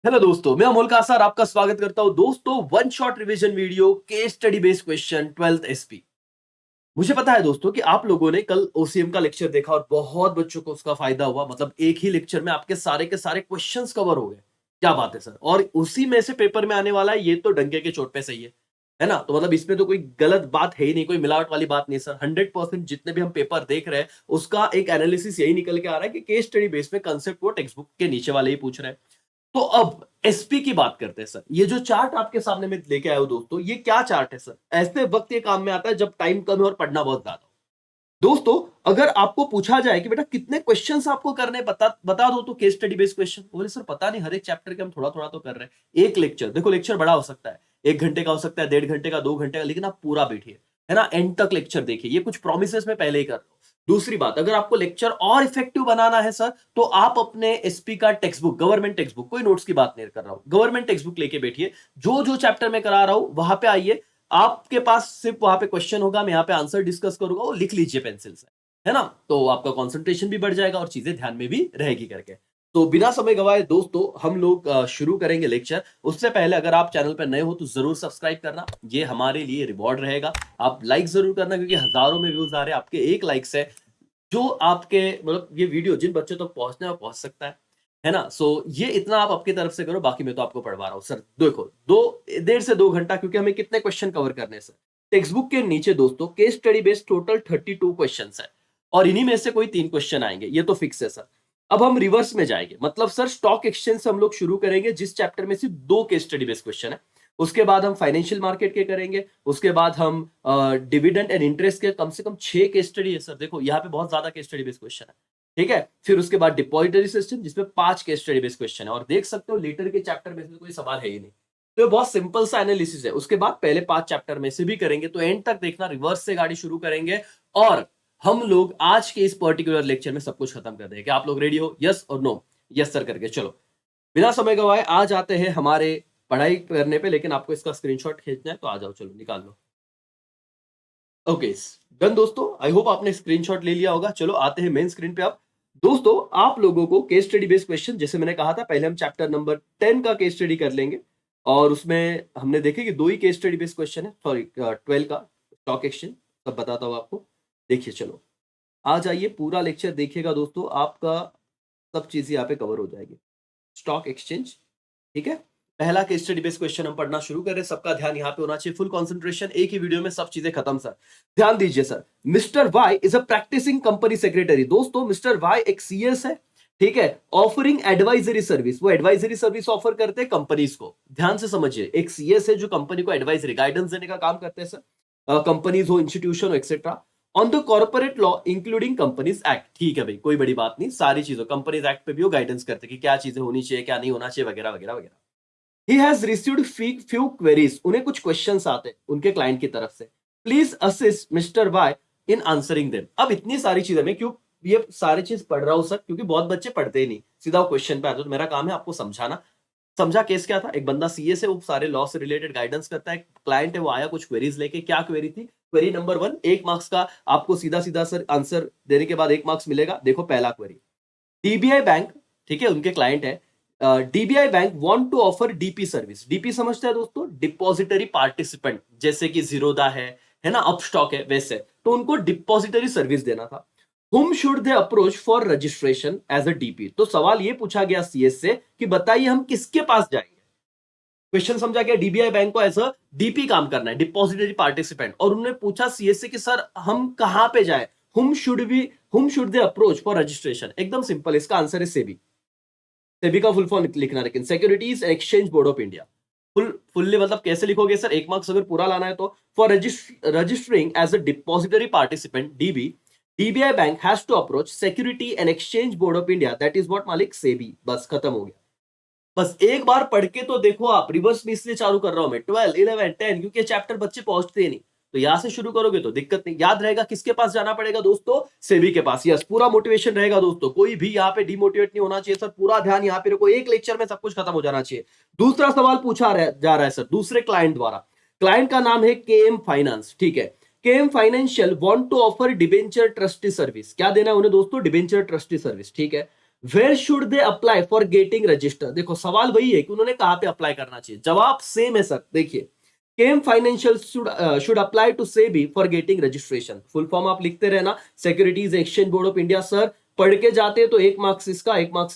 Hello दोस्तों, मैं अमोल कासार आपका स्वागत करता हूं। दोस्तों, one shot revision video case study based question 12th SP. मुझे पता है दोस्तों कि आप लोगों ने कल ओसीएम का लेक्चर देखा और बहुत बच्चों को उसका फायदा हुआ। मतलब एक ही लेक्चर में आपके सारे के सारे क्वेश्चंस कवर हो गए। क्या बात है सर। और उसी में से पेपर में आने वाला है, ये तो डंके के चोट पे सही है ना। तो मतलब इसमें तो कोई गलत बात है ही नहीं, कोई मिलावट वाली बात नहीं सर। 100% जितने भी हम पेपर देख रहे हैं उसका एक एनालिसिस यही निकल के आ रहा है कि केस स्टडी बेस में कंसेप्ट वो टेक्स्ट बुक के नीचे वाले ही पूछ रहे हैं। तो अब एसपी की बात करते हैं सर। ये जो चार्ट आपके सामने में लेके आया हूं दोस्तों, ये क्या चार्ट है सर। ऐसे वक्त ये काम में आता है जब टाइम कम है और पढ़ना बहुत ज्यादा हो। दोस्तों, अगर आपको पूछा जाए कि बेटा कितने क्वेश्चंस आपको करने बता दो तो केस स्टडी बेस्ड क्वेश्चन बोले सर पता नहीं, हर एक चैप्टर के हम थोड़ा थोड़ा तो कर रहे हैं। एक लेक्चर देखो, लेक्चर बड़ा हो सकता है, 1 घंटे का हो सकता है, 1.5 घंटे का, 2 घंटे का, लेकिन आप पूरा बैठिए, है ना, एंड तक लेक्चर देखिए। ये कुछ प्रोमिस में पहले ही कर लो। दूसरी बात, अगर आपको लेक्चर और इफेक्टिव बनाना है सर, तो आप अपने एसपी का text book, government text book, कोई नोट्स की बात नहीं कर रहा हूं, गवर्नमेंट टेक्स्ट बुक लेके बैठिए। जो जो चैप्टर में करा रहा हूं वहां पे आइए। आपके पास सिर्फ वहां पे क्वेश्चन होगा, मैं यहाँ पे आंसर डिस्कस करूंगा, वो लिख लीजिए पेंसिल से, है ना। तो आपका कंसंट्रेशन भी बढ़ जाएगा और चीजें ध्यान में भी रहेगी करके। तो बिना समय गवाए दोस्तों हम लोग शुरू करेंगे लेक्चर। उससे पहले अगर आप चैनल पर नए हो तो जरूर सब्सक्राइब करना, ये हमारे लिए रिवॉर्ड रहेगा। आप लाइक जरूर करना क्योंकि हजारों में व्यूज आ रहे हैं। आपके एक लाइक से जो आपके मतलब ये वीडियो जिन बच्चों तक पहुंचना है वो पहुंच सकता है ना। सो ये इतना आप आपकी तरफ से करो, बाकी मैं तो आपको पढ़वा रहा हूँ सर। देखो, 1.5 से 2 घंटा, क्योंकि हमें कितने क्वेश्चन कवर करने हैं सर। टेक्स्ट बुक के नीचे दोस्तों case study based total 32 question है और इन्हीं में से कोई 3 क्वेश्चन आएंगे, ये तो फिक्स है सर। अब हम रिवर्स में जाएंगे, मतलब सर स्टॉक एक्सचेंज से हम लोग शुरू करेंगे, जिस चैप्टर में सिर्फ 2 केस स्टडी बेस्ड क्वेश्चन है। उसके बाद हम फाइनेंशियल मार्केट के करेंगे। उसके बाद हम डिविडेंड एंड इंटरेस्ट के कम से कम 6 केस स्टडी है सर। देखो यहाँ पे बहुत ज्यादा केस स्टडी बेस्ड क्वेश्चन है, ठीक है। फिर उसके बाद डिपॉजिटरी सिस्टम, जिसमें 5 केस स्टडी बेस्ड क्वेश्चन है, और देख सकते हो लेटर के चैप्टर में से कोई सवाल है ही नहीं। तो ये बहुत सिंपल सा एनालिसिस है। उसके बाद पहले 5 चैप्टर में से भी करेंगे, तो एंड तक देखना, रिवर्स से गाड़ी शुरू करेंगे। और हम लोग आज के इस पर्टिकुलर लेक्चर में सब कुछ खत्म कर देंगे। क्या आप लोग रेडी हो? यस और नो? यस सर करके चलो। बिना समय गवाए आ जाते हैं हमारे पढ़ाई करने पे। लेकिन आपको इसका स्क्रीनशॉट खींचना है तो आ जाओ, चलो निकाल लो। ओके डन दोस्तों, आई होप आपने स्क्रीनशॉट ले लिया होगा। चलो आते हैं मेन स्क्रीन पे। अब दोस्तों, आप लोगों को केस स्टडी बेस्ड क्वेश्चन, जैसे मैंने कहा था, पहले हम चैप्टर नंबर 10 का केस स्टडी कर लेंगे। और उसमें हमने देखे कि 2 ही केस स्टडी बेस्ड क्वेश्चन है, सॉरी 12 का स्टॉक एक्सचेंज। सब बताता हूँ आपको। देखिए चलो, आ जाइए, पूरा लेक्चर देखिएगा दोस्तों, आपका सब चीजें यहाँ पे कवर हो जाएगी। स्टॉक एक्सचेंज, ठीक है। पहला केस स्टडी बेस्ड क्वेश्चन हम पढ़ना शुरू करें। सबका ध्यान यहाँ पे होना चाहिए, फुल कंसंट्रेशन। एक ही वीडियो में सब चीजें खत्म सर। ध्यान दीजिए sir. Mister Y is a practicing company secretary. दोस्तों, मिस्टर वाई एक सीएस है, ठीक है, ऑफरिंग एडवाइजरी सर्विस। वो एडवाइजरी सर्विस ऑफर करते हैं कंपनीज को। ध्यान से समझिए, एक सीएस है जो कंपनी को एडवाइजरी, गाइडेंस देने का काम करते हैं सर। कंपनीज हो, इंस्टीट्यूशन हो, etcetera, on the corporate law including companies act. ठीक है भाई, कोई बड़ी बात नहीं, सारी चीजों कंपनीज एक्ट पे भी वो गाइडेंस करते हैं कि क्या चीजें होनी चाहिए, क्या नहीं होना चाहिए, वगैरह वगैरह वगैरह। He has received few queries. उन्हें कुछ क्वेश्चंस आते हैं उनके क्लाइंट की तरफ से। Please assist mister Y in answering them. अब इतनी सारी चीजें, मैं क्यों ये सारी चीज पढ़ रहा हूं सर, क्योंकि बहुत बच्चे पढ़ते ही नहीं, सीधा क्वेश्चन पे आते। तो मेरा काम है आपको समझाना। समझा केस क्या था? एक बंदा सीए से, वो सारे लॉ से रिलेटेड गाइडेंस करता है। क्लाइंट है, वो आया कुछ क्वेरीज लेके। क्या क्वेरी थी? क्वेरी नंबर 1, 1 मार्क्स का, आपको सीधा सीधा सर आंसर देने के बाद 1 मार्क्स मिलेगा। देखो पहला क्वेरी, डीबीआई बैंक, ठीक है, उनके क्लाइंट है। DBI bank want to offer DP service. DP समझते हैं दोस्तों, डिपॉजिटरी पार्टिसिपेंट, जैसे कि जीरोदा है ना, अपस्टॉक है, वैसे। तो उनको डिपॉजिटरी सर्विस देना था। Whom should they approach for registration as a DP. तो सवाल ये पूछा गया सीएस से कि बताइए हम किसके पास जाएंगे। क्वेश्चन समझा गया? डीबीआई बैंक को एज अ डीपी काम करना है, डिपॉजिटरी पार्टिसिपेंट, और उन्होंने पूछा सीएस से कि सर हम कहां पे जाए। हुम should they approach for registration. एकदम सिंपल, इसका आंसर है सेबी। सेबी का फुल फॉर्म लिखना, लेकिन securities exchange board of India. Fully मतलब कैसे लिखोगे सर? 1 मार्क्स अगर पूरा लाना है तो, for registering as a depository participant DB, DBI bank has to approach security and exchange board of India, that is what मालिक, सेबी। बस खत्म हो गया। बस एक बार पढ़ के तो देखो आप। रिवर्स में इसलिए चालू कर रहा हूं मैं, 12, 11, 10, क्योंकि ये चैप्टर बच्चे पहुंचते नहीं। तो यहां से शुरू करोगे तो दिक्कत नहीं। याद रहेगा किसके पास जाना पड़ेगा दोस्तों? सेबी के पास। यस, पूरा मोटिवेशन रहेगा दोस्तों, कोई भी यहाँ पे डिमोटिवेट नहीं होना चाहिए सर। पूरा ध्यान यहाँ पे रखो, एक लेक्चर में सब कुछ खत्म हो जाना चाहिए। दूसरा सवाल पूछा जा रहा है सर, दूसरे क्लाइंट द्वारा। क्लाइंट का नाम है केएम फाइनेंस, ठीक है। KM financial want to offer debenture trustee service. क्या देना है उन्हें दोस्तों? डिबेंचर ट्रस्टी सर्विस, ठीक है। Where should they apply for getting register? देखो सवाल वही है कि उन्होंने कहां पे अप्लाई करना चाहिए। जवाब सेम है सर। देखिए Kem financial should apply to SEBI for getting registration. Full form आप लिखते रहना, securities exchange board of India. Sir पढ़ के जाते तो 1 मार्क्स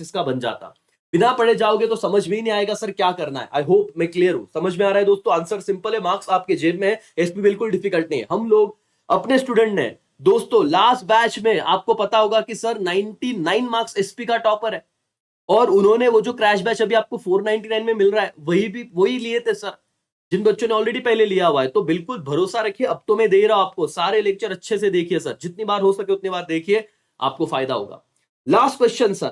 इसका बन जाता, बिना पढ़े जाओगे तो समझ में ही नहीं आएगा सर क्या करना है। आई होप मैं क्लियर हूं, समझ में आ रहा है दोस्तों। आंसर सिंपल है, मार्क्स आपके जेब में है, एसपी बिल्कुल डिफिकल्ट नहीं है। हम लोग अपने स्टूडेंट ने दोस्तों लास्ट बैच में आपको पता होगा कि सर 99 मार्क्स एसपी का टॉपर है, और उन्होंने वो जो क्रैश बैच अभी आपको 499 में मिल रहा है वही लिए थे सर, जिन बच्चों ने ऑलरेडी पहले लिया हुआ है। तो बिल्कुल भरोसा रखिए, अब तो मैं दे रहा हूं आपको, सारे लेक्चर अच्छे से देखिए सर, जितनी बार हो सके उतनी बार देखिए, आपको फायदा होगा। Last question sir,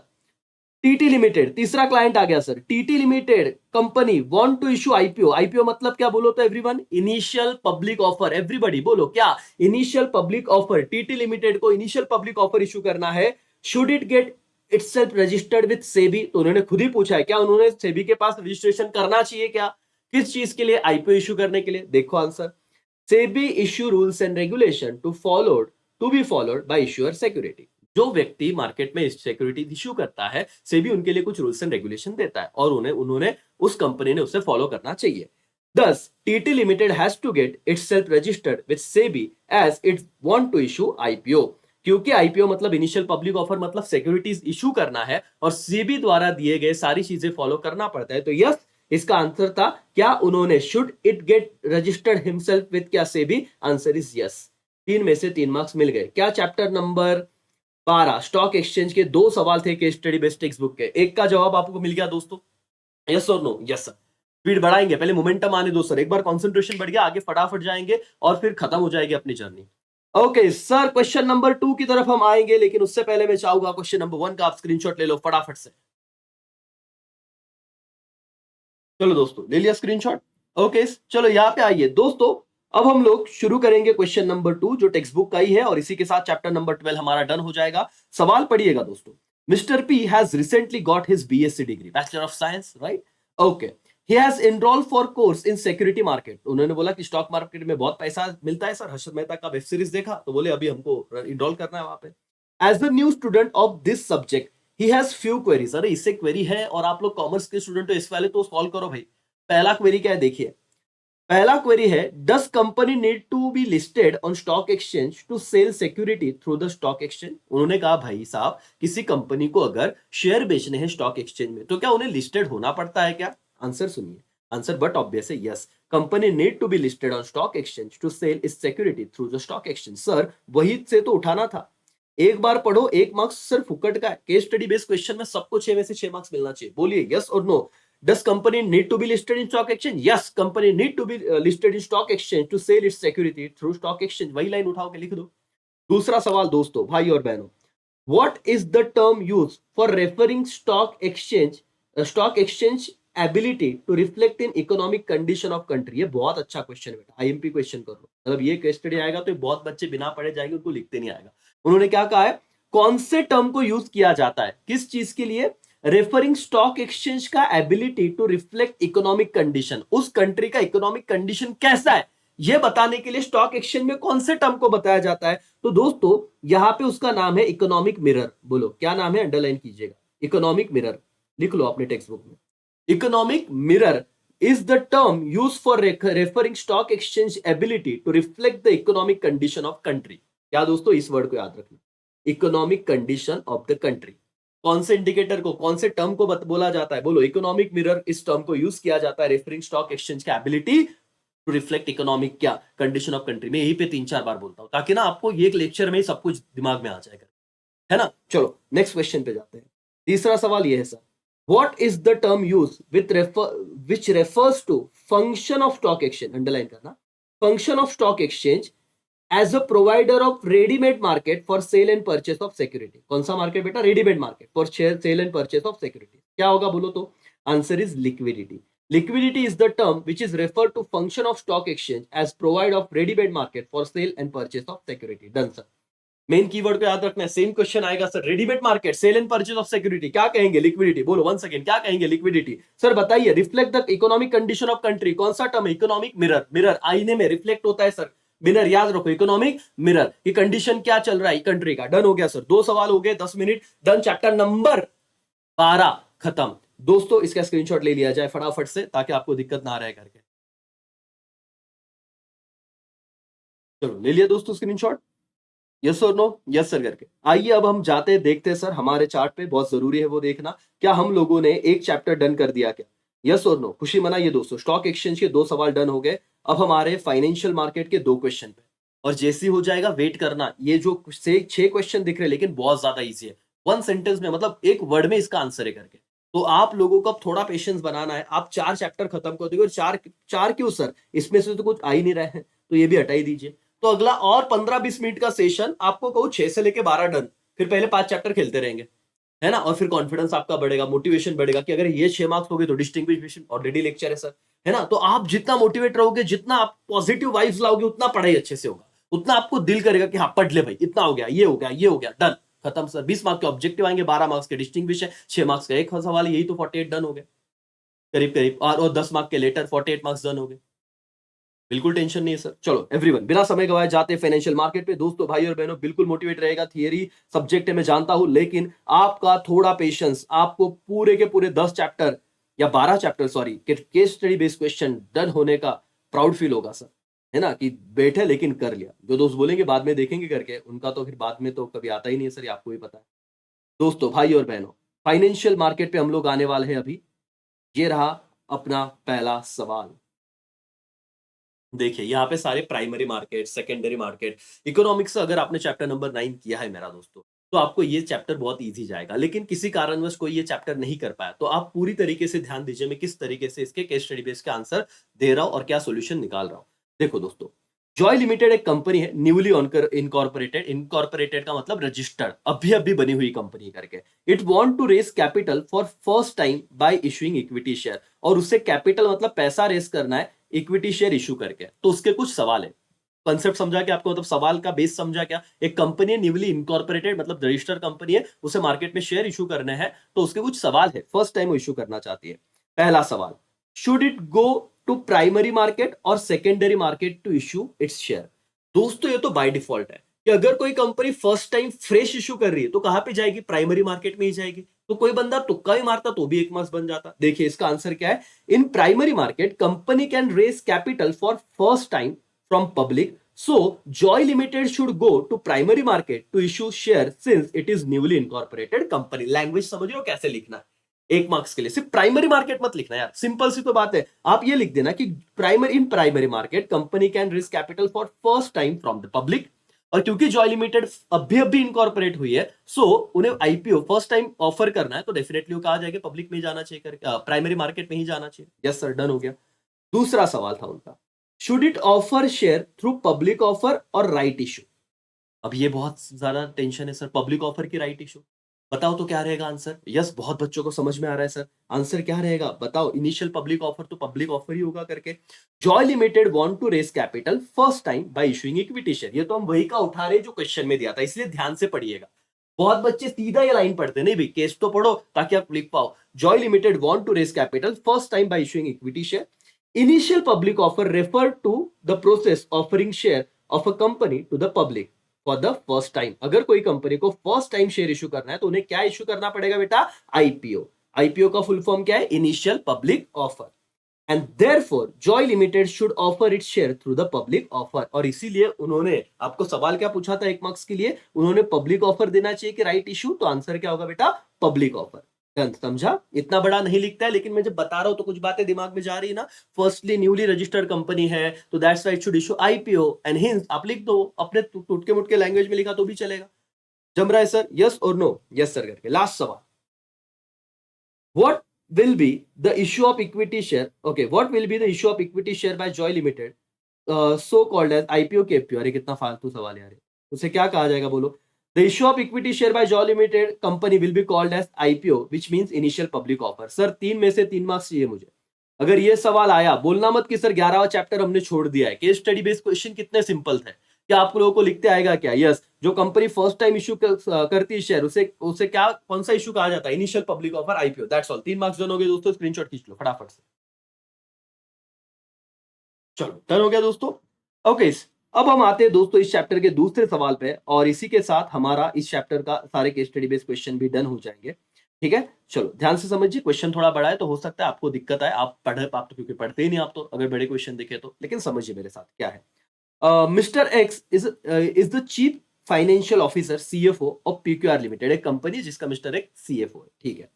TT limited, तीसरा क्लाइंट आ गया sir. TT limited company want to issue IPO. IPO मतलब क्या बोलो तो everyone? Initial public offer. Everybody बोलो क्या? Initial public offer. TT limited को इनिशियल पब्लिक ऑफर इशू करना है। Should it get itself registered with SEBI? तो उन्होंने खुद ही पूछा है, क्या उन्होंने सेबी के पास रजिस्ट्रेशन करना चाहिए क्या? किस चीज के लिए? आईपीओ इशू करने के लिए। देखो answer, SEBI issue rules and regulation to be followed by issuer security. जो व्यक्ति मार्केट में सिक्योरिटी इश्यू करता है, सेबी उनके लिए कुछ रूल्स एंड रेगुलेशन देता है, और उन्होंने उस कंपनी ने उसे फॉलो करना चाहिए। Thus, TT Limited has to get itself registered with SEBI as it want to issue IPO। क्योंकि आईपीओ मतलब इनिशियल पब्लिक ऑफर, मतलब सिक्योरिटीज इशू करना है, और सेबी द्वारा दिए गए सारी चीजें फॉलो करना पड़ता है। तो यस, इसका आंसर था क्या उन्होंने should it get registered himself with क्या सेबी? Answer is yes. 3 में से 3 मार्क्स मिल गए। क्या चैप्टर नंबर 12 स्टॉक एक्सचेंज के 2 सवाल थे case study based text book के, एक का जवाब आपको मिल गया दोस्तों, यस और नो? Yes sir. स्पीड बढ़ाएंगे, पहले मोमेंटम आने दो सर, एक बार कंसंट्रेशन बढ़ गया आगे फटाफट जाएंगे और फिर खत्म हो जाएगी अपनी journey. Okay sir, question number 2 की तरफ हम आएंगे, लेकिन उससे पहले मैं चाहूंगा क्वेश्चन नंबर 1 का आप स्क्रीनशॉट ले लो फटाफट से। चलो दोस्तों, ले लिया स्क्रीनशॉट? ओके चलो यहाँ पे आइए दोस्तों, अब हम लोग शुरू करेंगे क्वेश्चन नंबर 2 जो टेक्स्ट बुक का ही है, और इसी के साथ चैप्टर नंबर 12 हमारा डन हो जाएगा। सवाल पढ़िएगा दोस्तों। Mister P has recently got his BSc degree, bachelor of science, right? Okay, he has enrolled for course in security market. उन्होंने बोला कि स्टॉक मार्केट में बहुत पैसा मिलता है सर, हर्षद मेहता का वेब सीरीज देखा तो बोले अभी हमको इनरोल करना है वहां पे। As a new student of this subject he has few queries. अरे इससे क्वेरी है, और आप लोग कॉमर्स के स्टूडेंट हो इस वाले, तो सॉल्व करो भाई। पहला क्वेरी क्या है देखिए, पहला क्वेरी है, does company need to be listed on stock exchange to sell security through the stock exchange? उन्होंने कहा भाई साहब, किसी कंपनी को अगर शेयर बेचने हैं स्टॉक एक्सचेंज में तो क्या उन्हें लिस्टेड होना पड़ता है क्या? आंसर सुनिए, आंसर बट ऑब्वियस है yes, company need to be listed on stock exchange to sell is security through the stock exchange. Sir वही से तो उठाना था, एक बार पढ़ो 1 मार्क्स सर फुकट का है। केस स्टडी बेस्ड क्वेश्चन में सबको 6 में से 6 मार्क्स मिलना चाहिए। बोलिए यस और no. Does company need to be listed in stock exchange? Yes, company need to be listed in stock exchange to sell its security through stock exchange। वही line उठाओ के लिख दो। दूसरा सवाल दोस्तों, भाई और बहनों, what is the term used for referring stock exchange ability to reflect in economic condition of country? ये बहुत अच्छा क्वेश्चन है बेटा, आईएमपी क्वेश्चन कर लो। मतलब ये केस स्टडी आएगा तो बहुत बच्चे बिना पढ़े जाएंगे, उनको लिखते नहीं आएगा। उन्होंने क्या कहा है, कौन से टर्म को यूज किया जाता है किस चीज के लिए? रेफरिंग स्टॉक एक्सचेंज का ability to reflect economic condition, उस कंट्री का इकोनॉमिक कंडीशन कैसा है यह बताने के लिए स्टॉक एक्सचेंज में कौन से टर्म को बताया जाता है? तो दोस्तों यहां पे उसका नाम है इकोनॉमिक मिरर। बोलो क्या नाम है, अंडरलाइन कीजिएगा, इकोनॉमिक मिरर लिख लो अपने टेक्स्ट बुक में। Economic mirror is the term used for referring stock exchange ability to reflect the economic condition of country। क्या दोस्तों, इस वर्ड को याद रखना, economic condition of the country. कौन से इंडिकेटर को, कौन से टर्म को बोला जाता है? बोलो इकोनॉमिक मिरर। इस टर्म को यूज किया जाता है रेफरिंग स्टॉक एक्सचेंज का एबिलिटी टू रिफ्लेक्ट इकोनॉमिक क्या कंडीशन ऑफ कंट्री। मैं यही पे 3-4 बार बोलता हूं ताकि ना आपको ये एक लेक्चर में सब कुछ दिमाग में आ जाएगा, है ना? चलो नेक्स्ट क्वेश्चन पे जाते हैं। तीसरा सवाल ये है sir, what is the term use which refers to function of stock exchange? Underline करना, function of stock exchange as a provider of readymade market for sale and purchase of security. कौन सा मार्केट बेटा? Readymade market for sale and purchase of security. क्या होगा बोलो तो? Answer is liquidity. Liquidity is the term which is refer to function of stock exchange as provide of readymade market for sale and purchase of security. Done sir. Main keyword को याद रखना है, same question आएगा sir, readymade market, sale and purchase of security, क्या कहेंगे? Liquidity. बोलो 1 second, क्या कहेंगे? लिक्विडिटी। सर बताइए, reflect the economic condition of country, कौन सा टर्म है? Economic mirror. मिरर आईने में रिफ्लेक्ट होता है सर, मिरर याद रखो, इकोनॉमिक मिरर। ये कंडीशन क्या चल रहा है कंट्री का। डन हो गया सर, 2 सवाल हो गए, 10 मिनट, डन। चैप्टर नंबर 12 खत्म। दोस्तों इसका स्क्रीनशॉट ले लिया जाए फटाफट से ताकि आपको दिक्कत ना रहे करके। चलो ले लिया दोस्तों स्क्रीनशॉट, यस और नो, यस सर करके। आइए अब हम जाते हैं, देखते हैं सर हमारे चार्ट पे, बहुत जरूरी है वो देखना, क्या हम लोगों ने एक चैप्टर डन कर दिया क्या, यस और नो। खुशी मनाइए दोस्तों, स्टॉक एक्सचेंज के 2 सवाल डन हो गए। अब हमारे फाइनेंशियल मार्केट के 2 क्वेश्चन पे, और जैसे ही हो जाएगा वेट करना। ये जो से 6 क्वेश्चन दिख रहे हैं लेकिन बहुत ज्यादा इजी है, 1 सेंटेंस में मतलब एक वर्ड में इसका आंसर है करके। तो आप लोगों को अब थोड़ा पेशेंस बनाना है, आप 4 चैप्टर खत्म कर दोगे। और चार चार क्यों सर, इसमें से तो कुछ आ ही नहीं रहे हैं, तो ये भी हटा ही दीजिए। तो अगला और 15-20 मिनट का सेशन, आपको कहूं 6 से लेके 12 डन, फिर पहले 5 चैप्टर खेलते रहेंगे, है ना। और फिर कॉन्फिडेंस आपका बढ़ेगा, मोटिवेशन बढ़ेगा कि अगर ये 6 मार्क्स हो गए तो डिस्टिंग्विश ऑलरेडी लेक्चर है सर, है ना। तो आप जितना मोटिवेट रहोगे, जितना आप पॉजिटिव वाइब्स लाओगे, उतना पढ़ाई अच्छे से होगा, उतना आपको दिल करेगा कि हाँ पढ़ ले भाई, इतना हो गया, ये हो गया, ये हो गया, डन, खत्म सर। 20 मार्क्स के ऑब्जेक्टिव आएंगे, 12 मार्क्स के डिस्टिंग्विश है, 6 मार्क्स का एक सवाल है, यही तो 48 डन हो गए करीब करीब। और 10 मार्क्स के लेटर 48 मार्क्स डन हो गए। बिल्कुल टेंशन नहीं है सर। चलो एवरीवन, बिना समय गवाए जाते हैं फाइनेंशियल मार्केट पे। दोस्तों भाई और बहनों, बिल्कुल मोटिवेट रहेगा, थियरी सब्जेक्ट है मैं जानता हूं, लेकिन आपका थोड़ा पेशेंस, आपको पूरे के पूरे 10 चैप्टर या 12 chapter sorry case study based question done होने का प्राउड फील होगा सर, है ना, कि बैठे लेकिन कर लिया। जो दोस्त बोलेंगे बाद में देखेंगे करके, उनका तो फिर बाद में तो कभी आता ही नहीं है सर, ये आपको भी पता है। दोस्तों भाई और बहनों, फाइनेंशियल मार्केट पे हम लोग आने वाले हैं अभी। ये रहा अपना पहला सवाल। देखिए यहाँ पे सारे primary market, secondary market, economics अगर आपने चैप्टर नंबर 9 किया है मेरा दोस्तों, तो आपको ये चैप्टर बहुत इजी जाएगा। लेकिन किसी कारणवश कोई ये चैप्टर नहीं कर पाया, तो आप पूरी तरीके से ध्यान दीजिए मैं किस तरीके से इसके केस स्टडी बेस के आंसर दे रहा हूं और क्या सॉल्यूशन निकाल रहा हूं। देखो दोस्तों, जॉय लिमिटेड एक कंपनी है, न्यूली इनकॉर्पोरेटेड, इनकॉर्पोरेटेड का मतलब रजिस्टर्ड, अभी अभी बनी हुई कंपनी करके। It want to raise capital for first time by issuing equity share, और उससे कैपिटल मतलब पैसा रेस करना है इक्विटी शेयर इशू करके। तो उसके कुछ सवाल है, कंसेप्ट समझा क्या आपको, मतलब सवाल का बेस समझा क्या। एक कंपनी है न्यूली इनकॉर्पोरेटेड, मतलब रजिस्टर्ड कंपनी है, उसे मार्केट में शेयर इशू करने हैं, तो उसके कुछ सवाल है, फर्स्ट टाइम वो इशू करना चाहती है। पहला सवाल, should it go to primary market और secondary market to issue its share. दोस्तों ये तो बाय डिफॉल्ट है कि अगर कोई company first time fresh issue कर रही है तो कहां पे जाएगी, प्राइमरी मार्केट में ही जाएगी। तो कोई बंदा तुक्का ही मारता तो भी 1 मार्क्स बन जाता। देखिए इसका आंसर क्या है, in primary market company can raise capital for first time from public, so Joy Limited should go to primary market to issue share since it is newly incorporated company। Language समझ रहे हो कैसे लिखना है, 1 marks के लिए सिर्फ primary market मत लिखना यार, सिंपल सी तो बात है। आप ये लिख देना कि primary, in primary market company can raise capital for first time from the public. और क्योंकि जॉय लिमिटेड अभी अभी इनकॉर्पोरेट हुई है, सो उन्हें आईपीओ फर्स्ट टाइम ऑफर करना है, तो डेफिनेटली वो कहा जाएगा पब्लिक में ही जाना चाहिए करके, प्राइमरी मार्केट में ही जाना चाहिए। यस सर, डन हो गया। दूसरा सवाल था उनका, should it offer share through public offer और राइट इशू। अब ये बहुत ज्यादा टेंशन है सर, पब्लिक ऑफर की राइट इशू, बताओ तो क्या रहेगा आंसर। यस, बहुत बच्चों को समझ में आ रहा है सर, आंसर क्या रहेगा बताओ। इनिशियल पब्लिक ऑफर तो पब्लिक ऑफर ही होगा करके। Joy limited want to raise capital first time by issuing equity share, ये तो हम वही का उठा रहे जो क्वेश्चन में दिया था, इसलिए ध्यान से पढ़िएगा। बहुत बच्चे सीधा ये लाइन पढ़ते नहीं भाई, केस तो पढ़ो ताकि आप लिख पाओ। Joy limited want to raise capital first time by issuing equity share. Initial public offer refer to the process offering share of a company to the public for the first time। अगर कोई company को first time share issue करना है तो उन्हें क्या issue करना पड़ेगा बेटा, आईपीओ। आईपीओ का फुल फॉर्म क्या है, initial public offer. And therefore Joy limited should offer its share through the public offer, और इसीलिए उन्होंने आपको सवाल क्या पूछा था 1 मार्क्स के लिए, उन्होंने पब्लिक ऑफर देना चाहिए कि राइट इशू, तो आंसर क्या होगा बेटा, पब्लिक ऑफर। समझा, इतना बड़ा नहीं लिखता है, लेकिन मैं जब बता रहा हूं तो कुछ बातें दिमाग में जा रही है ना। फर्स्टली न्यूली रजिस्टर्ड कंपनी है, तो that's why it should issue IPO, and hints आप लिख दो अपने टुटके मुटके लैंग्वेज में, लिखा तो भी चलेगा। जम रहा है सर, यस और नो, यस सर करके। लास्ट सवाल, what will be the issue of equity share, okay, what will be the issue of equity share by Joy Limited so called as IPO KPO। अरे कितना फालतू सवाल यार, उसे क्या कहा जाएगा बोलो। The issue of equity share by Joy Limited company will be called as IPO which means initial public offer। Sir 3 में से 3 मार्क्स चाहिए मुझे। अगर ये सवाल आया, बोलना मत कि सर 11वां चैप्टर हमने छोड़ दिया है। केस स्टडी बेस्ड क्वेश्चन कितने सिंपल थे, क्या आप लोगों को लिखते आएगा क्या। यस, जो कंपनी फर्स्ट टाइम इशू करती है शेयर, उसे उसे क्या, कौन सा इशू कहा जाता है, initial public offer, IPO. That's all, 3 marks done हो गए दोस्तों, स्क्रीनशॉट खींच लो फटाफट से। चलो डन हो गया दोस्तों। ओके, अब हम आते हैं दोस्तों इस चैप्टर के दूसरे सवाल पे, और इसी के साथ हमारा इस चैप्टर का सारे केस स्टडी बेस्ड क्वेश्चन भी डन हो जाएंगे। ठीक है, चलो ध्यान से समझिए, क्वेश्चन थोड़ा बड़ा है तो हो सकता है आपको दिक्कत आए, आप तो क्योंकि पढ़ते ही नहीं आप तो, अगर बड़े क्वेश्चन दिखे तो, लेकिन समझिए मेरे साथ क्या है। Mister X is the chief financial officer CFO of PQR limited, एक कंपनी जिसका मिस्टर एक्स सीएफओ है, ठीक है,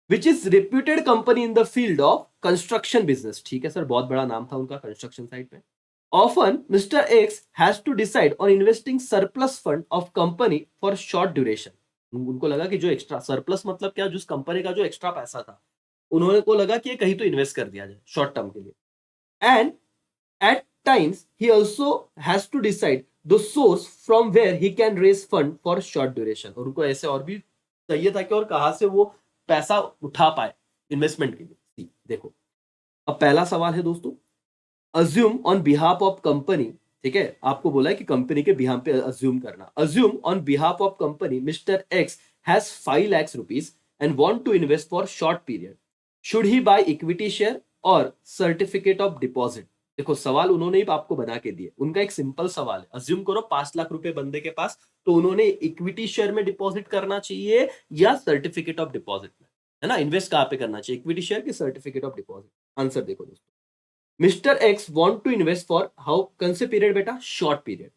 which is reputed company in the field of construction business, ठीक है सर, बहुत बड़ा नाम था उनका कंस्ट्रक्शन साइड पे। Often mister X has to decide on investing surplus fund of company for short duration, उनको लगा कि जो एक्स्ट्रा सरप्लस मतलब क्या, जिस कंपनी का जो एक्स्ट्रा पैसा था, उन्होंने को लगा कि ये कहीं तो इन्वेस्ट कर दिया जाए शॉर्ट टर्म के लिए। And at times he also has to decide the source from where he can raise fund for short duration, और उनको ऐसे और भी चाहिए था कि और कहां से वो पैसा उठा पाए इन्वेस्टमेंट के लिए। देखो, अब पहला सवाल है दोस्तों, assume on behalf of company, ठीक है, आपको बोला है कि कंपनी के बिहाफ पे अज्यूम करना, assume on behalf of company mister X has 5 lakh rupees and want to invest for short period, should he buy equity share और सर्टिफिकेट ऑफ डिपॉजिट। देखो सवाल उन्होंने ही आपको बना के दिए, उनका एक सिंपल सवाल है, अज्यूम करो 5 लाख रुपए बंदे के पास, तो उन्होंने इक्विटी शेयर में डिपॉजिट करना चाहिए या सर्टिफिकेट ऑफ डिपॉजिट में, है ना, इन्वेस्ट कहां पे करना चाहिए, इक्विटी शेयर की सर्टिफिकेट ऑफ डिपॉजिट। आंसर देखो दोस्तों, mister X want to invest for how कौन से पीरियड बेटा, short period,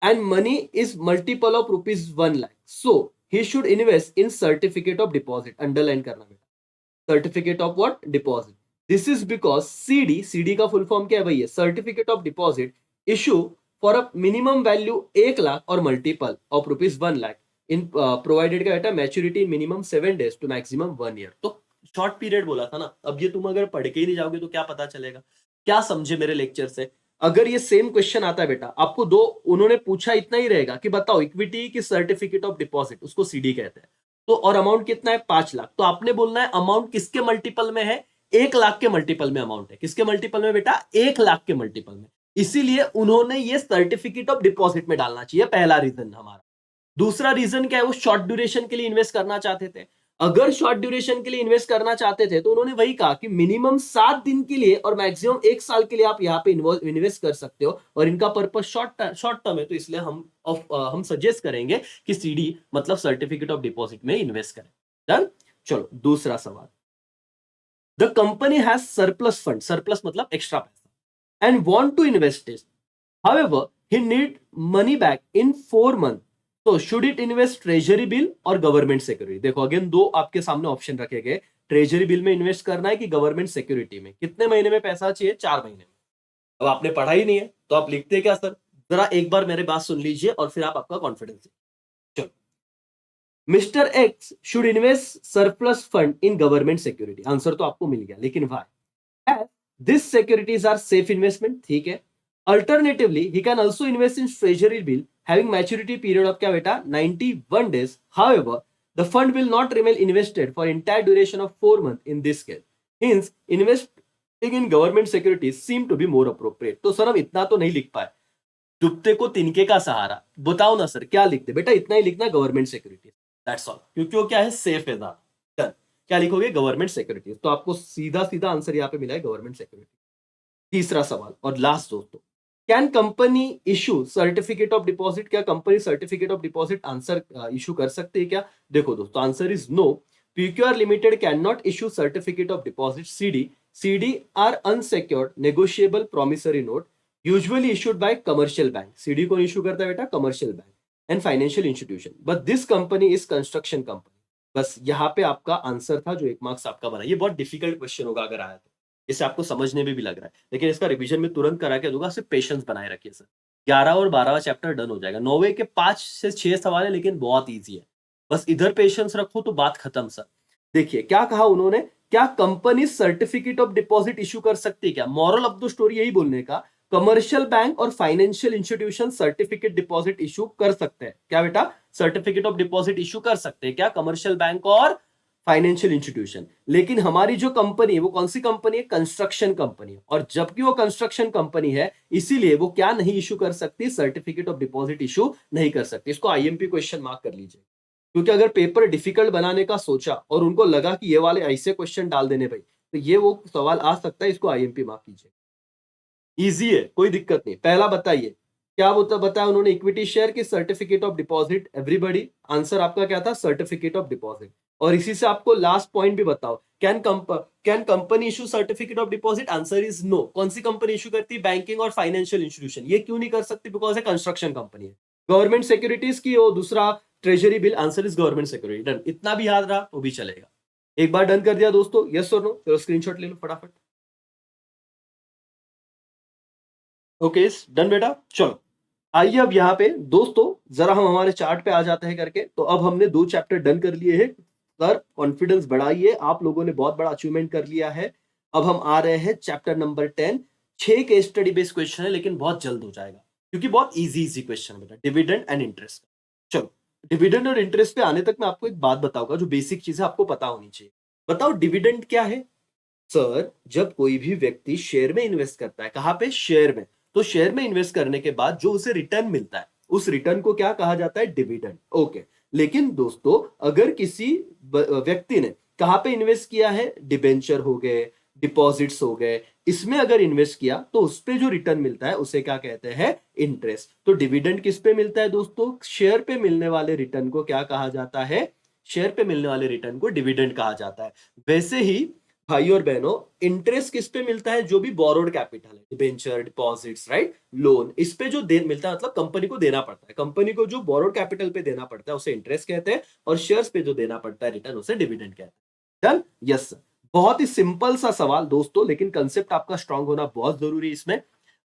and money is multiple of rupees 1 lakh, so he should invest in certificate of deposit, underline करना बेटा, certificate of what, deposit. This is because CD का full form क्या है भैया, certificate of deposit issue for a minimum value 1 lakh और multiple of rupees 1 lakh in provided का बेटा maturity in minimum 7 days to maximum 1 year। तो शॉर्ट पीरियड बोला था ना, अब ये तुम अगर पढ़ के ही नहीं जाओगे तो क्या पता चलेगा, क्या समझे मेरे लेक्चर से। अगर ये सेम क्वेश्चन आता है बेटा, आपको दो उन्होंने पूछा, इतना ही रहेगा कि बताओ इक्विटी की सर्टिफिकेट ऑफ डिपॉजिट, उसको सीडी कहते हैं, तो और अमाउंट कितना है 5 लाख, तो आपने बोलना है अमाउंट किसके मल्टीपल में है, 1 लाख के मल्टीपल में अमाउंट है, किसके मल्टीपल में बेटा, 1 लाख के मल्टीपल में, इसीलिए उन्होंने ये सर्टिफिकेट ऑफ डिपॉजिट में डालना चाहिए, पहला रीजन हमारा। दूसरा रीजन क्या है, वो शॉर्ट ड्यूरेशन के लिए इन्वेस्ट करना चाहते थे, अगर शॉर्ट ड्यूरेशन के लिए इन्वेस्ट करना चाहते थे तो उन्होंने वही कहा कि मिनिमम 7 दिन के लिए और मैक्सिमम 1 साल के लिए आप यहाँ पे इन्वेस्ट कर सकते हो, और इनका पर्पस शॉर्ट टर्म है, तो इसलिए हम सजेस्ट करेंगे कि सीडी मतलब सर्टिफिकेट ऑफ डिपॉजिट में इन्वेस्ट करें। डन। चलो दूसरा सवाल, the company has surplus fund, surplus मतलब एक्स्ट्रा पैसा, and want to invest it, however he need money back in 4 months, तो should it invest treasury bill और गवर्नमेंट सिक्योरिटी। देखो अगेन दो आपके सामने ऑप्शन रखे गए, ट्रेजरी बिल में इन्वेस्ट करना है कि गवर्नमेंट सिक्योरिटी में, कितने महीने में पैसा चाहिए, 4 महीने में। अब आपने पढ़ा ही नहीं है तो आप लिखते क्या सर, जरा एक बार मेरे बात सुन लीजिए और फिर आप आपका कॉन्फिडेंस। चलो, mister X should invest surplus fund in government security, answer तो आपको मिल गया, लेकिन why, this securities are safe investment, ठीक है। Alternatively, he can also invest in treasury bill having maturity period of क्या बेटा 91 days. However, the fund will not remain invested for entire duration of 4 months in this case. Hence, investing in government securities seem to be more appropriate. तो sir हम इतना तो नहीं लिख पाए, डूबते को तिनके का सहारा, बताओ ना सर क्या लिखते, बेटा इतना ही लिखना गवर्नमेंट सिक्योरिटीज, दैट्स ऑल, क्योंकि वो क्या है, सेफ है ज्यादा। क्या लिखोगे, गवर्नमेंट सिक्योरिटीज, तो आपको सीधा सीधा आंसर यहाँ पे मिला है गवर्नमेंट सिक्योरिटी। तीसरा सवाल और लास्ट दोस्तों, can company issue certificate of deposit, क्या company certificate of deposit answer issue कर सकती है क्या। देखो दोस्तों answer is no, PQR limited can not issue certificate of deposit CD are unsecured negotiable promissory note usually issued by commercial bank, CD कौन इशू करता है बेटा, commercial bank and financial institution, but this company is construction company. बस यहाँ पे आपका answer था जो 1 मार्क्स आपका बना। ये बहुत डिफिकल्ट क्वेश्चन होगा अगर आया तो, इसे आपको समझने में भी लग रहा है, लेकिन इसका रिवीजन में तुरंत करा के दूंगा, सिर्फ पेशेंस बनाए रखिए सर। 11 और 12वां चैप्टर डन हो जाएगा, 9वें के 5 से 6 सवाल है लेकिन बहुत इजी है, बस इधर पेशेंस रखो तो बात खत्म सर। देखिए क्या कहा उन्होंने, क्या company certificate of deposit issue कर सकती है क्या, मॉरल ऑफ द स्टोरी यही बोलने का, कमर्शियल बैंक और financial institution certificate deposit issue कर सकते हैं क्या बेटा, सर्टिफिकेट ऑफ डिपॉजिट इशू कर सकते हैं क्या कमर्शियल बैंक और फाइनेंशियल इंस्टीट्यूशन। लेकिन हमारी जो कंपनी है वो कौन सी कंपनी है, कंस्ट्रक्शन कंपनी है, और जबकि वो कंस्ट्रक्शन कंपनी है इसीलिए वो क्या नहीं इशू कर सकती, सर्टिफिकेट ऑफ डिपॉजिट इशू नहीं कर सकती। इसको आईएमपी क्वेश्चन मार्क कर लीजिए, क्योंकि अगर पेपर डिफिकल्ट बनाने का सोचा और उनको लगा कि ये वाले ऐसे क्वेश्चन डाल देने भाई, तो ये वो सवाल आ सकता है, इसको आईएमपी मार्क कीजिए। इजी है, कोई दिक्कत नहीं। पहला बताइए क्या बताया उन्होंने, इक्विटी शेयर की certificate of deposit, everybody answer आपका क्या था, सर्टिफिकेट ऑफ डिपॉजिट। और इसी से आपको लास्ट पॉइंट भी बताओ, can company issue certificate of deposit? Answer is no. कौन सी कंपनी इशू करती है? बैंकिंग और फाइनेंशियल इंस्टीट्यूशन। ये क्यों नहीं कर सकती? बिकॉज है कंस्ट्रक्शन कंपनी है। गवर्नमेंट सिक्योरिटीज की, और दूसरा treasury bill. Answer is government security. Done, इतना भी याद रहा तो भी चलेगा। एक बार डन कर दिया दोस्तों, यस और नो? चलो स्क्रीनशॉट ले लो फटाफट। ओके, डन बेटा। चलो आइए अब यहाँ पे दोस्तों जरा हम हमारे चार्ट पे आ जाते हैं करके। तो अब हमने 2 चैप्टर डन कर लिए हैं। सर कॉन्फिडेंस बढ़ाइए, आप लोगों ने बहुत बड़ा अचीवमेंट कर लिया है। अब हम आ रहे हैं chapter number 10। 6 case study based question है, लेकिन बहुत जल्द हो जाएगा क्योंकि बहुत इजी इजी क्वेश्चन है बेटा। Dividend and interest. चलो, डिविडेंड और इंटरेस्ट पे आने तक मैं आपको एक बात बताऊंगा जो बेसिक चीजें आपको पता होनी चाहिए। बताओ डिविडेंड क्या है? सर जब कोई भी व्यक्ति शेयर में इन्वेस्ट करता है, कहां पे? शेयर में। तो शेयर में इन्वेस्ट करने के बाद जो उसे रिटर्न मिलता है, उस रिटर्न को क्या कहा जाता है? डिविडेंड। ओके। लेकिन दोस्तों अगर किसी व्यक्ति ने कहां पे इन्वेस्ट किया है? डिबेंचर हो गए, डिपॉजिट्स हो गए, इसमें अगर इन्वेस्ट किया तो उस पे जो रिटर्न मिलता है उसे क्या कहते हैं? इंटरेस्ट। तो डिविडेंड किस पे मिलता है दोस्तों? शेयर पे मिलने वाले रिटर्न को क्या कहा जाता है? शेयर पे मिलने वाले रिटर्न को डिविडेंड कहा जाता है। वैसे ही भाई और बहनों, इंटरेस्ट किस पे मिलता है? जो भी बोरोड कैपिटल है, डिबेंचर, डिपॉजिट्स, राइट, लोन, इस पे जो दे मिलता है, मतलब कंपनी को देना पड़ता है। कंपनी को जो बोरोड कैपिटल पे देना पड़ता है उसे इंटरेस्ट कहते हैं, और शेयर्स पे जो देना पड़ता है रिटर्न, उसे डिविडेंड कहते हैं। डन? Yes sir. बहुत ही सिंपल सा सवाल दोस्तों, लेकिन कंसेप्ट आपका स्ट्रांग होना बहुत जरूरी इसमें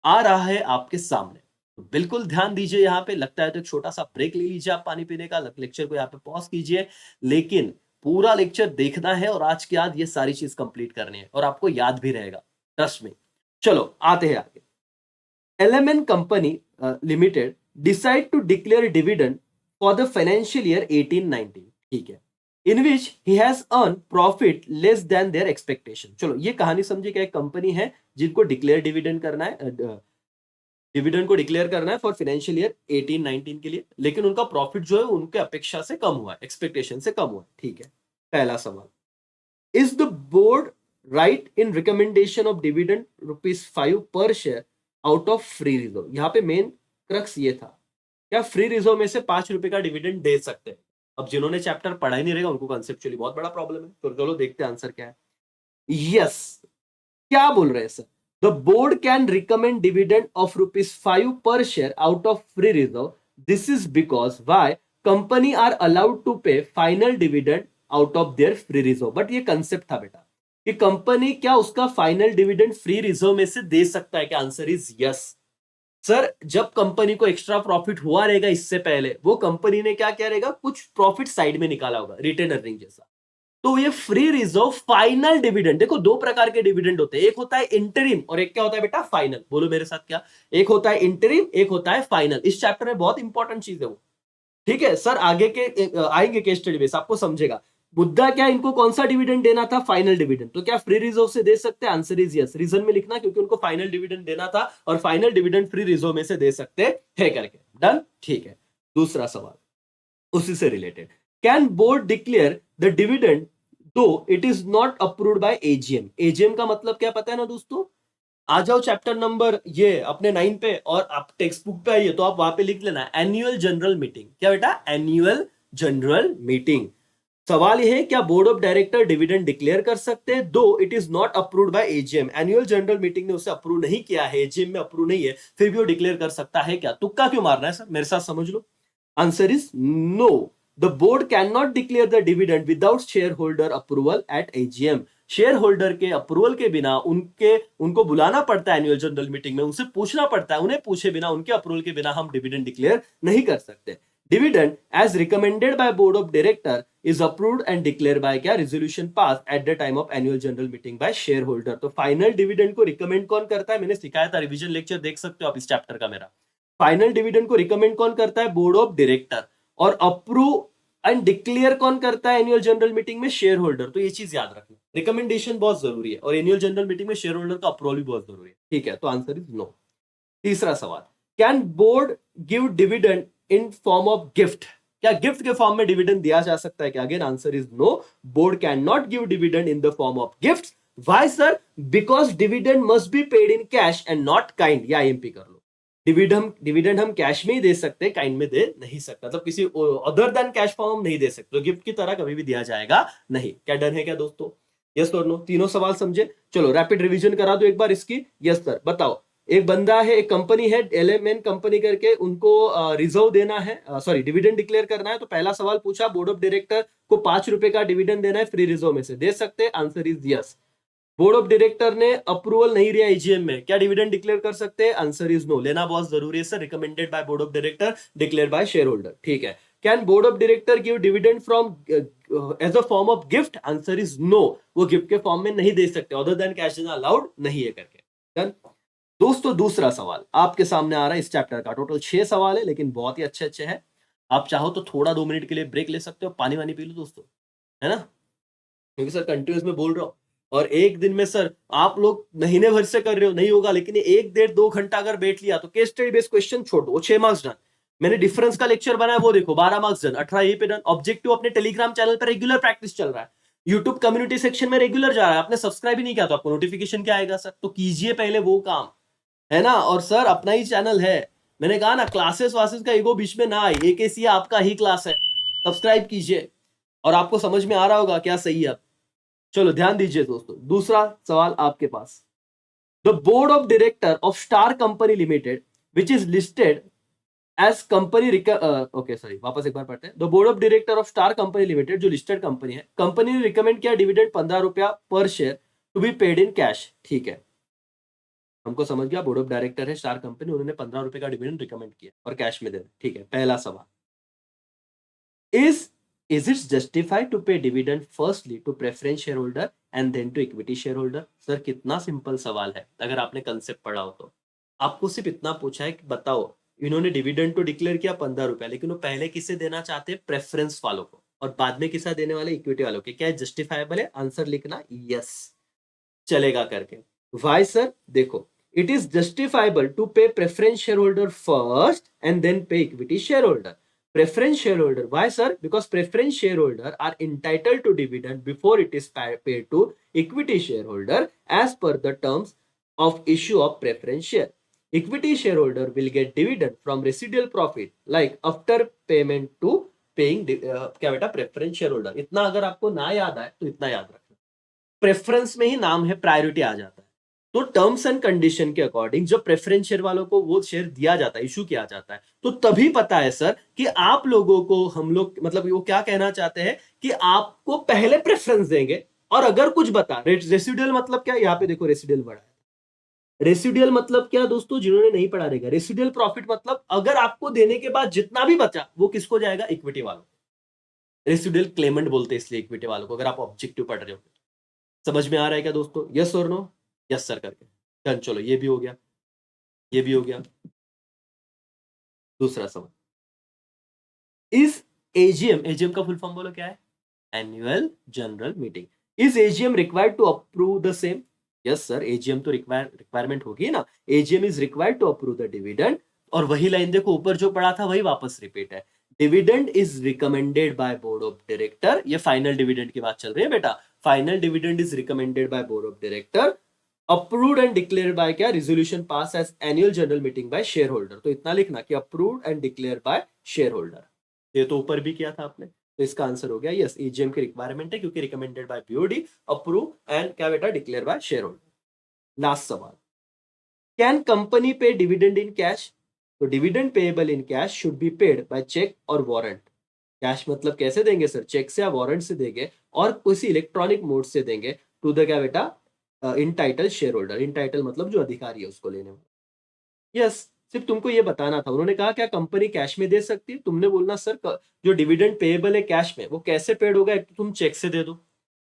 आ रहा है आपके सामने। तो बिल्कुल ध्यान दीजिए। यहाँ पे लगता है तो एक छोटा सा ब्रेक ले लीजिए आप पानी पीने का, लेक्चर को यहाँ पे पॉज कीजिए, लेकिन पूरा लेक्चर देखना है और आज के बाद ये सारी चीज कंप्लीट करनी है और आपको याद भी रहेगा, ट्रस्ट में। चलो आते हैं आगे। LMN company limited decide to declare dividend for the financial year 18-19, ठीक है, in which he has earn profit less than their expectation. चलो ये कहानी समझिए कि एक कंपनी है जिनको डिक्लेयर डिविडेंड करना है, डिविडेंड को डिक्लेयर करना है फॉर फाइनेंशियल ईयर 18-19 के लिए, लेकिन उनका प्रॉफिट जो है उनके अपेक्षा से कम हुआ है, एक्सपेक्टेशन से कम हुआ है, ठीक है। पहला सवाल, is the board right in recommendation of dividend ₹5 per share out of free reserve? यहां पे मेन क्रक्स ये था, क्या फ्री रिजर्व में से ₹5 का डिविडेंड दे सकते हैं? अब जिन्होंने चैप्टर पढ़ा ही नहीं रहेगा उनको कंसेप्चुअली बहुत बड़ा प्रॉब्लम है। तो चलो देखते हैं आंसर क्या है। यस, क्या बोल रहे हैं sir? The board can recommend dividend of ₹5 per share out of free reserve. This is because why company are allowed to pay final dividend out of their free reserve. But ये concept था बेटा कि company क्या उसका final dividend free reserve में से दे सकता है क्या? Answer is yes. सर जब कंपनी को एक्स्ट्रा प्रॉफिट हुआ रहेगा इससे पहले, वो कंपनी ने क्या किया रहेगा? कुछ प्रॉफिट साइड में निकाला होगा, रिटेन अर्निंग जैसा। तो ये फ्री रिजर्व फाइनल डिविडेंड, देखो 2 प्रकार के डिविडेंड होते हैं, एक होता है इंटरिम और एक क्या होता है बेटा? फाइनल। बोलो मेरे साथ क्या? एक होता है इंटरिम, एक होता है फाइनल। इस चैप्टर में बहुत इंपॉर्टेंट चीज है वो, ठीक है सर। आगे के आएंगे केस स्टडी बेस, आपको समझेगा मुद्दा क्या। इनको कौन सा डिविडेंड देना था? Final dividend. तो क्या फ्री रिजर्व से दे सकते हैं? Answer is yes. रीजन में लिखना, क्योंकि उनको फाइनल डिविडेंड देना था और फाइनल डिविडेंड फ्री रिजर्व में से दे सकते हैं करके। डन, ठीक है। दूसरा सवाल उसी से related, can board declare the dividend though it is not approved by AGM? AGM का मतलब क्या पता है ना दोस्तों? आ जाओ चैप्टर नंबर ये अपने 9 पे, और आप टेक्स्ट बुक पे आइए तो आप वहां पे लिख लेना एनुअल जनरल मीटिंग। क्या बेटा? Annual general meeting. सवाल यह है, क्या board of director dividend declare कर सकते हैं दो it is not approved by AGM? Annual general meeting ने उसे अप्रूव नहीं किया है, एजीएम में अप्रूव नहीं है, फिर भी वो डिक्लेयर कर सकता है क्या? तुक्का क्यों मारना है सर? मेरे साथ समझ लो। Answer is no. The board can not declare the dividend without share holder approval at AGM. Share holder के अप्रूवल के बिना उनको बुलाना पड़ता है एनुअल जनरल मीटिंग में, उनसे पूछना पड़ता है, उन्हें पूछे बिना, उनके अप्रूवल के बिना हम डिविडेंड डिक्लेयर नहीं कर सकते। Dividend as recommended by board of director is approved and declare by क्या? Resolution pass at the time of annual general meeting by share holder. तो फाइनल डिविडेंड को रिकमेंड कौन करता है? मैंने सिखाया था, रिवीजन लेक्चर देख सकते हो आप इस चैप्टर का मेरा। फाइनल डिविडेंड को रिकमेंड कौन करता है? Board of director. और अप्रूव एंड डिक्लेयर कौन करता है एनुअल जनरल मीटिंग में? Share holder. तो ये चीज याद रखना, रिकमेंडेशन बहुत जरूरी है और एनुअल जनरल मीटिंग में शेयर होल्डर का अप्रूवल भी बहुत जरूरी है, ठीक है। तो आंसर इज नो। तीसरा सवाल, can board give dividend in form of gift? क्या गिफ्ट के फॉर्म में डिविडेंड दिया जा सकता है क्या? Again answer is no. Board can not give dividend in the form of gift. Why sir? Because dividend must be paid in cash and not kind. या IMP कर लो। डिविडेंड हम कैश में ही दे सकते हैं, काइंड में दे नहीं सकते, मतलब किसी अदर देन कैश फॉर्म हम नहीं दे सकते, तो गिफ्ट की तरह कभी भी दिया जाएगा नहीं। क्या डन है क्या दोस्तों? यस और नो? तीनों सवाल समझे? चलो रैपिड रिवीजन करा दो एक बार इसकी। यस सर, बताओ। एक बंदा है, एक कंपनी है LMN कंपनी करके, उनको रिजर्व देना है, सॉरी डिविडेंड डिक्लेयर करना है। तो पहला सवाल पूछा, बोर्ड ऑफ डायरेक्टर को 5 रुपए का डिविडेंड देना है फ्री रिजर्व में से, दे सकते हैं? Answer is yes. Board of director ने अप्रूवल नहीं दिया एजीएम में, क्या डिविडेंड डिक्लेयर कर सकते हैं? Answer is no. लेना बहुत जरूरी है sir, recommended by board of director, declare by share holder. ठीक है। Can board of director give dividend from as a form of gift? Answer is no, वो गिफ्ट के फॉर्म में नहीं दे सकते, other than cash is allowed नहीं है करके। डन। दोस्तों दूसरा सवाल आपके सामने आ रहा है इस चैप्टर का, टोटल 6 सवाल है लेकिन बहुत ही अच्छे अच्छे हैं। आप चाहो तो थोड़ा 2 मिनट के लिए ब्रेक ले सकते हो, पानी वानी पी लो दोस्तों, है ना, क्योंकि सर कंटिन्यूस में बोल रहा हूं। और एक दिन में सर आप लोग महीने भर से कर रहे हो, नहीं होगा, लेकिन 1 1.5 2 घंटा अगर बैठ लिया तो केस स्टडी बेस्ड क्वेश्चन छोड़ दो, 6 मार्क्स डन। मैंने डिफरेंस का लेक्चर बनाया, वो देखो 12 मार्क्स डन, 18 यहीं पे डन। ऑब्जेक्टिव अपने टेलीग्राम चैनल पर रेगुलर प्रैक्टिस चल रहा है, यूट्यूब कम्युनिटी सेक्शन में रेगुलर जा रहा है। आपने सब्सक्राइब ही नहीं किया तो आपको नोटिफिकेशन क्या आएगा सर? तो कीजिए पहले वो काम, है ना। और सर अपना ही चैनल है, मैंने कहा ना, क्लासेस वासेस का ईगो बीच में ना आए, AKC आपका ही क्लास है, सब्सक्राइब कीजिए और आपको समझ में आ रहा होगा क्या सही है। चलो ध्यान दीजिए दोस्तों, दूसरा सवाल आपके पास। The board of director of Star company limited which is listed as company okay sorry, वापस एक बार पढ़ते हैं। The board of director of Star company limited, जो लिस्टेड कंपनी है, कंपनी ने रिकमेंड किया डिविडेंड 15 रुपया per share to be paid in cash. ठीक है, हमको समझ गया, बोर्ड ऑफ डायरेक्टर है स्टार कंपनी, उन्होंने 15 रुपए का डिविडेंड रिकमेंड किया और कैश में देना। ठीक है, पहला सवाल, is it justified to pay dividend firstly to preference shareholder and then to equity shareholder? Sir कितना सिंपल सवाल है, अगर आपने कंसेप्ट पढ़ा हो तो। आपको सिर्फ इतना पूछा है कि बताओ, इन्होंने डिविडेंड तो डिक्लेयर किया 15 रुपया, लेकिन वो पहले किसे देना चाहते हैं? प्रेफरेंस वालों को, और बाद में किसा देने वाले? इक्विटी वालों के। क्या जस्टिफाइबल है? आंसर लिखना यस, चलेगा करके। Why sir? देखो, it is justifiable to pay preference share holder first and then pay equity share holder. Preference shareholder. Why, sir? Because preference shareholder are entitled to dividend before it is paid to equity shareholder as per the terms of issue of preference share. Equity shareholder will get dividend from residual profit like after payment to paying क्या बेटा, preference shareholder। इतना अगर आपको ना याद आए तो इतना याद रखना, प्रेफरेंस में ही नाम है, प्रायोरिटी आ जाता है। तो टर्म्स एंड कंडीशन के अकॉर्डिंग जब प्रेफरेंस शेयर वालों को वो शेयर दिया जाता है, इशू किया जाता है, तो तभी पता है सर कि आप लोगों को, हम लोग, मतलब वो क्या कहना चाहते हैं कि आपको पहले प्रेफरेंस देंगे। और अगर कुछ बता, रेसिडुअल मतलब क्या, यहाँ पे देखो रेसिडुअल बढ़ा है। रेसिडुअल मतलब क्या दोस्तों, जिन्होंने नहीं पढ़ा रहेगा, रेसिडुअल प्रॉफिट मतलब अगर आपको देने के बाद जितना भी बचा वो किसको जाएगा? इक्विटी वालों। रेसिडुअल क्लेमेंट बोलते हैं इसलिए इक्विटी वालों को, अगर आप ऑब्जेक्टिव पढ़ रहे हो। समझ में आ रहा है क्या दोस्तों? यस और नो? यस सर करके डन। चलो ये भी हो गया, ये भी हो गया। दूसरा सवाल, इस एजीएम का फुल फॉर्म बोलो क्या है? Annual general meeting. Is AGM required to approve the same? Yes sir, AGM तो रिक्वायरमेंट होगी ना, AGM is required to approve the dividend. और वही लाइन देखो ऊपर जो पढ़ा था वही वापस रिपीट है, dividend is recommended by board of director. ये फाइनल डिविडेंड की बात चल रही है बेटा, final dividend is recommended by board of director, approved and declare by क्या? Resolution pass as annual general meeting by share holder. तो इतना लिखना कि approved and declare by share holder. ये तो ऊपर भी किया था आपने, तो इसका आंसर हो गया यस, एजीएम की रिक्वायरमेंट है, क्योंकि recommended by BOD, approve and क्या बेटा, declare by share holder. Last सवाल, can company pay dividend in cash? तो dividend payable in cash should be paid by cheque और वारंट। कैश मतलब कैसे देंगे सर? चेक से या वारंट से देंगे, और किसी इलेक्ट्रॉनिक मोड से देंगे टू द क्या बेटा, इन टाइटल शेयर होल्डर। इन टाइटल मतलब जो अधिकारी है उसको लेने में। यस, सिर्फ तुमको ये बताना था। उन्होंने कहा क्या कंपनी कैश में दे सकती है? तुमने बोलना सर जो डिविडेंड पेएबल है कैश में, वो कैसे पेड होगा? एक तो तुम चेक से दे दो,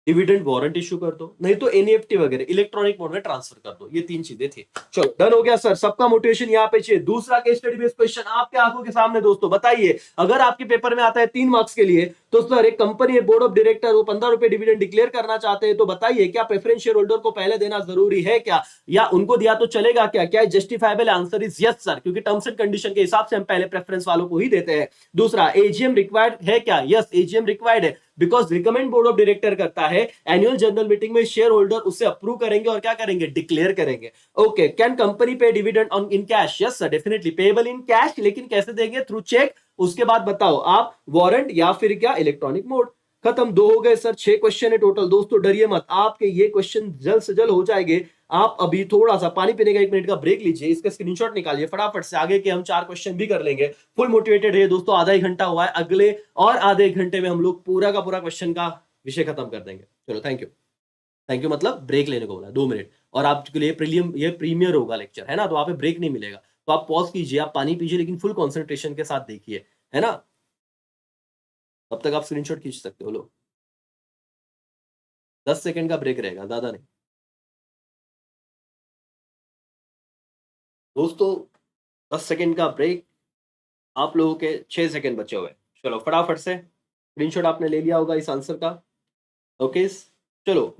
डिविडेंड वारंट इशू कर दो, नहीं तो एनईएफटी वगैरह इलेक्ट्रॉनिक मोड में ट्रांसफर कर दो। ये 3 चीजें थी। चलो डन हो गया सर, सबका मोटिवेशन यहाँ पे चाहिए। दूसरा केस स्टडी बेस्ड क्वेश्चन आपके आंखों के सामने दोस्तों, बताइए अगर आपके पेपर में आता है 3 मार्क्स के लिए, तो सर एक कंपनी है, बोर्ड ऑफ डायरेक्टर, वो 15 रुपए डिविडेंड डिक्लेयर करना चाहते हैं, तो बताइए क्या प्रेफरेंस शेयर होल्डर को पहले देना जरूरी है क्या, या उनको दिया तो चलेगा क्या, क्या justifiable? Answer is yes sir, क्योंकि टर्म्स एंड कंडीशन के हिसाब से हम पहले प्रेफरेंस वालों को ही देते हैं। दूसरा, एजीएम रिक्वायर्ड है क्या? यस, एजीएम रिक्वायर्ड है, because recommend board of director करता है, एनुअल जनरल मीटिंग में शेयर होल्डर उसे अप्रूव करेंगे और क्या करेंगे? डिक्लेयर करेंगे। Okay, can company pay dividend on in cash? Yes sir, definitely payable in cash, लेकिन कैसे देंगे? Through cheque. उसके बाद बताओ आप, वारंट या फिर क्या, इलेक्ट्रॉनिक मोड। खत्म, 2 हो गए सर, 6 क्वेश्चन है टोटल। दोस्तों डरिए मत, आपके ये क्वेश्चन जल्द से जल्द हो जाएंगे। आप अभी थोड़ा सा पानी पीने का 1 मिनट का ब्रेक लीजिए, इसका स्क्रीनशॉट निकालिए फटाफट से, आगे के हम 4 क्वेश्चन भी कर लेंगे। फुल मोटिवेटेड है दोस्तों, आधा ही घंटा हुआ है, अगले और आधे 1 घंटे में हम लोग पूरा का पूरा क्वेश्चन का विषय खत्म कर देंगे। चलो, थैंक यू। थैंक यू मतलब ब्रेक लेने को बोला, 2 मिनट। और आपके लिए ये प्रीमियर होगा लेक्चर, है ना, तो आप ब्रेक नहीं मिलेगा, तो आप पॉज कीजिए, आप पानी पीजिए, लेकिन फुल कॉन्सेंट्रेशन के साथ देखिए, है ना। तब तक आप स्क्रीनशॉट खींच सकते हो। लो, 10 सेकंड का ब्रेक रहेगा, ज्यादा नहीं दोस्तों। 10 सेकंड का ब्रेक, आप लोगों के 6 सेकंड बचे हुए हैं। चलो फटाफट से, स्क्रीनशॉट आपने ले लिया होगा इस आंसर का। ओके, चलो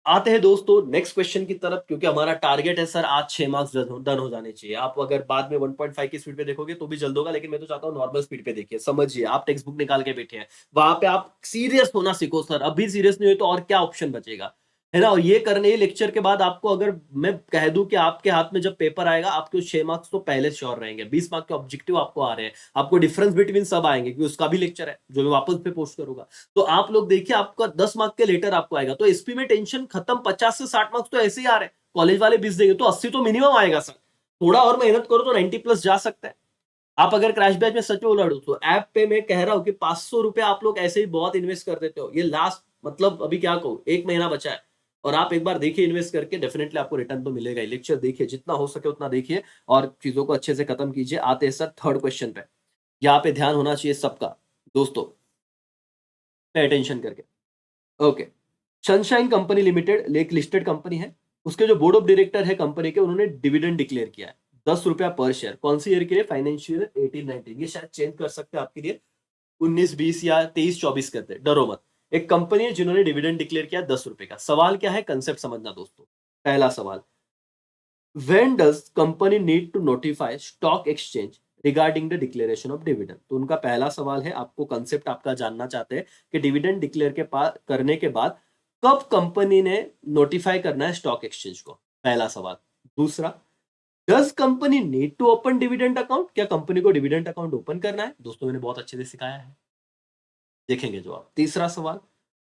आते हैं दोस्तों नेक्स्ट क्वेश्चन की तरफ, क्योंकि हमारा टारगेट है सर आज 6 मार्क्स डन हो जाने चाहिए। आप अगर बाद में 1.5 की स्पीड पे देखोगे तो भी जल्द होगा, लेकिन मैं तो चाहता हूँ नॉर्मल स्पीड पे देखिए, समझिए। आप टेक्स्ट बुक निकाल के बैठे हैं, वहां पे आप सीरियस होना सीखो सर। अभी सीरियस नहीं हुए तो और क्या ऑप्शन बचेगा, है ना। और ये करने लेक्चर के बाद आपको अगर मैं कह दूं कि आपके हाथ में जब पेपर आएगा, आपके 6 मार्क्स तो पहले श्योर रहेंगे। 20 मार्क्स के ऑब्जेक्टिव आपको आ रहे हैं, आपको डिफरेंस बिटवीन सब आएंगे, क्योंकि उसका भी लेक्चर है जो मैं वापस पे पोस्ट करूंगा। तो आप लोग देखिए, आपका 10 मार्क्स के लेटर आपको आएगा, तो एसपी में टेंशन खत्म। 50 से 60 मार्क्स तो ऐसे ही आ रहे हैं, कॉलेज वाले 20 देंगे, तो 80 तो मिनिमम आएगा सर। थोड़ा और मेहनत करो तो 90 प्लस जा सकता है। आप अगर क्रैश बैच में सच में बोला तो ऐप पे मैं कह रहा हूं कि 500 रुपए आप लोग ऐसे ही बहुत इन्वेस्ट कर देते हो। ये लास्ट मतलब अभी क्या कहूं, 1 महीना बचा है, और आप एक बार देखिए इन्वेस्ट करके, डेफिनेटली आपको रिटर्न तो मिलेगा ही। लेक्चर देखिए, जितना हो सके उतना देखिए, और चीजों को अच्छे से खत्म कीजिए। आते हैं सर थर्ड क्वेश्चन पे, यहाँ पे ध्यान होना चाहिए सबका दोस्तों, पे अटेंशन करके। ओके, सनशाइन कंपनी लिमिटेड एक लिस्टेड कंपनी है, उसके जो बोर्ड ऑफ डायरेक्टर है कंपनी के, उन्होंने डिविडेंड डिक्लेयर किया है 10 रुपया पर शेयर। कौन सी ईयर के लिए? फाइनेंशियल 18-19। ये शायद चेंज कर सकते हैं आपके लिए, 19-20 या 23-24 करते, डरो मत। एक कंपनी है जिन्होंने डिविडेंड डिक्लेयर किया 10 रुपए का। सवाल क्या है, कंसेप्ट समझना दोस्तों। पहला सवाल, when does company need to notify stock exchange regarding the declaration of dividend? तो उनका पहला सवाल है, आपको कंसेप्ट आपका जानना चाहते हैं कि डिविडेंड डिक्लेयर के करने के बाद कब कंपनी ने नोटिफाई करना है स्टॉक एक्सचेंज को, पहला सवाल। दूसरा, does company need to open dividend account? क्या कंपनी को डिविडेंड अकाउंट ओपन करना है? दोस्तों मैंने बहुत अच्छे से सिखाया है, देखेंगे जवाब। तीसरा सवाल,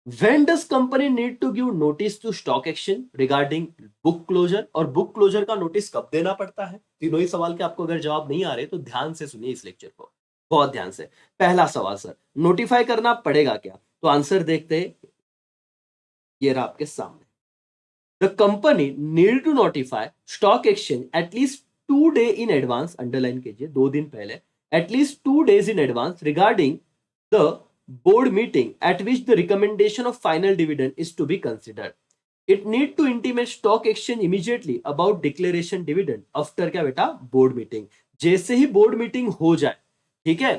when does company need to give notice to stock exchange regarding book closure? और बुक क्लोजर का नोटिस कब देना पड़ता है? तीनों ही सवाल के आपको अगर जवाब नहीं आ रहे तो ध्यान से सुनिए इस लेक्चर को, बहुत ध्यान से। पहला सवाल, सर नोटिफाई करना पड़ेगा क्या? तो आंसर देखते हैं, ये रहा आपके सामने। The company need to notify stock exchange at least 2 days in advance, underline कीजिए 2 दिन पहले, at least 2 days in advance regarding the board meeting at which the recommendation of final dividend is to be considered. It need to intimate stock exchange immediately about declaration dividend after क्या बेटा? Board meeting. जैसे ही board meeting हो जाए, ठीक है,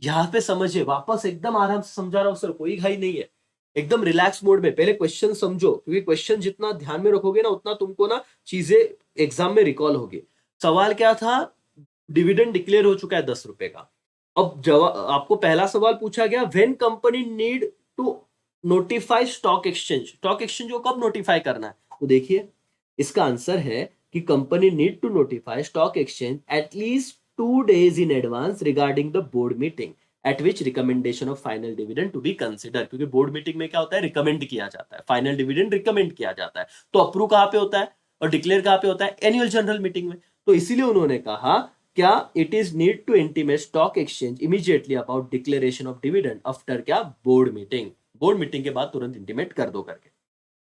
यहां पे समझिए, वापस एकदम आराम से समझा रहा हूं सर, कोई घाई नहीं है, एकदम रिलैक्स मोड में। पहले क्वेश्चन समझो, क्योंकि क्वेश्चन जितना ध्यान में रखोगे ना, उतना तुमको ना चीजें एग्जाम में रिकॉल होगी। सवाल क्या था? डिविडेंड डिक्लेयर हो चुका है 10 रुपए का। अब जवाब आपको, पहला सवाल पूछा गया, when company need to notify stock exchange, stock exchange को कब नोटिफाई करना है? तो देखिए, इसका आंसर है कि company need to notify stock exchange at least 2 days in advance regarding the board meeting at which recommendation of final dividend to be considered। क्योंकि बोर्ड मीटिंग में क्या होता है? रिकमेंड किया जाता है, फाइनल डिविडेंड रिकमेंड किया जाता है। तो अप्रूव कहां पे होता है और डिक्लेयर कहां पे होता है? एनुअल जनरल मीटिंग में। तो इसीलिए उन्होंने कहा, क्या it is need to intimate stock exchange immediately about declaration of dividend after क्या? Board meeting. बोर्ड मीटिंग के बाद तुरंत इंटीमेट कर दो करके।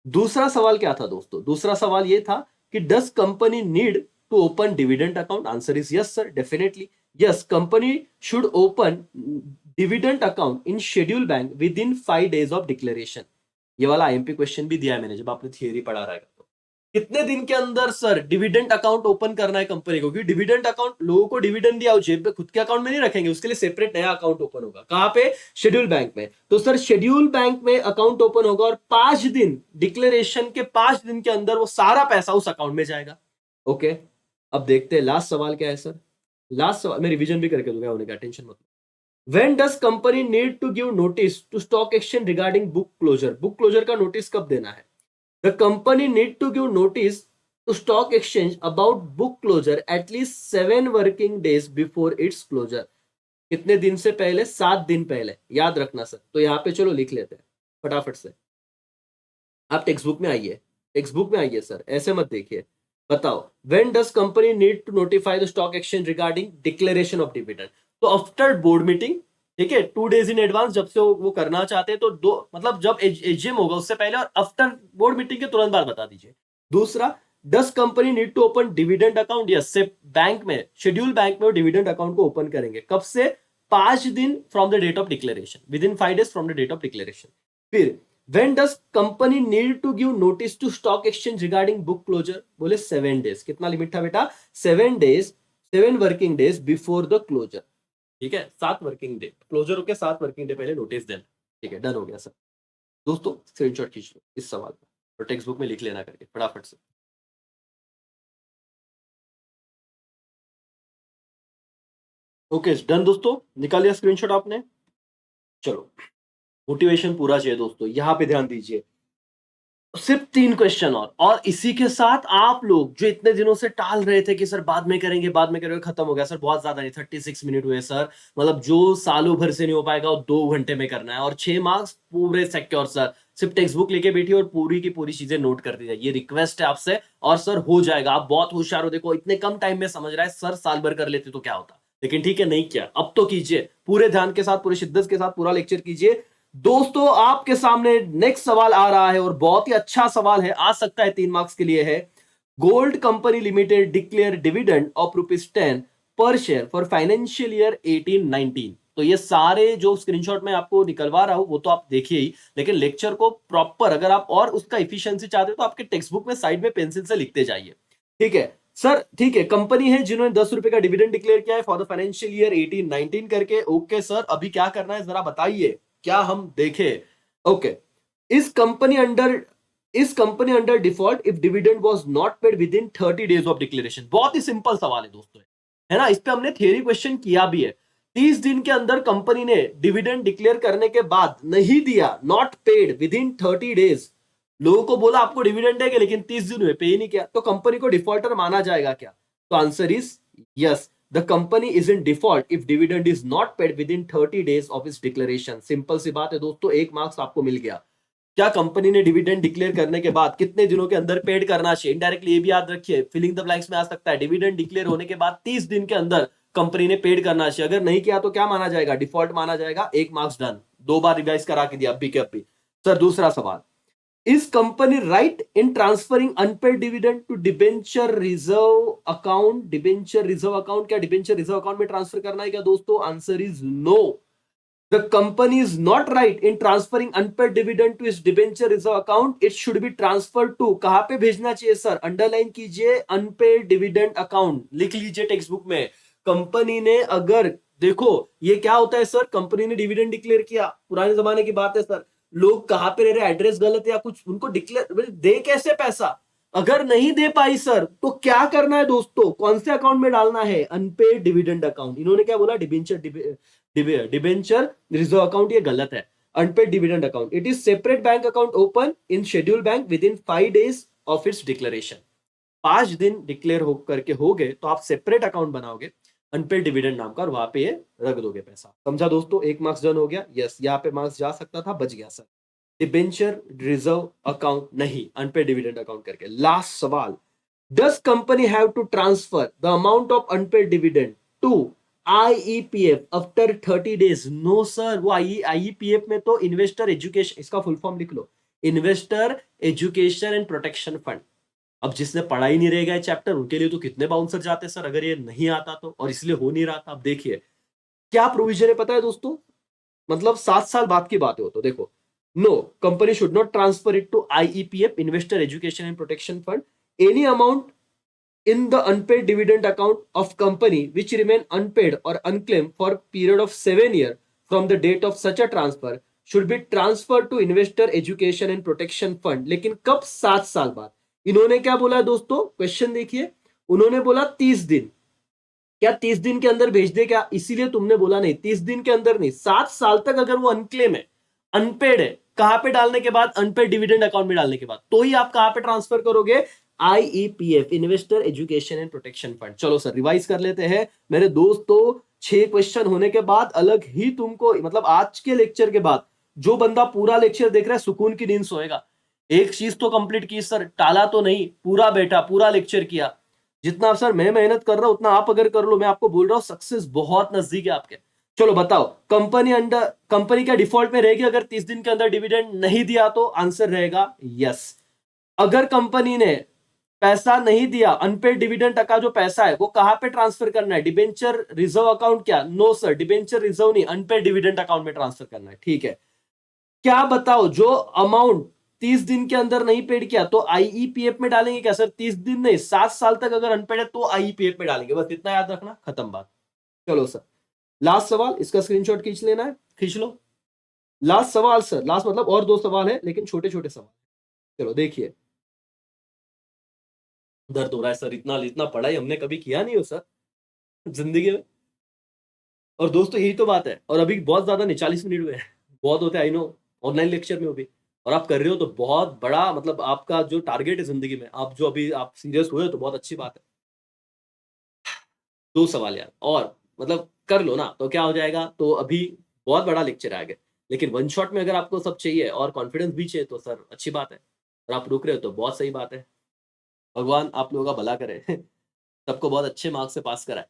दूसरा सवाल क्या था दोस्तों? दूसरा सवाल ये था कि does company need to open dividend account? Answer is yes sir, definitely yes, company should open dividend account in schedule bank within 5 days of declaration. ये वाला आईएमपी क्वेश्चन भी दिया है मैंने, जब आपने थियरी पढ़ा रहेगा तो। कितने दिन के अंदर सर डिविडेंड अकाउंट ओपन करना है कंपनी को, क्योंकि डिविडेंड अकाउंट लोगों को डिविडेंड दिया जेब पे खुद के अकाउंट में नहीं रखेंगे, उसके लिए सेपरेट नया अकाउंट ओपन होगा। कहां पे? शेड्यूल बैंक में। तो सर शेड्यूल बैंक में अकाउंट ओपन होगा और 5 दिन, डिक्लेरेशन के 5 दिन के अंदर वो सारा पैसा उस अकाउंट में जाएगा। ओके, अब देखते हैं लास्ट सवाल क्या है सर। लास्ट सवाल मैं रिवीजन भी करके दूंगा, होने का टेंशन मत। When does company need to give notice to stock exchange regarding book closure? Book closure का नोटिस कब देना है? The company need to give notice to stock exchange about book closure at least 7 working days before its closure. कितने दिन से पहले? 7 दिन पहले, याद रखना सर। तो यहाँ पे चलो लिख लेते हैं फटाफट से। आप टेक्स्ट बुक में आइए, टेक्स्ट बुक में आइए सर, ऐसे मत देखिए। बताओ, when does company need to notify the stock exchange regarding declaration of dividend? तो आफ्टर बोर्ड मीटिंग, ठीक है, 2 days इन एडवांस, जब से वो करना चाहते हैं तो दो, मतलब जब एजीएम होगा उससे पहले और आफ्टर बोर्ड मीटिंग के तुरंत बाद बता दीजिए। दूसरा, does company need to open dividend account? Yes, से बैंक में, शेड्यूल बैंक में वो डिविडेंड अकाउंट को ओपन करेंगे। कब से? 5 दिन from the date of declaration, within 5 days from the date of declaration. फिर when does company need to give notice to stock exchange regarding book closure? बोले 7 days। कितना लिमिट था बेटा? 7 days, 7 working days before the closure. ठीक है, 7 working day, closure होके 7 working day पहले notice देना। ठीक है, डन हो गया सर। दोस्तों स्क्रीनशॉट खींच लो इस सवाल का और टेक्स्ट बुक में लिख लेना करके फटाफट से। ओके डन दोस्तों, निकाल लिया स्क्रीनशॉट आपने? चलो, मोटिवेशन पूरा चाहिए दोस्तों, यहां पे ध्यान दीजिए। सिर्फ 3 क्वेश्चन और इसी के साथ आप लोग जो इतने दिनों से टाल रहे थे कि सर बाद में करेंगे, बाद में करेंगे, खत्म हो गया सर। बहुत ज्यादा नहीं, 36 मिनट हुए सर। मतलब जो सालों भर से नहीं हो पाएगा वो 2 घंटे में करना है और 6 मार्क्स पूरे सिक्योर सर। सिर्फ टेक्स्ट बुक लेके बैठिए और पूरी की पूरी चीजें नोट कर दी जाए, ये रिक्वेस्ट है आपसे। और सर हो जाएगा, आप बहुत होशियार हो। देखो इतने कम टाइम में समझ रहा है सर, साल भर कर लेते तो क्या होता, लेकिन ठीक है नहीं किया, अब तो कीजिए पूरे ध्यान के साथ, पूरे शिद्दत के साथ पूरा लेक्चर कीजिए। दोस्तों आपके सामने नेक्स्ट सवाल आ रहा है और बहुत ही अच्छा सवाल है, आ सकता है 3 मार्क्स के लिए है। Gold company limited declare dividend of ₹10 पर शेयर फॉर फाइनेंशियल ईयर 18-19। तो ये सारे जो स्क्रीनशॉट में आपको निकलवा रहा हूं वो तो आप देखिए ही, लेकिन लेक्चर को प्रॉपर अगर आप और उसका इफिशियंसी चाहते हो तो आपके टेक्स्ट बुक में साइड में पेंसिल से लिखते जाइए। ठीक है सर, ठीक है। कंपनी है जिन्होंने ₹10 का डिविडेंड डिक्लेयर किया है फॉर द फाइनेंशियल ईयर 18-19 करके। ओके सर, अभी क्या करना है जरा बताइए, क्या हम देखें? ओके, इस company under default if dividend was not paid with in 30 days of declaration. बहुत ही सिंपल सवाल है दोस्तों, है ना? इस पे हमने थियरी क्वेश्चन किया भी है। 30 दिन के अंदर कंपनी ने डिविडेंड डिक्लेयर करने के बाद नहीं दिया, not paid with in 30 days, लोगों को बोला आपको डिविडेंड देंगे लेकिन 30 दिन हुए पे ही नहीं किया, तो कंपनी को डिफॉल्टर माना जाएगा क्या? तो answer is yes, the company is in default if dividend is not paid within 30 days of its declaration। Simple सी बात है दोस्तों, 1 मार्क्स आपको मिल गया। क्या कंपनी ने डिविडेंड डिक्लेयर करने के बाद कितने दिनों के अंदर पेड करना चाहिए? इनडायरेक्टली ये भी याद रखिए, फिलिंग द ब्लैंक्स में आ सकता है। डिविडेंड डिक्लेयर होने के बाद 30 दिन के अंदर कंपनी ने पेड करना चाहिए, अगर नहीं किया तो क्या माना जाएगा? डिफॉल्ट माना जाएगा। 1 मार्क्स डन, 2 बार रिवाइज करा के दिया अभी के अभी। सर दूसरा सवाल, Is company right in transferring unpaid dividend to debenture reserve account? Debenture reserve account, क्या debenture reserve account में ट्रांसफर करना है क्या दोस्तों? Answer is no, the company is not right in transferring unpaid dividend to its debenture reserve account। it should be transferred to, कहां पे भेजना चाहिए सर? अंडरलाइन कीजिए, unpaid dividend account लिख लीजिए टेक्स्ट बुक में। कंपनी ने अगर, देखो ये क्या होता है सर, कंपनी ने डिविडेंड डिक्लेयर किया, पुराने जमाने की बात है सर, लोग कहां पे रह रहे, एड्रेस गलत है या कुछ, उनको डिक्लेयर दे कैसे पैसा? अगर नहीं दे पाई सर तो क्या करना है दोस्तों? कौन से अकाउंट में डालना है? Unpaid dividend account. इन्होंने क्या बोला? डिबेंचर रिजर्व अकाउंट, ये गलत है। Unpaid dividend account, it is separate bank account open in schedule bank within 5 days of its declaration. 5 दिन डिक्लेयर हो करके हो गए तो आप सेपरेट अकाउंट बनाओगे अनपेड डिविडेंड नाम का और वहां पे रख दोगे पैसा। समझा दोस्तों? 1 मार्क्स डन हो गया। यस, यहाँ पे मार्क्स जा सकता था, बच गया सर। डिबेंचर रिजर्व अकाउंट नहीं, अनपेड डिविडेंड अकाउंट करके। लास्ट सवाल, does company have to transfer the amount of unpaid dividend to IEPF after 30 days? No sir, वो IEPF में तो इन्वेस्टर एजुकेशन, इसका फुल फॉर्म लिख लो, investor education and protection fund. अब जिसने पढ़ा ही नहीं रहेगा चैप्टर, उनके लिए तो कितने बाउंसर जाते सर अगर ये नहीं आता तो, और इसलिए हो नहीं रहा था। अब देखिए क्या प्रोविजन है पता है दोस्तों, मतलब 7 साल बाद की बात है वो तो। देखो, no, company should not transfer it to IEPF, investor education and protection fund, any amount in the unpaid dividend account of company which remain unpaid or unclaimed for period of 7 years from the date of such a transfer should be transferred to investor education and protection fund। लेकिन कब? 7 साल बाद। इन्होंने क्या बोला है दोस्तों? Question देखिए, उन्होंने बोला 30 दिन। क्या 30 दिन के अंदर भेज दे क्या? इसीलिए तुमने बोला नहीं 30 दिन के अंदर नहीं, 7 साल तक अगर वो अनक्लेम है, अनपेड है, कहां पे डालने के बाद? अनपेड डिविडेंड अकाउंट में डालने के बाद। तो ही आप कहां पे ट्रांसफर करोगे? IEPF, investor education and protection fund. चलो सर रिवाइज कर लेते हैं मेरे दोस्तों। 6 क्वेश्चन होने के बाद अलग ही तुमको, मतलब आज के लेक्चर के बाद जो बंदा पूरा लेक्चर देख रहा है सुकून की नींद सोएगा। एक चीज तो कंप्लीट की सर, टाला तो नहीं, पूरा बैठा, पूरा लेक्चर किया। जितना सर मैं मेहनत कर रहा हूं उतना आप अगर कर लो, मैं आपको बोल रहा हूं सक्सेस बहुत नजदीक है आपके। चलो बताओ, कंपनी क्या डिफॉल्ट में रहेगी अगर 30 दिन के अंदर डिविडेंड नहीं दिया? तो आंसर रहेगा यस। अगर कंपनी ने पैसा नहीं दिया, अनपेड डिविडेंड का जो पैसा है वो कहां पे ट्रांसफर करना है? Debenture reserve account? क्या? नो सर, डिबेंचर रिजर्व नहीं, अनपेड डिविडेंड अकाउंट में ट्रांसफर करना है। ठीक है, क्या बताओ, जो अमाउंट 30 दिन के अंदर नहीं पेड किया तो आईईपीएफ में डालेंगे क्या सर? 30 दिन नहीं, 7 साल तक अगर अनपेड है तो आईईपीएफ में डालेंगे, बस इतना याद रखना, खत्म बात। चलो सर लास्ट सवाल, इसका स्क्रीनशॉट खींच लेना है, खींच लो। लास्ट सवाल सर, लास्ट मतलब और 2 सवाल है लेकिन छोटे छोटे सवाल। चलो देखिए, दर्द हो रहा है सर, इतना इतना पढ़ाई हमने कभी किया नहीं हो सर जिंदगी में। और दोस्तों यही तो बात है, और अभी बहुत ज्यादा नहीं, 40 मिनट हुए हैं, बहुत होते हैं आई नो, ऑनलाइन लेक्चर में वो भी। और आप कर रहे हो तो बहुत बड़ा, मतलब आपका जो टारगेट है जिंदगी में, आप जो अभी आप सीरियस हुए हो तो बहुत अच्छी बात है। 2 सवाल यार, और मतलब कर लो ना तो क्या हो जाएगा, तो अभी बहुत बड़ा लेक्चर आएगा। लेकिन वन शॉट में अगर आपको सब चाहिए और कॉन्फिडेंस भी चाहिए तो सर अच्छी बात है, और आप रुक रहे हो तो बहुत सही बात है। भगवान आप लोगों का भला करे सबको बहुत अच्छे मार्क्स से पास कराए।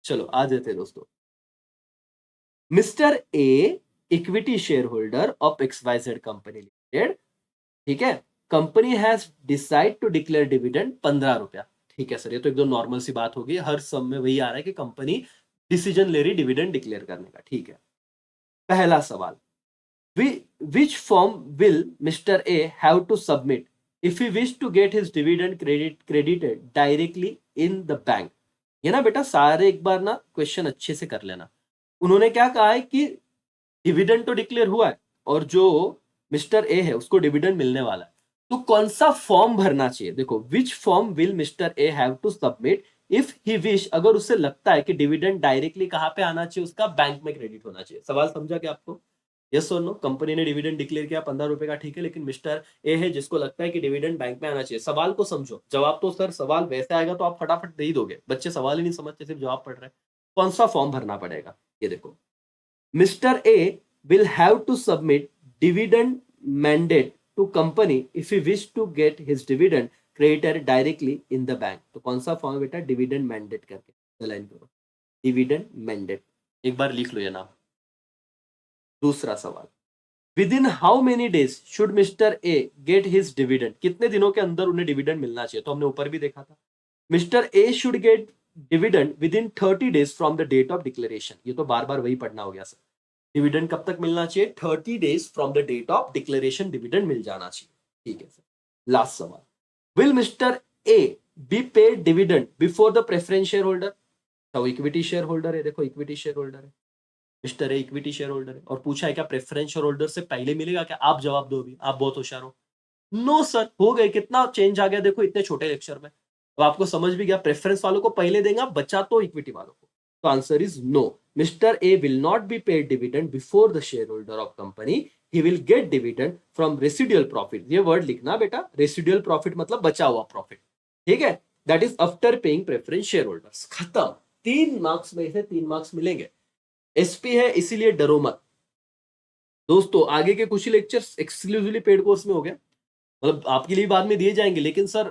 चलो आ जाते हैं दोस्तों। Mister A equity share holder of XYZ company limited, ठीक है, company has decide to declare dividend 15 रुपया। ठीक है सर, ये तो एकदम नॉर्मल सी बात होगी, हर सब में वही आ रहा है कि कंपनी डिसीजन ले रही डिविडेंड डिक्लेयर करने का। ठीक है, पहला सवाल, which form will Mr. A have to submit if he wish to get his dividend credited directly in the bank? ये ना बेटा सारे एक बार ना क्वेश्चन अच्छे से कर लेना। उन्होंने क्या कहा है कि डिविडेंड तो डिक्लेयर हुआ है और जो मिस्टर ए है उसको डिविडेंड मिलने वाला है, तो कौन सा फॉर्म भरना चाहिए? देखो, which form will mister A have to submit if he wish, अगर उसे लगता है कि डिविडेंड डायरेक्टली कहां पे आना चाहिए? उसका बैंक में क्रेडिट होना चाहिए। सवाल समझा क्या आपको? यस और नो? कंपनी ने डिविडेंड डिक्लेयर किया 15 रुपए का, ठीक है, लेकिन मिस्टर ए है जिसको लगता है कि डिविडेंड बैंक में आना चाहिए। सवाल को समझो, जवाब तो सर सवाल वैसे आएगा तो आप फटाफट दे ही दोगे, बच्चे सवाल ही नहीं समझते, सिर्फ जवाब पढ़ रहे हैं। कौन सा फॉर्म भरना पड़ेगा? ये देखो, Mr. A will have to submit dividend mandate to company if he wish to get his dividend credited directly in the bank। तो कौन सा फॉर्म बेटा? डिविडेंड मैंडेट करके लाइन करो, डिविडेंड मैंडेट, एक बार लिख लो ये नाम। दूसरा सवाल, with in how many days should mister A get his dividend? कितने दिनों के अंदर उन्हें डिविडेंड मिलना चाहिए? तो हमने ऊपर भी देखा था, mister A should get dividend within 30 days from the date of declaration. ये तो बार बार वही पढ़ना हो गया सर। डिविडेंड कब तक मिलना चाहिए? 30 days from the date of declaration dividend मिल जाना चाहिए। ठीक है सर, लास्ट सवाल, will mister A B paid dividend before the preference share holder? तो इक्विटी शेयर होल्डर है, देखो इक्विटी शेयर होल्डर है, mister A equity share holder है, और पूछा है क्या प्रेफरेंस शेयर होल्डर से पहले मिलेगा क्या? आप जवाब दो, अभी आप बहुत होशियार हो। नो सर, हो गए, कितना चेंज आ गया देखो इतने छोटे लेक्चर में। अब आपको समझ भी गया, प्रेफरेंस वालों को पहले देगा, बचा तो इक्विटी वालों को। तो answer is no, mister A will not be paid dividend before the share holder of company, he will get dividend from residual profit. ये वर्ड लिखना बेटा, रेसिडुअल प्रॉफिट मतलब बचा हुआ प्रॉफिट, ठीक है, that is after paying preference share holders. खत्म, 3 marks में से 3 मार्क्स मिलेंगे। एसपी है इसीलिए डरो मत दोस्तों, आगे के कुछ ही लेक्चर्स एक्सक्लूसिवली पेड कोर्स में हो गया, मतलब आपके लिए बाद में दिए जाएंगे, लेकिन सर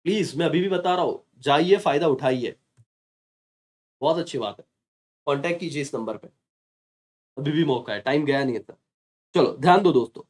प्लीज मैं अभी भी बता रहा हूं, जाइए फायदा उठाइए, बहुत अच्छी बात है। कांटेक्ट कीजिए इस नंबर पे, अभी भी मौका है, टाइम गया नहीं है सर। चलो ध्यान दो दोस्तों,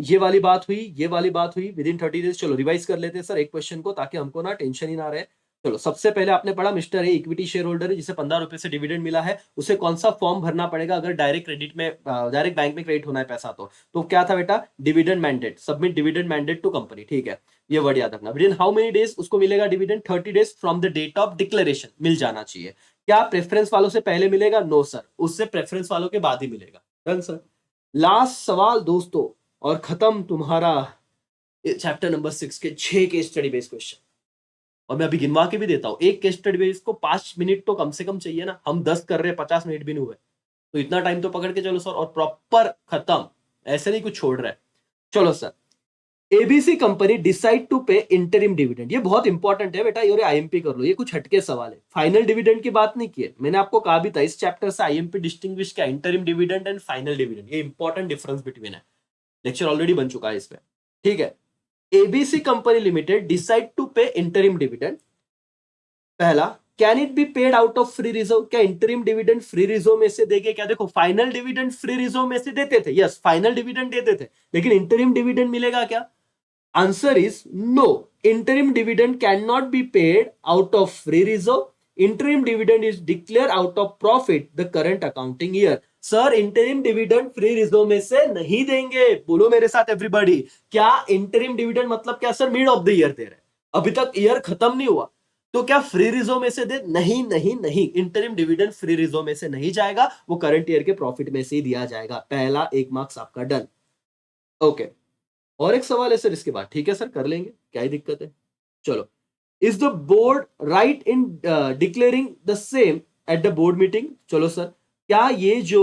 ये वाली बात हुई, ये वाली बात हुई विद इन 30 डेज। चलो रिवाइज कर लेते हैं सर एक क्वेश्चन को, ताकि हमको ना टेंशन ही ना रहे। चलो सबसे पहले आपने पढ़ा mister A equity share holder है जिसे 15 रुपए से डिविडेंड मिला है, उसे कौन सा फॉर्म भरना पड़ेगा अगर डायरेक्ट क्रेडिट में, डायरेक्ट बैंक में क्रेडिट होना है पैसा? तो क्या था बेटा? Dividend mandate, submit dividend mandate to company. ठीक है, ये वर्ड याद रखना। Within how many days उसको मिलेगा डिविडेंड? 30 days from the date of declaration मिल जाना चाहिए। क्या प्रेफरेंस वालों से पहले मिलेगा? नो सर, उससे प्रेफरेंस वालों के बाद ही मिलेगा। Done sir. लास्ट सवाल दोस्तों, और खत्म तुम्हारा चैप्टर नंबर 6 के 6 केस स्टडी बेस्ड क्वेश्चन। और मैं अभी गिनवा के भी देता हूं, एक केस स्टडी बेस्ड को 5 मिनट तो कम से कम चाहिए ना, हम 10 कर रहे हैं, 50 मिनट भी नहीं हुए, तो इतना टाइम तो पकड़ के चलो सर, और प्रॉपर खत्म, ऐसे नहीं कुछ छोड़ रहे। चलो sir, ABC company decide to pay interim dividend, ये बहुत इंपॉर्टेंट है बेटा, ये आईएमपी कर लो, ये कुछ हटके सवाल है। फाइनल डिविडेंड की बात नहीं की है, मैंने आपको कहा भी था इस चैप्टर से आईएमपी डिस्टिंग्विश क्या, interim dividend and final dividend, ये इंपॉर्टेंट डिफरेंस बिटवीन है, लेक्चर ऑलरेडी बन चुका है इस पे, ठीक है। ABC company limited decide to pay interim dividend. पहला, can it be paid out of free reserve, क्या इंटरिम डिविडेंड फ्री रिजर्व में से देंगे क्या? देखो फाइनल डिविडेंड फ्री रिजर्व में से देते थे, यस फाइनल डिविडेंड देते थे, लेकिन इंटरिम डिविडेंड मिलेगा क्या? Answer is no. Interim dividend cannot be paid out of free reserve. Interim dividend is declared out of profit the current accounting year. Sir interim dividend free reserve में से नहीं देंगे, बोलो मेरे साथ एवरीबॉडी। क्या इंटरिम डिविडेंड मतलब क्या sir? Mid of the year दे रहे, अभी तक ईयर खत्म नहीं हुआ, तो क्या फ्री रिजर्व में से दे? नहीं नहीं नहीं, इंटरिम डिविडेंड फ्री रिजर्व में से नहीं जाएगा, वो करंट ईयर के प्रॉफिट में से ही दिया जाएगा। पहला 1 मार्क्स आपका डन। ओके, और एक सवाल है सर इसके बाद, ठीक है सर कर लेंगे, क्या ही दिक्कत है। चलो, is the board right in declaring the same at the board meeting? चलो सर, क्या ये जो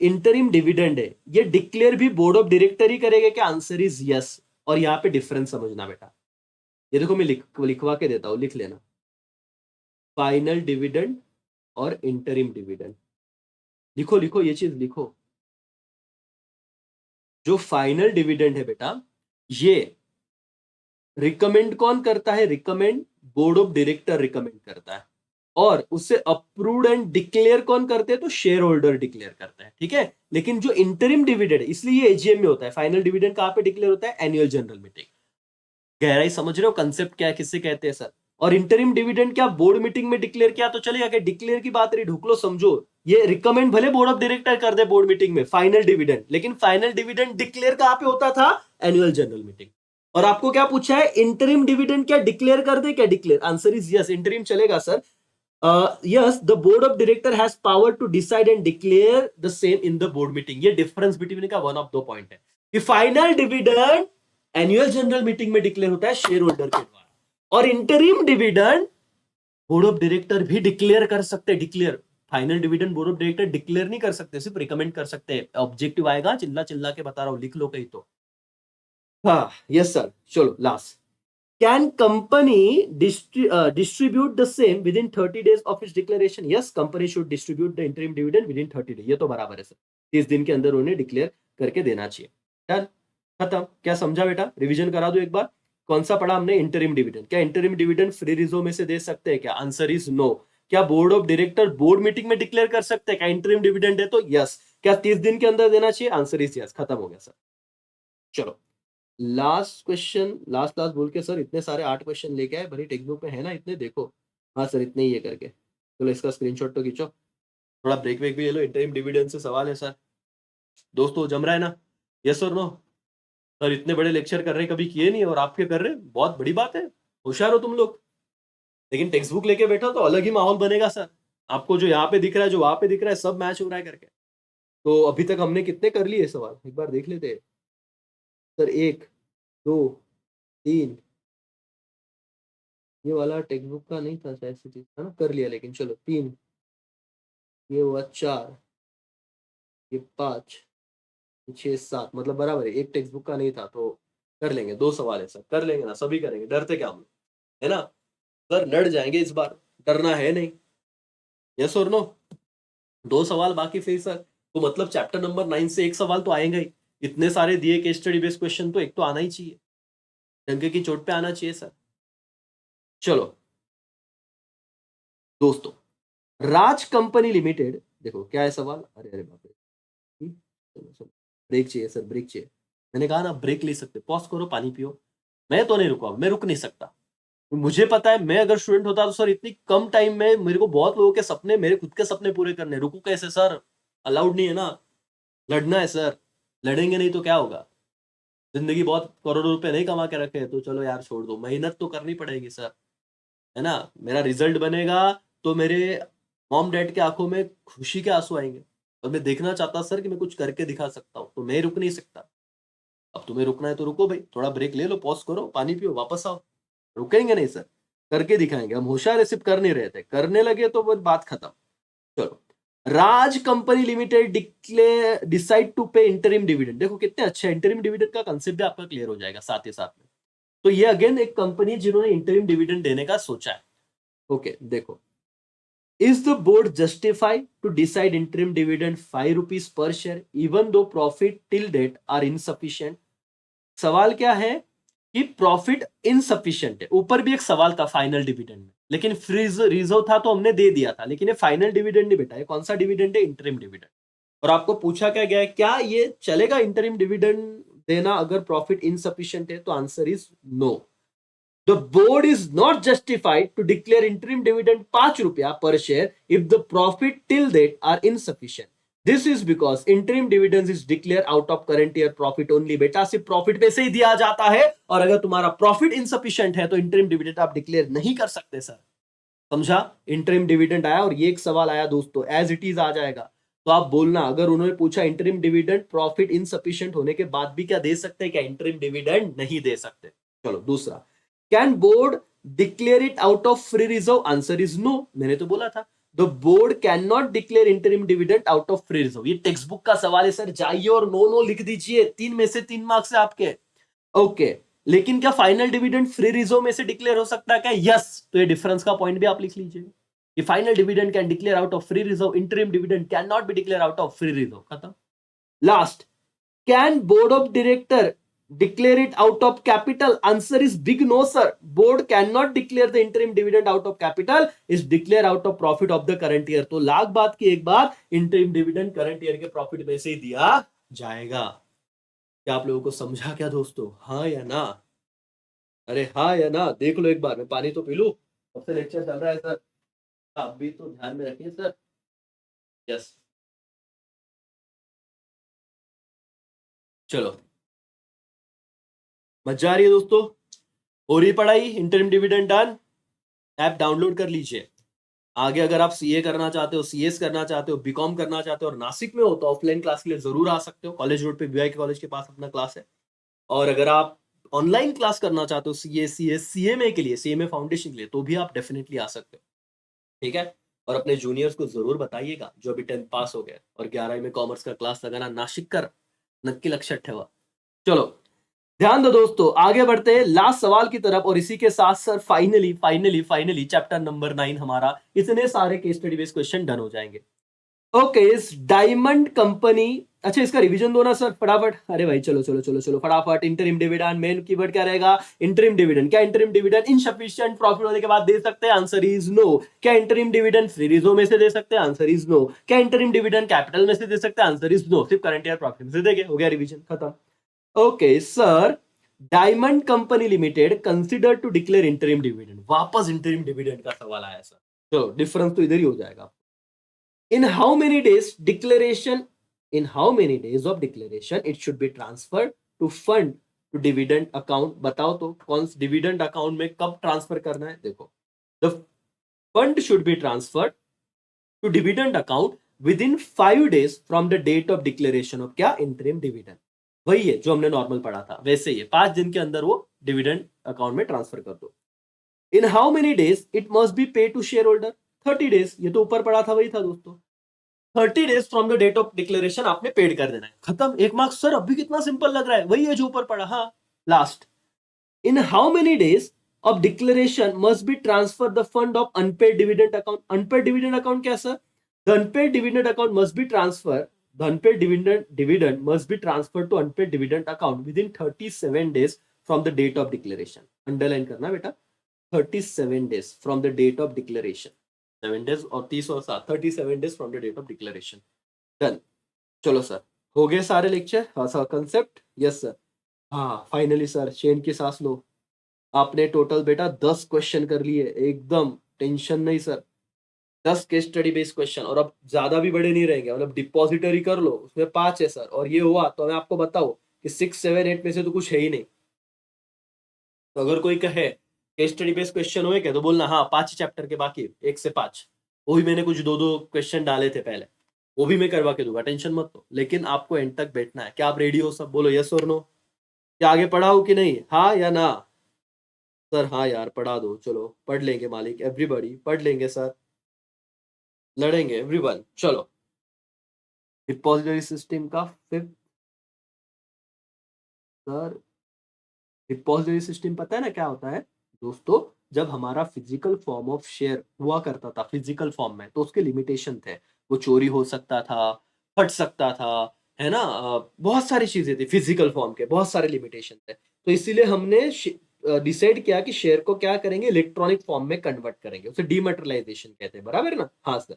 इंटरिम डिविडेंड है ये डिक्लेयर भी बोर्ड ऑफ डायरेक्टर ही करेगा क्या? Answer is yes. और यहां पे डिफरेंस समझना बेटा, ये देखो मैं लिखवा के देता हूं, लिख लेना, फाइनल डिविडेंड और इंटरिम डिविडेंड, लिखो लिखो ये चीज लिखो। जो फाइनल डिविडेंड है बेटा, ये रिकमेंड कौन करता है? Recommend board of director recommend करता है, और उससे अप्रूव्ड एंड डिक्लेयर कौन करते हैं? तो शेयर होल्डर डिक्लेयर करता है, ठीक है। लेकिन जो इंटरिम डिविडेंड है, इसलिए एजीएम में होता है, फाइनल डिविडेंड कहां पे डिक्लेयर होता है? Annual general meeting. गहराई समझ रहे हो कंसेप्ट क्या है, किससे कहते हैं सर? और इंटरिम डिविडेंड क्या बोर्ड मीटिंग में डिक्लेयर किया तो चलेगा क्या? डिक्लेयर की बात रही, ढूक लो समझो, ये रिकमेंड भले बोर्ड ऑफ डायरेक्टर कर दे बोर्ड मीटिंग में फाइनल डिविडेंड, लेकिन फाइनल डिविडेंड डिक्लेयर कहां पे होता था? Annual general meeting. और आपको क्या पूछा है? इंटरिम डिविडेंड क्या डिक्लेयर कर दे क्या? Declare, answer is yes, interim चलेगा sir. Yes, the board of director has power to decide and declare the same in the board meeting. ये डिफरेंस बिटवीन का वन ऑफ दो पॉइंट है कि final dividend annual general meeting में declare होता है share holder के द्वारा, और interim dividend board of director भी डिक्लेयर कर सकते हैं। Declare, final dividend board of director declare नहीं कर सकते, सिर्फ रिकमेंड कर सकते हैं। ऑब्जेक्टिव आएगा, चिल्ला चिल्ला के बता रहा हूं, लिख लो कहीं तो। हाँ यस सर। चलो last, can company distribute the same with in 30 days of its declaration? Yes, company should distribute the interim dividend within 30 days, ये तो बराबर है सर, 30 दिन के अंदर उन्हें डिक्लेयर करके देना चाहिए। डन, खत्म। क्या समझा बेटा? रिवीजन करा दो एक बार। कौन सा पढ़ा हमने? Interim dividend. क्या इंटरिम डिविडेंड फ्री रिजर्व में से दे सकते हैं क्या? Answer is no. क्या board of director board meeting में डिक्लेयर कर सकते हैं क्या इंटरिम डिविडेंड है? तो यस। क्या 30 दिन के अंदर देना चाहिए? Answer is yes. खत्म हो गया सर। चलो लास्ट क्वेश्चन, लास्ट लास्ट बोल के सर इतने सारे 8 क्वेश्चन लेके आए, भरी टेक्स्ट बुक में है ना इतने, देखो। हाँ सर इतने ही है करके, चलो इसका स्क्रीनशॉट तो खींचो, थोड़ा ब्रेक वेक भी ले लो, इंटरिम डिविडेंड से सवाल है सर। दोस्तों जम रहा है ना? यस और नो? सर इतने बड़े लेक्चर कर रहे हैं, कभी किए नहीं और आपके कर रहे हैं, बहुत बड़ी बात है, होशियार हो तुम लोग। लेकिन टेक्स्ट बुक लेके बैठो तो अलग ही माहौल बनेगा सर, आपको जो यहाँ पे दिख रहा है, जो वहां पे दिख रहा है, सब मैच हो रहा है करके। तो अभी तक हमने कितने कर लिए सवाल, एक बार देख लेते हैं सर। 1 2 3, ये वाला टेक्स्ट बुक का नहीं था शायद से, चीज है ना, कर लिया, लेकिन चलो 3, ये हुआ 4, ये 5, ये 6 7, मतलब बराबर है, एक टेक्स्ट बुक का नहीं था, तो कर लेंगे। 2 सवाल है सर, कर लेंगे ना, सभी करेंगे, डरते क्या हम लोग, है ना सर? लड़ जाएंगे इस बार, डरना है नहीं। यस और नो? 2 सवाल बाकी फिर सर, तो मतलब चैप्टर नंबर 9 से एक सवाल तो आएगा ही, इतने सारे दिए केस स्टडी बेस्ड क्वेश्चन, तो एक तो आना ही चाहिए, डंके की चोट पे आना चाहिए सर। चलो दोस्तों, राज कंपनी लिमिटेड, देखो क्या है सवाल, अरे अरे बाप रे, चलो चलो, ब्रेक चाहिए सर, ब्रेक चाहिए। मैंने कहा ना ब्रेक ले सकते, पॉज करो, पानी पियो। मैं तो नहीं रुका, मैं रुक नहीं सकता। मुझे पता है, मैं अगर स्टूडेंट होता तो सर इतनी कम टाइम में मेरे को बहुत लोगों के सपने, मेरे खुद के सपने पूरे करने, रुकू कैसे सर? अलाउड नहीं है ना, लड़ना है सर, लड़ेंगे नहीं तो क्या होगा? जिंदगी बहुत करोड़ों रुपए नहीं कमा के रखे हैं, तो चलो यार छोड़ दो, मेहनत तो करनी पड़ेगी सर, है ना। मेरा रिजल्ट बनेगा तो मेरे मॉम डैड के आंखों में खुशी के आंसू आएंगे, और मैं देखना चाहता सर कि मैं कुछ करके दिखा सकता हूँ, तो मैं रुक नहीं सकता। अब तुम्हें रुकना है तो रुको भाई, थोड़ा ब्रेक ले लो, पॉज करो, पानी पियो, वापस आओ। रुकेंगे नहीं सर, करके दिखाएंगे। हम होशियार रिसिप्ट कर नहीं रहे थे, करने लगे तो वो बात खत्म। चलो, Raj company limited declare decide to pay interim dividend. देखो कितने अच्छे, इंटरिम डिविडेंड का कंसेप्ट भी आपका क्लियर हो जाएगा साथ ही साथ में। तो ये अगेन एक कंपनी जिन्होंने इंटरिम डिविडेंड देने का सोचा है। ओके, देखो, is the board justified to decide interim dividend 5 rupees per share even though profit till date are insufficient. सवाल क्या है कि प्रॉफिट इनसफिशिएंट है। ऊपर भी एक सवाल था फाइनल डिविडेंड में, लेकिन फ्रीज रिजर्व था तो हमने दे दिया था, लेकिन ये फाइनल डिविडेंड नहीं बेटा, ये कौन सा डिविडेंड है? Interim dividend. और आपको पूछा क्या गया है, क्या ये चलेगा इंटरिम डिविडेंड देना अगर प्रॉफिट इनसफिशिएंट है? तो answer is no. The board is not justified to declare interim dividend 5 रुपया per share if the profit till date are insufficient. This is because interim dividends is declared out of current year profit only. बेटा सिर्फ profit पे से ही दिया जाता है, और अगर तुम्हारा प्रॉफिट इनसफिशिएंट है तो इंटरिम डिविडेंड आप डिक्लेयर नहीं कर सकते सर। समझा? इंटरिम डिविडेंड आया, और ये एक सवाल आया दोस्तों, एज इट इज आ जाएगा। तो आप बोलना, अगर उन्होंने पूछा इंटरिम डिविडेंड प्रॉफिट इनसफिशिएंट होने के बाद भी क्या दे सकते हैं क्या इंटरिम डिविडेंड? नहीं दे सकते। चलो दूसरा, can board declare it out of free reserve? Answer is no. मैंने तो बोला था, the board can not declare interim dividend out of free reserve. ये टेक्स्ट बुक का सवाल है सर, जाइए और नो नो लिख दीजिए, 3 में से 3 मार्क्स है आपके। ओके, लेकिन क्या फाइनल डिविडेंड फ्री रिजर्व में से डिक्लेयर हो सकता है क्या? यस। तो ये डिफरेंस का पॉइंट भी आप लिख लीजिए कि final dividend can declare out of free reserve, interim dividend can not be declare out of free reserve. खत्म। Last, can board of director declare it out of capital? Answer is big no sir. Board cannot declare the interim dividend out of capital, is declare out of profit of the current year. तो लाख बात की एक बात, interim dividend current year के profit में से ही दिया जाएगा। क्या आप लोगों को समझा क्या दोस्तों? हाँ या ना? अरे हाँ या ना? देख लो एक बार, मैं पानी तो पी लूं, कब से लेक्चर चल रहा है सर, आप भी तो ध्यान में रखिए सर। यस, चलो, मजा आ रही है दोस्तों? हो रही पढ़ाई? Interim dividend done, app download कर लीजिए। आगे अगर आप सीए करना चाहते हो, सीएस करना चाहते हो, बीकॉम करना चाहते हो और नासिक में हो तो ऑफलाइन क्लास के लिए जरूर आ सकते हो। कॉलेज रोड पे बीआई के कॉलेज के पास अपना क्लास है। और अगर आप ऑनलाइन क्लास करना चाहते हो सीए, सीएस, सीएमए के लिए, सीएमए फाउंडेशन के लिए, तो भी आप डेफिनेटली आ सकते हो। ठीक है? और अपने जूनियर्स को जरूर बताइएगा जो अभी 10th पास हो गए और 11वीं में कॉमर्स का क्लास लगाना नासिक कर नक्की लक्षात ठेवा। चलो, ध्यान दो दोस्तों, आगे बढ़ते हैं लास्ट सवाल की तरफ, और इसी के साथ sir finally finally finally chapter number 9 हमारा, इतने सारे case study based question done हो जाएंगे। ओके, इस डायमंड कंपनी, अच्छा इसका रिवीजन दो ना सर फटाफट। अरे भाई चलो चलो चलो चलो फटाफट। इंटरिम डिविडेंड, मेन कीवर्ड क्या रहेगा? Interim dividend. क्या इंटरिम डिविडेंड इनसफिशिएंट प्रॉफिट होने के बाद दे सकते हैं? Answer is no. क्या इंटरिम डिविडेंड फ्री रिजर्व में से दे सकते हैं? Answer is no. क्या इंटरिम डिविडेंड कैपिटल में से दे सकते हैं? Answer is no. सिर्फ करंट ईयर प्रॉफिट में से देंगे, हो गया रिवीजन खत्म। Okay sir, diamond company limited consider to declare interim dividend. वापस इंटरिम डिविडेंड का सवाल आया सर। चलो, डिफरेंस तो इधर ही हो जाएगा। In how many days declaration, in how many days of declaration it should be transferred to fund to dividend account? बताओ तो कौन सी डिविडेंड अकाउंट में कब ट्रांसफर करना है? देखो, the fund should be transferred to dividend account within 5 days from the date of declaration of क्या? interim dividend। वही है जो हमने नॉर्मल पढ़ा था, वैसे ही 5 दिन के अंदर वो डिविडेंड अकाउंट में ट्रांसफर कर दो। In how many days it must be pay to share holder? 30 days. ये तो ऊपर पढ़ा था, वही था दोस्तों। 30 days from the date of declaration आपने पेड कर देना है। खत्म, 1 मार्क्स सर। अभी कितना सिंपल लग रहा है, वही है जो ऊपर पढ़ा। हाँ, last, in how many days of declaration must be transfer the fund of unpaid dividend account? Unpaid dividend account क्या sir? The unpaid dividend account must be transfer, the unpaid dividend must be transfer to unpaid dividend account within 37 days from the date of declaration. Underline करना बेटा, 37 days from the date of declaration. 7 days और 30 और 7, 37 days from the date of declaration. Done. चलो sir, हो गए सारे lecture? हाँ sir, concept? Yes sir. हाँ फाइनली सर, चैन की सांस लो। आपने टोटल बेटा 10 क्वेश्चन कर लिए, एकदम टेंशन नहीं sir. 10 case study based question, और अब ज्यादा भी बड़े नहीं रहेंगे। मतलब डिपॉजिटरी कर लो, उसमें 5 है सर, और ये हुआ तो मैं आपको बताऊं कि 6, 7, 8 में से तो कुछ है ही नहीं। तो अगर कोई कहे केस स्टडी बेस्ड क्वेश्चन हुए क्या, तो बोलना हाँ 5 चैप्टर के बाकी 1 से 5, वो भी मैंने कुछ 2-2 क्वेश्चन डाले थे पहले, वो भी मैं करवा के दूंगा, टेंशन मत लो। लेकिन आपको एंड तक बैठना है। क्या आप रेडी हो? सब बोलो यस और नो। क्या आगे पढ़ाओ कि नहीं, हाँ या ना? सर हाँ यार पढ़ा दो, चलो पढ़ लेंगे मालिक, एवरीबॉडी पढ़ लेंगे सर, लड़ेंगे एवरीवन। चलो डिपॉजिटरी सिस्टम का फिफ्थ, सर डिपॉजिटरी सिस्टम पता है ना क्या होता है दोस्तों? जब हमारा फिजिकल फॉर्म ऑफ शेयर हुआ करता था फिजिकल फॉर्म में, तो उसके लिमिटेशन थे। वो चोरी हो सकता था, फट सकता था, है ना? बहुत सारी चीजें थी फिजिकल फॉर्म के, बहुत सारे लिमिटेशन थे। तो इसीलिए हमने डिसाइड किया कि शेयर को क्या करेंगे, इलेक्ट्रॉनिक फॉर्म में कन्वर्ट करेंगे, उसे डीमेटेरियलाइजेशन कहते हैं, बराबर ना? हाँ सर।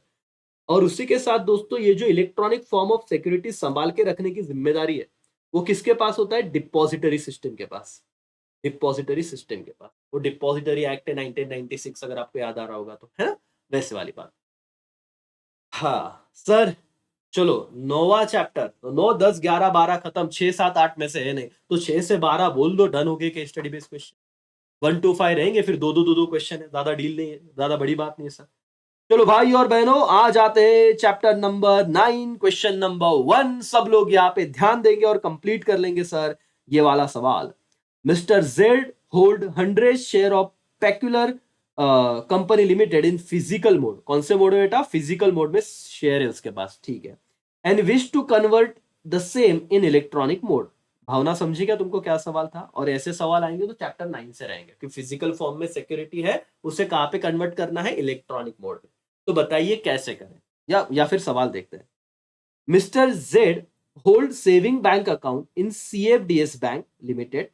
और उसी के साथ दोस्तों ये जो इलेक्ट्रॉनिक फॉर्म ऑफ सिक्योरिटी संभाल के रखने की जिम्मेदारी है, वो किसके पास होता है? डिपॉजिटरी सिस्टम के पास। डिपॉजिटरी सिस्टम के पास। वो डिपॉजिटरी एक्ट है 1996, अगर आपको याद आ रहा होगा तो, है ना? वैसे वाली बात। हाँ सर। चलो 9वां चैप्टर, तो 9, 10, 11, 12 खत्म, 6, 7, 8 में से है नहीं, तो 6 से 12 बोल दो, डन हो गए case study based question. 1 to 5 रहेंगे, फिर दो दो दो दो क्वेश्चन है, ज्यादा डील नहीं है, ज्यादा बड़ी बात नहीं है सर। चलो भाई और बहनों, आ जाते हैं चैप्टर नंबर 9, क्वेश्चन नंबर 1। सब लोग यहाँ पे ध्यान देंगे और कंप्लीट कर लेंगे सर ये वाला सवाल। Mister Z hold 100 share of peculiar company limited in physical mode. कौन से मोड में बेटा? फिजिकल मोड में शेयर है उसके पास, ठीक है। And wish to convert the same in electronic mode. भावना समझी क्या तुमको क्या सवाल था? और ऐसे सवाल आएंगे तो चैप्टर 9 से रहेंगे कि फिजिकल फॉर्म में सिक्योरिटी है, उसे कहां पे कन्वर्ट करना है? इलेक्ट्रॉनिक मोड में। तो बताइए कैसे करें, या फिर सवाल देखते हैं। Mister Z hold saving bank account in CFDS bank limited.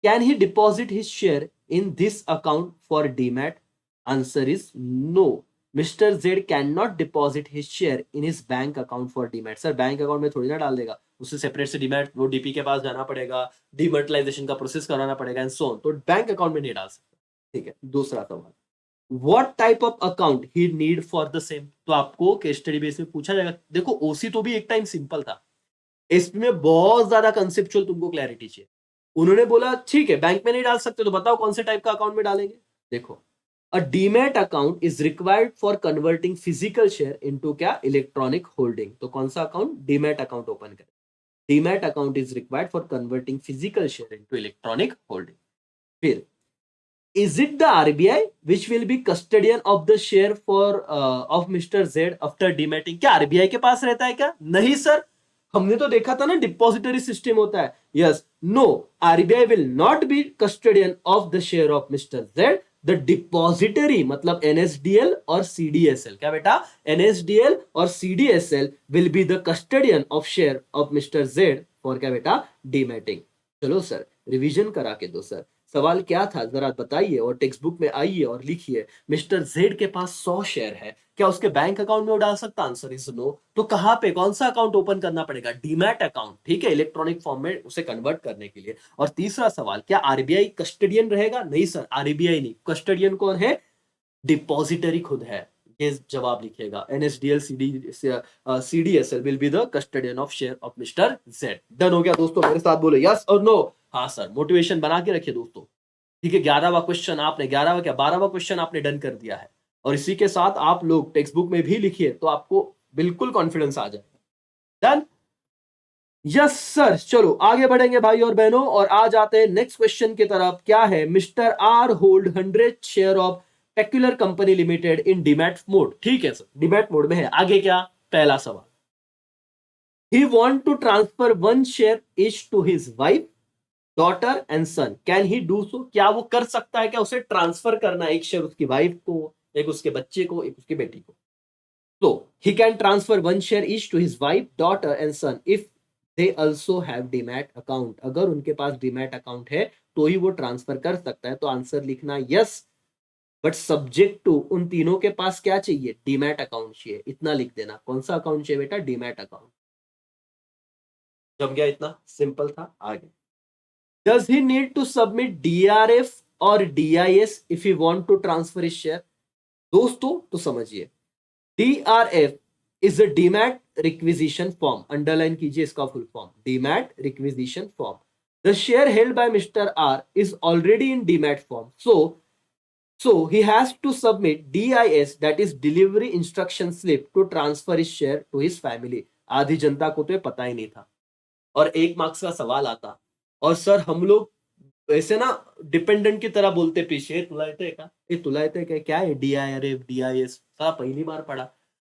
Can he deposit his share in this account for demat? Answer is no. Mister Z can not deposit his share in his bank account for demat. Sir bank account में थोड़ी ना डाल देगा, उसे separate से demat, वो DP के पास जाना पड़ेगा, डीमर्टलाइजेशन का प्रोसेस कराना पड़ेगा एंड सो ऑन, तो बैंक अकाउंट में नहीं डाल सकता। ठीक है, दूसरा सवाल। What type of account he need for the same? तो आपको केस स्टडी बेस में पूछा जाएगा। देखो ओसी तो भी एक टाइम सिंपल था, इसमें बहुत ज्यादा कंसेप्चुअल तुमको क्लैरिटी चाहिए। उन्होंने बोला ठीक है बैंक में नहीं डाल सकते, तो बताओ कौन से टाइप का अकाउंट में डालेंगे। देखो, a demat account is required for converting physical share into क्या? Electronic holding. तो कौन सा अकाउंट? डीमैट अकाउंट ओपन करें। Demat account is required for converting physical share into electronic holding. फिर is it the RBI which will be custodian of the share for of Mr. Z after dematting? क्या RBI के पास रहता है क्या? नहीं sir, हमने तो देखा था ना डिपॉजिटरी सिस्टम होता है। Yes, no, RBI will not be custodian of the share of Mr. Z. The depository मतलब NSDL और CDSL। क्या बेटा? NSDL और CDSL will be the custodian of share of mister Z for क्या बेटा? डीमैटिंग। चलो सर रिवीजन करा के दो सर, सवाल क्या था जरा बताइए, और टेक्स्ट बुक में आइए और लिखिए। मिस्टर जेड के पास 100 शेयर है, क्या उसके बैंक अकाउंट में वो डाल सकता? Answer is no. तो कहां पे, कौन सा अकाउंट ओपन करना पड़ेगा? डीमैट अकाउंट, ठीक है, इलेक्ट्रॉनिक फॉर्म में उसे कन्वर्ट करने के लिए। और तीसरा सवाल, क्या आरबीआई कस्टडियन रहेगा? नहीं सर, आरबीआई नहीं, कस्टडियन कौन है? डिपॉजिटरी खुद है। ये जवाब लिखिएगा, NSDL CDSL will be the custodian of share of mister Z. Done हो गया दोस्तों? मेरे साथ बोलो यस और नो। हाँ सर, मोटिवेशन बना के रखिए दोस्तों। ठीक है, 11वां क्वेश्चन आपने, 11वां क्या 12वां क्वेश्चन आपने डन कर दिया है। और इसी के साथ आप लोग टेक्स्ट बुक में भी लिखिए, तो आपको बिल्कुल कॉन्फिडेंस आ जाएगा। डन? Yes sir. चलो आगे बढ़ेंगे भाई और बहनों, और आ जाते हैं नेक्स्ट क्वेश्चन की तरफ। क्या है? Mister R hold 100 share of peculiar company limited in demat mode. ठीक है सर, डीमैट मोड में है। आगे क्या? पहला सवाल, he want to transfer 1 share each to his wife, daughter and son. Can he do so? क्या वो कर सकता है? क्या उसे ट्रांसफर करना है? एक शेयर उसकी वाइफ को, एक उसके बच्चे को, एक उसकी बेटी को। तो he can transfer 1 share each to his wife, daughter and son if they also have demat account। अगर उनके पास डीमैट अकाउंट है तो ही वो ट्रांसफर कर सकता है। तो आंसर लिखना यस, बट सब्जेक्ट टू उन तीनों के पास क्या चाहिए? डीमैट अकाउंट चाहिए। इतना लिख देना। कौन सा अकाउंट चाहिए बेटा? Demat account. जम गया? इतना सिंपल था। आगे, does he need to submit DRF और DIS if he want to transfer his share? दोस्तों तो समझिए, DRF is a demat requisition form, underline कीजिए इसका full form, demat requisition form. The share held by mister R is already in demat form, so he has to submit DIS, that is delivery instruction slip, to transfer his share to his family. आधी जनता को तो ये पता ही नहीं था और 1 marks का सवाल आता और सर हम लोग ऐसे ना डिपेंडेंट की तरह बोलते पीछे, तुला येतंय का, ये तुला येतंय का, क्या है DIRF DIS, साला पहली बार पढ़ा.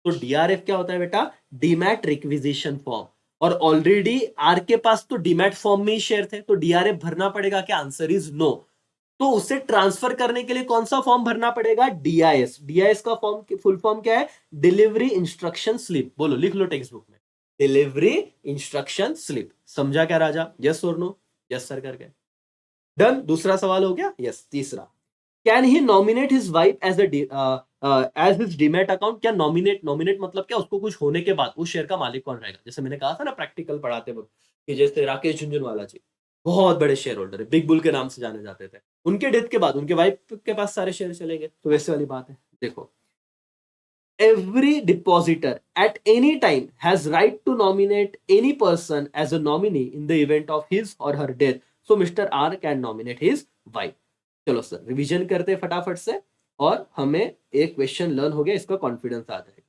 तो DRF क्या होता है बेटा, डीमैट रिक्विजिशन फॉर्म. और ऑलरेडी आर के पास तो डीमैट फॉर्म में ही शेयर थे, तो DRF भरना पड़ेगा क्या, आंसर इज नो. तो उसे ट्रांसफर करने के लिए कौन सा फॉर्म भरना पड़ेगा, DIS. DIS का फॉर्म, फुल फॉर्म क्या है, डिलीवरी इंस्ट्रक्शन स्लिप. बोलो, लिख लो टेक्स्ट बुक में, डिलीवरी इंस्ट्रक्शन स्लिप. समझा क्या राजा, यस और नो, यस सर करके डन. दूसरा सवाल हो गया, यस. तीसरा, can he nominate his wife as as his demat account. क्या नॉमिनेट, नॉमिनेट मतलब क्या, उसको कुछ होने के बाद उस शेयर का मालिक कौन रहेगा. जैसे मैंने कहा था ना प्रैक्टिकल पढ़ाते वक्त कि जैसे राकेश झुंझुनवाला जी बहुत बड़े शेयर होल्डर है, बिग बुल के नाम से जाने जाते थे, उनके डेथ के बाद उनके वाइफ के पास सारे शेयर चलेंगे, तो वैसे वाली बात है. देखो, every depositor at any time has right to nominate any person as a nominee in the event of his or her death. So Mr. R can nominate his wife. चलो सर रिवीजन करते हैं फटाफट से और हमें एक question learn हो गया, इसका कॉन्फिडेंस आ जाएगा.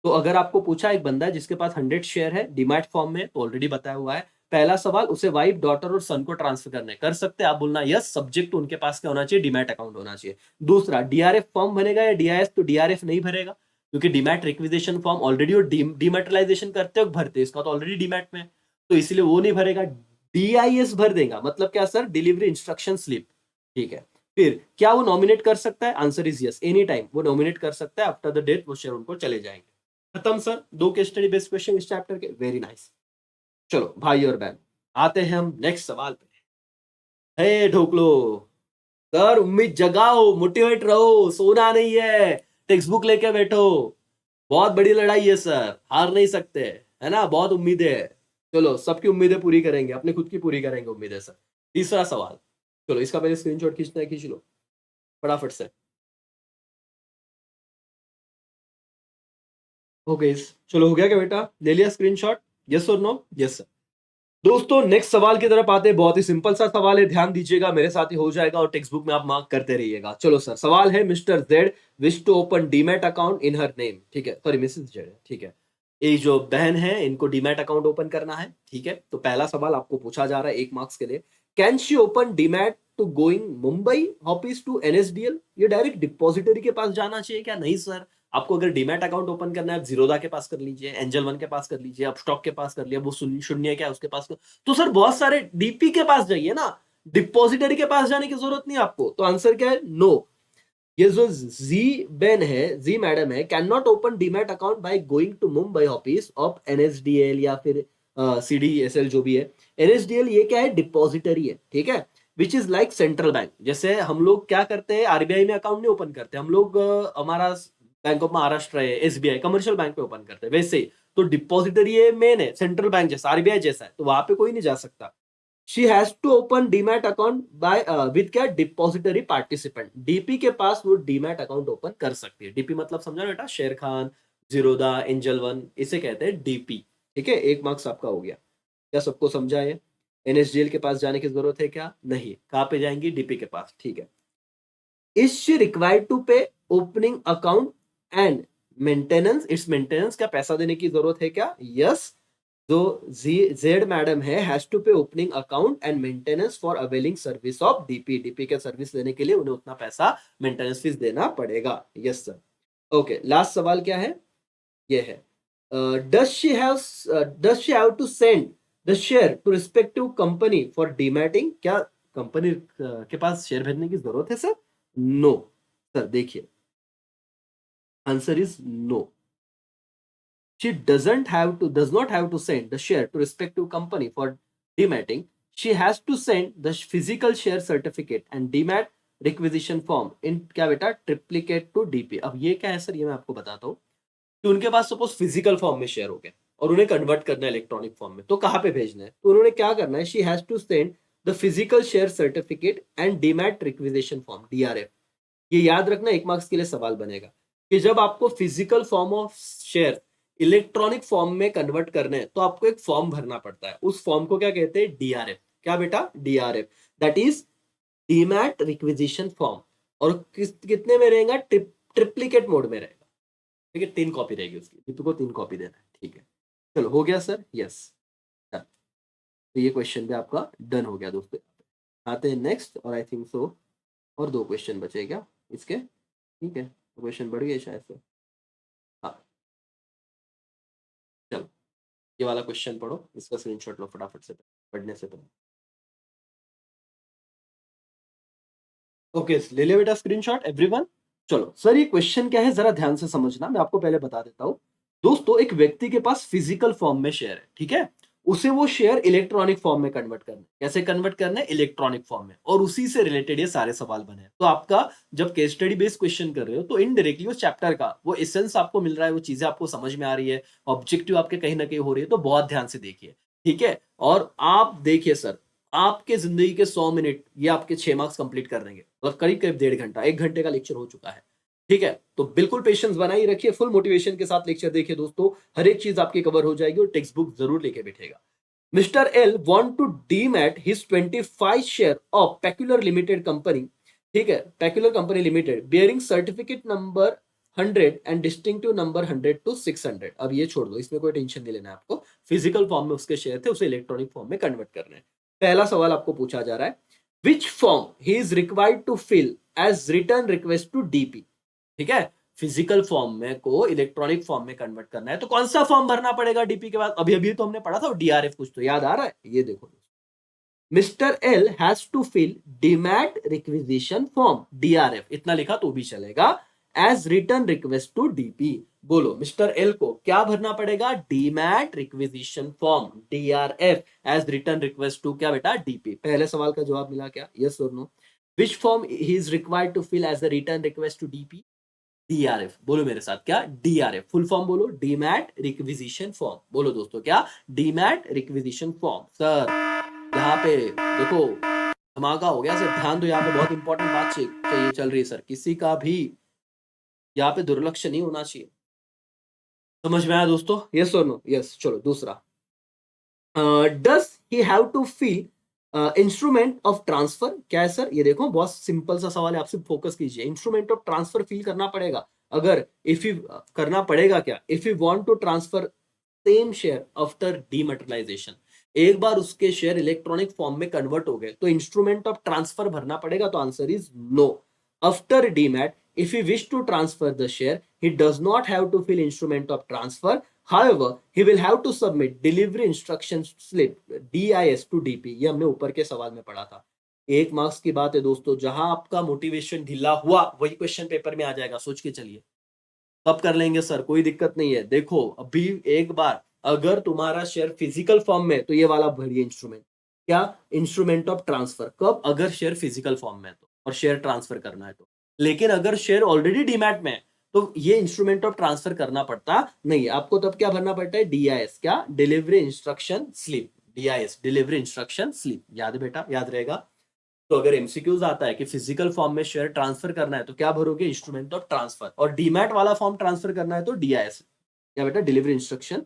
तो अगर आपको पूछा एक बंदा है जिसके पास 100 शेयर है डीमैट फॉर्म में, तो ऑलरेडी बताया हुआ है. पहला सवाल, उसे वाइफ, डॉटर और सन को ट्रांसफर करने कर सकते हैं, आप बोलना यस, सब्जेक्ट उनके पास क्या होना चाहिए, डीमैट अकाउंट होना चाहिए. दूसरा, डीआरएफ फॉर्म बनेगा या डीआईएस, तो डीआरएफ नहीं भरेगा क्योंकि डीमैट रिक्विजिशन फॉर्म ऑलरेडी वो डीमैटलाइजेशन करते हो भरते, इसका तो ऑलरेडी डीमैट में, तो इसलिए वो नहीं भरेगा. डीआईएस भर देगा, मतलब क्या सर, डिलीवरी इंस्ट्रक्शन स्लिप. ठीक है. फिर क्या वो नॉमिनेट कर सकता है, answer is yes, any time वो नॉमिनेट कर सकता है, आफ्टर द डेथ वो शेयर उनको चले जाएंगे. खत्म sir, 2 case study based question इस चैप्टर के, वेरी नाइस. चलो भाई और बहन, आते हैं हम नेक्स्ट सवाल पे. हे ढोकलो, सर उम्मीद जगाओ, मोटिवेट रहो, सोना नहीं है, टेक्स्ट बुक लेके बैठो, बहुत बड़ी लड़ाई है सर, हार नहीं सकते, है ना, बहुत उम्मीदें है. चलो सबकी उम्मीदें पूरी करेंगे, अपने खुद की पूरी करेंगे उम्मीदें सर. तीसरा सवाल, चलो इसका पहले स्क्रीनशॉट खींचना है, खींच लो फटाफट से. ओके, चलो हो गया क्या बेटा, ले लिया स्क्रीनशॉट, यस और नो, यस सर. दोस्तों नेक्स्ट सवाल की तरफ आते हैं, बहुत ही सिंपल सा सवाल है, ध्यान दीजिएगा, मेरे साथ ही हो जाएगा और टेक्स्ट बुक में आप मार्क करते रहिएगा. चलो सर, सवाल है, mister Z wish to open demat account in her name. ठीक है, सॉरी मिसेस जेड है. ठीक है, ये जो बहन है इनको डीमैट अकाउंट ओपन करना है. ठीक है, तो पहला सवाल आपको पूछा जा रहा है 1 मार्क्स के लिए, can she open demat to going Mumbai office to NSDL. ये डायरेक्ट डिपॉजिटरी के पास जाना चाहिए क्या, नहीं सर. आपको अगर डीमैट अकाउंट ओपन करना है, आप जीरोदा के पास कर लीजिए, एंजल वन के पास कर लीजिए, अपस्टॉक के पास कर लिया, वो शून्य क्या है उसके पास कर. तो सर बहुत सारे डीपी के पास जाइए ना, डिपॉजिटरी के पास जाने की जरूरत नहीं आपको. तो आंसर क्या है, नो. ये जो जी बेन है, जी मैडम है, can not open demat account by going to Mumbai office of NSDL या फिर सीडीएसएल जो भी है. एनएसडीएल ये क्या है, डिपॉजिटरी है. ठीक है, which is like central bank. जैसे हम लोग क्या करते हैं, आरबीआई में अकाउंट नहीं ओपन करते हम लोग, हमारा बैंक ऑफ महाराष्ट्र है, एसबीआई कमर्शियल बैंक में ओपन करते हैं, वैसे ही तो डिपॉजिटरी ये मेन है, सेंट्रल बैंक जैसा, आरबीआई जैसा है, तो वहां पे कोई नहीं जा सकता. She has to open demat account by with क्या, डिपॉजिटरी पार्टिसिपेंट. डीपी के पास वो डीमैट अकाउंट ओपन कर सकती है. डीपी मतलब समझा बेटा, शेर खान, जीरोदा, एंजल वन, इसे कहते हैं डीपी. ठीक है, 1 मार्क्स आपका हो गया. क्या सबको समझा है, एनएसडीएल के पास जाने की जरूरत है क्या, नहीं. कहाँ पे जाएंगी, डीपी के पास. ठीक है. इज शी रिक्वायर्ड टू पे opening account and maintenance. It's maintenance, क्या पैसा देने की जरूरत है क्या, यस. जो जेड मैडम है, हैज टू पे opening account and maintenance for availing service of DP. DP के सर्विस लेने के लिए उन्हें उतना पैसा मेंटेनेंस फीस देना पड़ेगा, यस सर. ओके, लास्ट सवाल क्या है, ये है, does she have to send the share to respective company for dematting. क्या कंपनी के पास शेयर भेजने की जरूरत है सर, नो. सर देखिए, answer is no. She does not have to send the share to respective company for dematting. She has to send the physical share certificate and demat requisition form in क्या बेटा, triplicate to DP. अब ये क्या है sir, ये मैं आपको बताता हूँ कि उनके पास सपोज फिजिकल फॉर्म में शेयर हो गया और उन्हें कन्वर्ट करना है इलेक्ट्रॉनिक फॉर्म में, तो कहाँ पे भेजना है, तो उन्होंने क्या करना है, she has to send the physical share certificate and demat requisition form, DRF. ये याद रखना, 1 मार्क्स के लिए सवाल बनेगा कि जब आपको physical form of share electronic form में कन्वर्ट करने हैं तो आपको एक फॉर्म भरना पड़ता है। उस फॉर्म को क्या कहते हैं? डीआरएफ। क्या बेटा? DRF, that is demat requisition form. और कितने में रहेगा? ट्रिप्लिकेट मोड में रहेगा। ठीक है, 3 कॉपी रहेगी उसकी, दीपू को 3 कॉपी देना है। ठीक है, चलो हो गया सर? यस। तो ये क्वेश्चन भी आपका डन हो गया दोस्तों। आते हैं नेक्स्ट, और आई थिंक सो और 2 क्वेश्चन बचे क्या इसके? ठीक है, क्वेश्चन बढ़ गए शायद से। हाँ, चलो ये वाला क्वेश्चन पढ़ो, इसका स्क्रीनशॉट लो फटाफट से पढ़ने से पहले। ओके, ले ले बेटा स्क्रीनशॉट एवरीवन। चलो सर, ये क्वेश्चन क्या है जरा ध्यान से समझना, मैं आपको पहले बता देता हूँ। दोस्तों, एक व्यक्ति के पास फिजिकल फॉर्म में शेयर है, ठीक है? उसे वो शेयर इलेक्ट्रॉनिक फॉर्म में कन्वर्ट करना है। कैसे कन्वर्ट करना है? इलेक्ट्रॉनिक फॉर्म में। और उसी से रिलेटेड ये सारे सवाल बने हैं। तो आपका जब केस स्टडी बेस्ड क्वेश्चन कर रहे हो तो इनडायरेक्टली उस चैप्टर का वो एसेंस आपको मिल रहा है, वो चीजें आपको समझ में आ रही है, ऑब्जेक्टिव आपके कहीं ना कहीं हो रही है, तो बहुत ध्यान से देखिए। ठीक है, और आप देखिए सर, आपके जिंदगी के 100 मिनट ये आपके 6 मार्क्स कंप्लीट कर देंगे, मतलब करीब करीब 1.5 घंटा, 1 घंटे का लेक्चर हो चुका है। ठीक है, तो बिल्कुल पेशेंस बनाई रखिए, फुल मोटिवेशन के साथ लेक्चर देखिए दोस्तों, हर एक चीज आपकी कवर हो जाएगी, और टेक्स्ट बुक जरूर लेके बैठेगा। Mister L want to demat his 25 share of peculiar limited company. ठीक है, peculiar company limited bearing certificate number 100 and distinctive number 100 to 600। अब ये छोड़ दो, इसमें कोई टेंशन नहीं लेना है आपको। फिजिकल फॉर्म में उसके शेयर थे, उसे इलेक्ट्रॉनिक फॉर्म में कन्वर्ट करने हैं। पहला सवाल आपको पूछा जा रहा है, which form he is required to fill as return request to DP. ठीक है, फिजिकल फॉर्म में को इलेक्ट्रॉनिक फॉर्म में कन्वर्ट करना है, तो कौन सा फॉर्म भरना पड़ेगा डीपी के बाद? अभी अभी तो हमने पढ़ा था डीआरएफ, कुछ तो याद आ रहा है? ये देखो, mister L has to fill demat requisition form, DRF इतना लिखा तो भी चलेगा, as return request to DP. बोलो, मिस्टर एल को क्या भरना पड़ेगा? Demat requisition form, DRF, as return request to क्या बेटा? डीपी। पहले सवाल का जवाब मिला क्या? यस और no? Which form he is required to fill as a return request to DP? DRF. बोलो मेरे साथ, क्या? डीआरएफ फुल फॉर्म बोलो, डीमैट रिक्विजिशन फॉर्म। बोलो दोस्तों, क्या? Demat requisition form. सर यहाँ पे देखो, धमाका हो गया सर, ध्यान दो, यहाँ पे बहुत इंपॉर्टेंट बात चाहिए चल रही है सर, किसी का भी यहाँ पे दुर्लक्ष्य नहीं होना चाहिए। समझ में आया दोस्तों? यस और नो? यस। चलो दूसरा, does he have to fill instrument of transfer? क्या है सर? ये देखो बहुत सिंपल सा सवाल है, आप सिर्फ फोकस कीजिए। इंस्ट्रूमेंट ऑफ ट्रांसफर फील करना पड़ेगा। अगर इफ यू करना पड़ेगा क्या? If you want to transfer same share after dematerialisation, एक बार उसके शेयर इलेक्ट्रॉनिक फॉर्म में कन्वर्ट हो गए तो इंस्ट्रूमेंट ऑफ ट्रांसफर भरना पड़ेगा। तो answer is no. After demat, if he wish to transfer the share, he does not have to fill instrument of transfer. However, he will have to submit delivery instruction slip DIS to DP। ये हमने ऊपर के सवाल में पढ़ा था। 1 marks की बात है दोस्तों, जहां आपका मोटिवेशन ढीला हुआ वही क्वेश्चन पेपर में आ जाएगा, सोच के चलिए। कब कर लेंगे सर? कोई दिक्कत नहीं है। देखो अभी एक बार अगर तुम्हारा शेयर फिजिकल फॉर्म में, तो ये वाला भरिए इंस्ट्रूमेंट। क्या? Instrument of transfer. कब? अगर शेयर फिजिकल फॉर्म में है तो, और शेयर ट्रांसफर करना है तो। लेकिन अगर शेयर ऑलरेडी डीमैट में है तो ये इंस्ट्रूमेंट ऑफ ट्रांसफर करना पड़ता नहीं है आपको। तब क्या भरना पड़ता है? डीआईएस। क्या? Delivery instruction slip. DIIs, delivery instruction slip. याद है बेटा? याद रहेगा। तो अगर एमसीक्यूज आता है कि फिजिकल फॉर्म में शेयर ट्रांसफर करना है तो क्या भरोगे? Instrument of transfer. और डीमैट वाला फॉर्म ट्रांसफर करना है तो डीआईएस। क्या बेटा? Delivery instruction.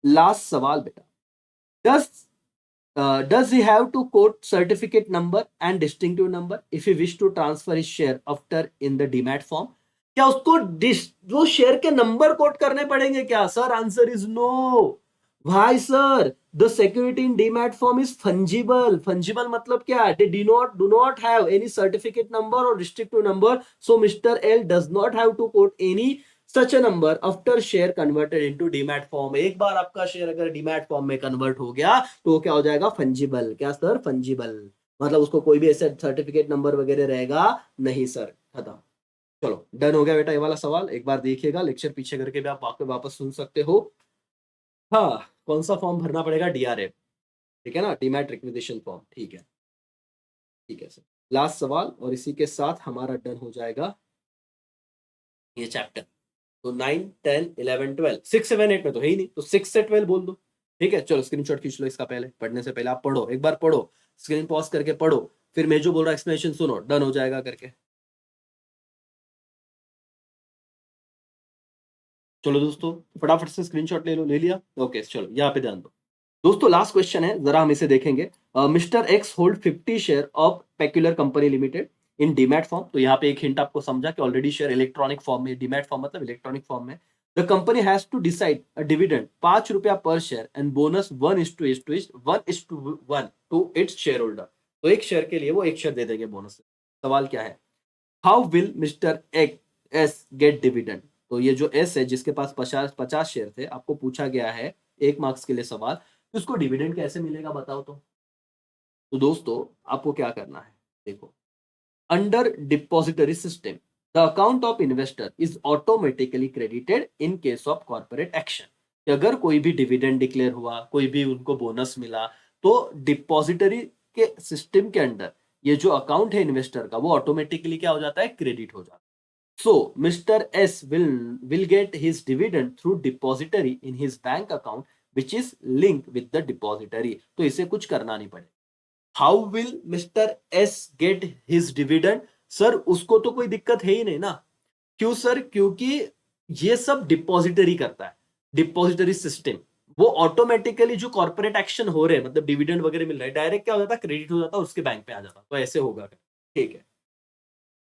लास्ट सवाल बेटा, does does he have to quote certificate number and distinctive number if he wish to transfer his share after in the demat form? क्या उसको वो शेयर के नंबर कोट करने पड़ेंगे क्या? Sir answer is no. भाई sir, the security in demat form is fungible. Fungible मतलब क्या है? They do not have any certificate number और restrictive number, so mister L does not have to quote any such a number after share converted into demat form. एक बार आपका share अगर demat form में convert हो गया तो क्या हो जाएगा? फंजिबल। क्या सर? फंजिबल, मतलब उसको कोई भी ऐसे सर्टिफिकेट नंबर वगैरह रहेगा नहीं सर, खत्म। चलो डन हो गया बेटा ये वाला सवाल। एक बार देखिएगा, लेक्चर पीछे करके भी आप वापस सुन सकते हो। हाँ, कौन सा फॉर्म भरना पड़ेगा? डीआरएफ। ठीक है ना, डीमैट रिक्विजिशन फॉर्म। ठीक है, ठीक है सर। लास्ट सवाल, और इसी के साथ हमारा डन हो जाएगा ये चैप्टर। तो 9 10 11 12 6 7 8 में तो है ही नहीं, तो 6 से 12 बोल दो। ठीक है, चलो स्क्रीनशॉट खींच लो इसका। पहले पढ़ने से पहले आप पढ़ो, एक बार पढ़ो, स्क्रीन पॉज करके पढ़ो, फिर मैं जो बोल रहा एक्सप्लेनेशन सुनो, डन हो जाएगा करके। चलो दोस्तों, फटाफट से स्क्रीनशॉट ले लो, ले लिया? ओके, चलो यहाँ पे ध्यान दो। दोस्तों लास्ट क्वेश्चन है, जरा हम इसे देखेंगे। Mister X hold 50 share of peculiar company limited in demat form. तो यहाँ पे एक हिंट आपको समझा कि ऑलरेडी शेयर इलेक्ट्रॉनिक फॉर्म में, डीमैट फॉर्म मतलब इलेक्ट्रॉनिक फॉर्म में। The company has to decide a dividend 5 रुपया per share and bonus 1:1 to its share holder. तो एक शेयर के लिए वो एक शेयर दे देंगे बोनस। सवाल क्या है? How will mister S gate dividend? तो ये जो एस है, जिसके पास 50 शेयर थे, आपको पूछा गया है 1 मार्क्स के लिए सवाल, तो उसको डिविडेंड कैसे मिलेगा बताओ तो दोस्तों आपको क्या करना है, देखो। Under depository system, the account of investor is automatically credited in case of corporate action. अगर कोई भी डिविडेंड डिक्लेयर हुआ, कोई भी उनको बोनस मिला, तो डिपॉजिटरी के सिस्टम के अंडर ये जो अकाउंट है इन्वेस्टर का, वो ऑटोमेटिकली क्या हो जाता है, क्रेडिट हो जाता है। So, Mr. S will get his dividend through depository in his bank account, which is linked with the depository. तो इसे कुछ करना नहीं पड़ेगा। How will Mr. S get his dividend? Sir उसको तो कोई दिक्कत है ही नहीं ना। क्यों सर? क्योंकि ये सब डिपॉजिटरी करता है, डिपॉजिटरी सिस्टम। वो ऑटोमेटिकली जो कॉर्पोरेट एक्शन हो रहे हैं, मतलब डिविडेंड वगैरह मिल रहा है, डायरेक्ट क्या हो जाता है, क्रेडिट हो जाता है, उसके बैंक पे आ जाता। तो ऐसे होगा, ठीक है।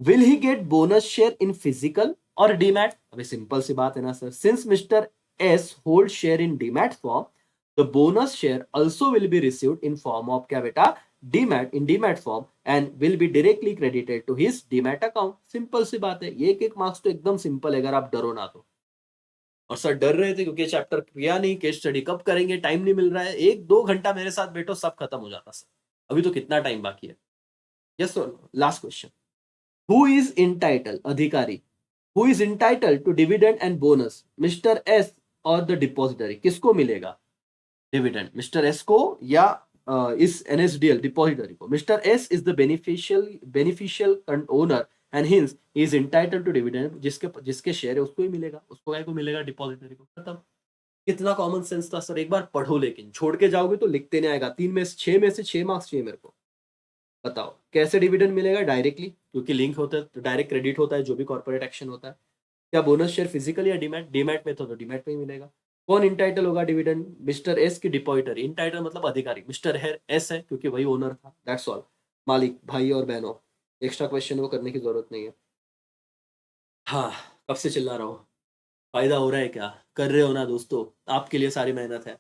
Will he get bonus share in physical और डीमैट? अभी सिंपल सी बात है ना sir, since mister S hold share in demat form, the bonus share also will be received in form of क्या बेटा, demat, in demat form, and will be directly credited to his demat account. Simple सी बात है, ये एक marks तो एकदम simple है, अगर आप डरो ना तो। और सर डर रहे थे क्योंकि चैप्टर किया नहीं, केस स्टडी कब करेंगे, टाइम नहीं मिल रहा है। 1-2 घंटा मेरे साथ बैठो, सब खत्म हो जाता सर। अभी तो कितना टाइम बाकी है? Yes sir, last question. Who is entitled, अधिकारी, who is entitled to dividend and bonus, Mr. S और the depository? किसको मिलेगा डिविडेंड, मिस्टर एस को या इस एनएसडीएल डिपॉजिटरी को? Mister S is the beneficial owner and hence he is entitled to dividend. जिसके जिसके शेयर है उसको ही मिलेगा, उसको क्या को मिलेगा, डिपॉजिटरी को। खत्म। कितना कॉमन सेंस था सर, एक बार पढ़ो, लेकिन छोड़ के जाओगे तो लिखते नहीं आएगा। 3 में से 6 मार्क्स चाहिए मेरे को। बताओ कैसे डिविडेंड मिलेगा? डायरेक्टली, क्योंकि लिंक होता है तो डायरेक्ट क्रेडिट होता है जो भी कॉर्पोरेट एक्शन होता है। क्या बोनस शेयर फिजिकल या डीमैट? डीमैट में तो डीमैट में ही मिलेगा। कौन इंटाइटल होगा डिविडेंड? मिस्टर एस की डिपॉजिटरी। इंटाइटल मतलब अधिकारी, मिस्टर एस है क्योंकि वही ओनर था, दैट्स ऑल। मालिक, भाई और बहनों, एक्स्ट्रा क्वेश्चन वो करने की जरूरत नहीं है। हाँ, कब से चिल्ला रहा हूँ? फायदा हो रहा है क्या? कर रहे हो ना दोस्तों? आपके लिए सारी मेहनत है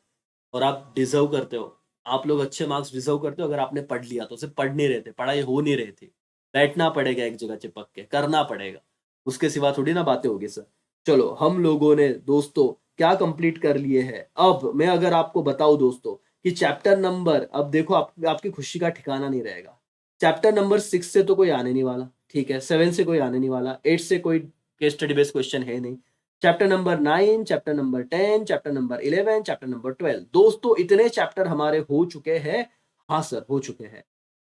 और आप डिजर्व करते हो। आप लोग अच्छे मार्क्स डिजर्व करते हो अगर आपने पढ़ लिया तो। सिर्फ पढ़ नहीं रहे थे, पढ़ाई हो नहीं रही थी। बैठना पड़ेगा एक जगह चिपक के, करना पड़ेगा, उसके सिवा थोड़ी ना बातें होगी सर। चलो, हम लोगों ने दोस्तों क्या कंप्लीट कर लिए है। अब मैं अगर आपको बताऊं दोस्तों कि चैप्टर नंबर, अब देखो आपकी खुशी का ठिकाना नहीं रहेगा। चैप्टर नंबर 6 से तो कोई आने नहीं वाला, ठीक है, 7 से कोई आने नहीं वाला, 8 से कोई केस स्टडी बेस्ड क्वेश्चन है नहीं। Chapter number 9, chapter number 10, chapter number 11, chapter number 12, दोस्तों इतने चैप्टर हमारे हो चुके हैं। हाँ सर, हो चुके हैं।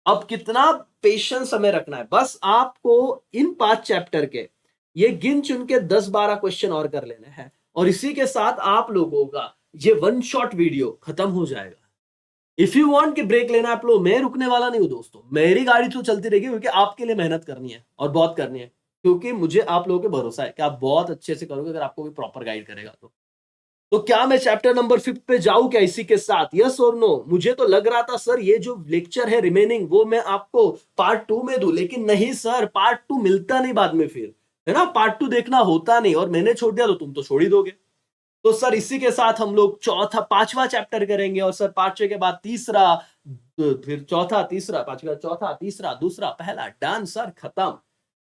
अब कितना पेशेंस हमें रखना है, बस आपको इन 5 चैप्टर के ये गिन चुन के 10-12 क्वेश्चन और कर लेने हैं, और इसी के साथ आप लोगों का ये वन शॉट वीडियो खत्म हो जाएगा। इफ यू वांट कि ब्रेक लेना आप लो, मैं रुकने वाला नहीं हूं दोस्तों, मेरी गाड़ी तो चलती रहेगी, क्योंकि आपके लिए मेहनत करनी है और बहुत करनी है। क्योंकि मुझे आप लोगों पे भरोसा है कि आप बहुत अच्छे से करोगे अगर आपको भी प्रॉपर गाइड करेगा तो क्या मैं चैप्टर नंबर 5 पे जाऊं क्या इसी के साथ? यस और नो? मुझे तो लग रहा था सर ये जो लेक्चर है रिमेनिंग वो मैं आपको पार्ट 2 में दूं, लेकिन नहीं सर, पार्ट 2 मिलता नहीं बाद में, फिर है ना, पार्ट 2 देखना होता नहीं, और मैंने छोड़ दिया तो तुम तो छोड़ ही दोगे। तो सर इसी के साथ हम लोग चौथा 5वां चैप्टर करेंगे, और सर 5वें के बाद तीसरा, तो फिर चौथा, तीसरा, 5वां, चौथा, तीसरा, दूसरा, पहला, डन सर, खत्म।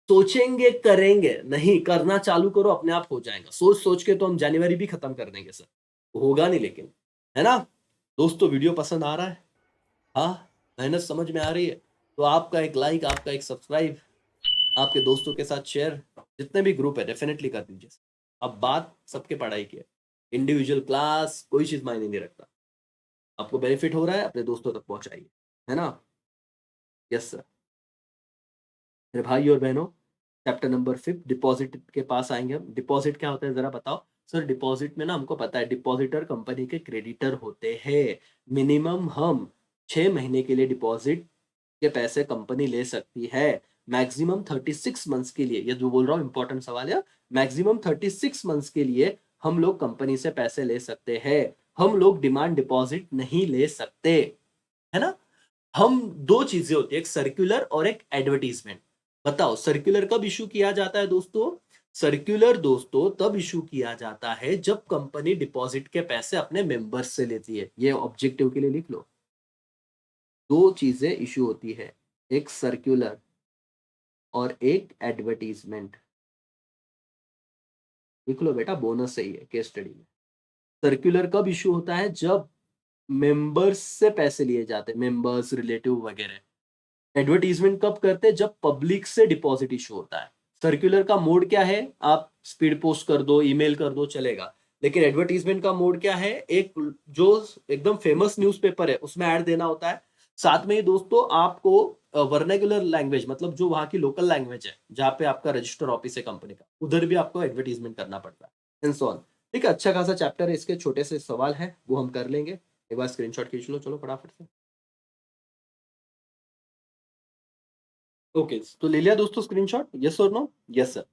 सोचेंगे करेंगे नहीं, करना चालू करो, अपने आप हो जाएगा। सोच सोच के तो हम जनवरी भी खत्म कर देंगे सर, होगा नहीं लेकिन, है ना। दोस्तों वीडियो पसंद आ रहा है? हाँ, मेहनत समझ में आ रही है? तो आपका एक लाइक, आपका एक सब्सक्राइब, आपके दोस्तों के साथ शेयर, जितने भी ग्रुप है डेफिनेटली कर दीजिए। अब बात सबके पढ़ाई की है, इंडिविजुअल क्लास कोई चीज मायने नहीं रखता। आपको बेनिफिट हो रहा है, अपने दोस्तों तक पहुंचाइए, है ना। Yes sir. मेरे भाई और बहनों, चैप्टर नंबर 5 डिपॉजिट के पास आएंगे हम। डिपॉजिट क्या होता है जरा बताओ सर? डिपॉजिट में ना हमको पता है, डिपॉजिटर कंपनी के क्रेडिटर होते हैं। मिनिमम हम 6 महीने के लिए डिपॉजिट के पैसे कंपनी ले सकती है। मैक्सिमम 36 मंथ्स के लिए, ये जो बोल रहा हूँ इंपॉर्टेंट सवाल है, मैक्सिमम 36 मंथ्स के लिए हम लोग कंपनी से पैसे ले सकते हैं, हम लोग डिमांड डिपॉजिट नहीं ले सकते, है ना। हम दो चीजें होती है, एक सर्कुलर और एक एडवर्टीजमेंट। बताओ सर्कुलर कब इशू किया जाता है दोस्तों? सर्कुलर दोस्तों तब इशू किया जाता है जब कंपनी डिपॉजिट के पैसे अपने मेंबर्स से लेती है। ये ऑब्जेक्टिव के लिए लिख लो। दो चीजें इशू होती है, एक सर्कुलर और एक एडवर्टीजमेंट। लिख लो बेटा, बोनस सही है केस स्टडी में। सर्कुलर कब इशू होता है? जब मेंबर्स से पैसे लिए जाते हैं, मेंबर्स, रिलेटिव वगैरह। एडवर्टीजमेंट कब करते हैं? जब पब्लिक से डिपॉजिट इशू होता है। सर्कुलर का मोड क्या है? आप स्पीड पोस्ट कर दो, ईमेल कर दो, चलेगा। लेकिन एडवर्टीजमेंट का मोड क्या है? एक जो एकदम फेमस न्यूज़पेपर है उसमें ऐड देना होता है। साथ में ही दोस्तों आपको वर्नाक्युलर लैंग्वेज, मतलब जो वहां की लोकल लैंग्वेज है जहाँ पे आपका रजिस्टर ऑफिस है कंपनी का, उधर भी आपको एडवर्टीजमेंट करना पड़ता है, एंड सो ऑन। ठीक है, अच्छा खासा चैप्टर है, इसके छोटे से सवाल है वो हम कर लेंगे। एक बार स्क्रीनशॉट खींच लो, चलो फटाफट से। ओके, तो ले लिया दोस्तों स्क्रीनशॉट? यस और नो? Yes sir.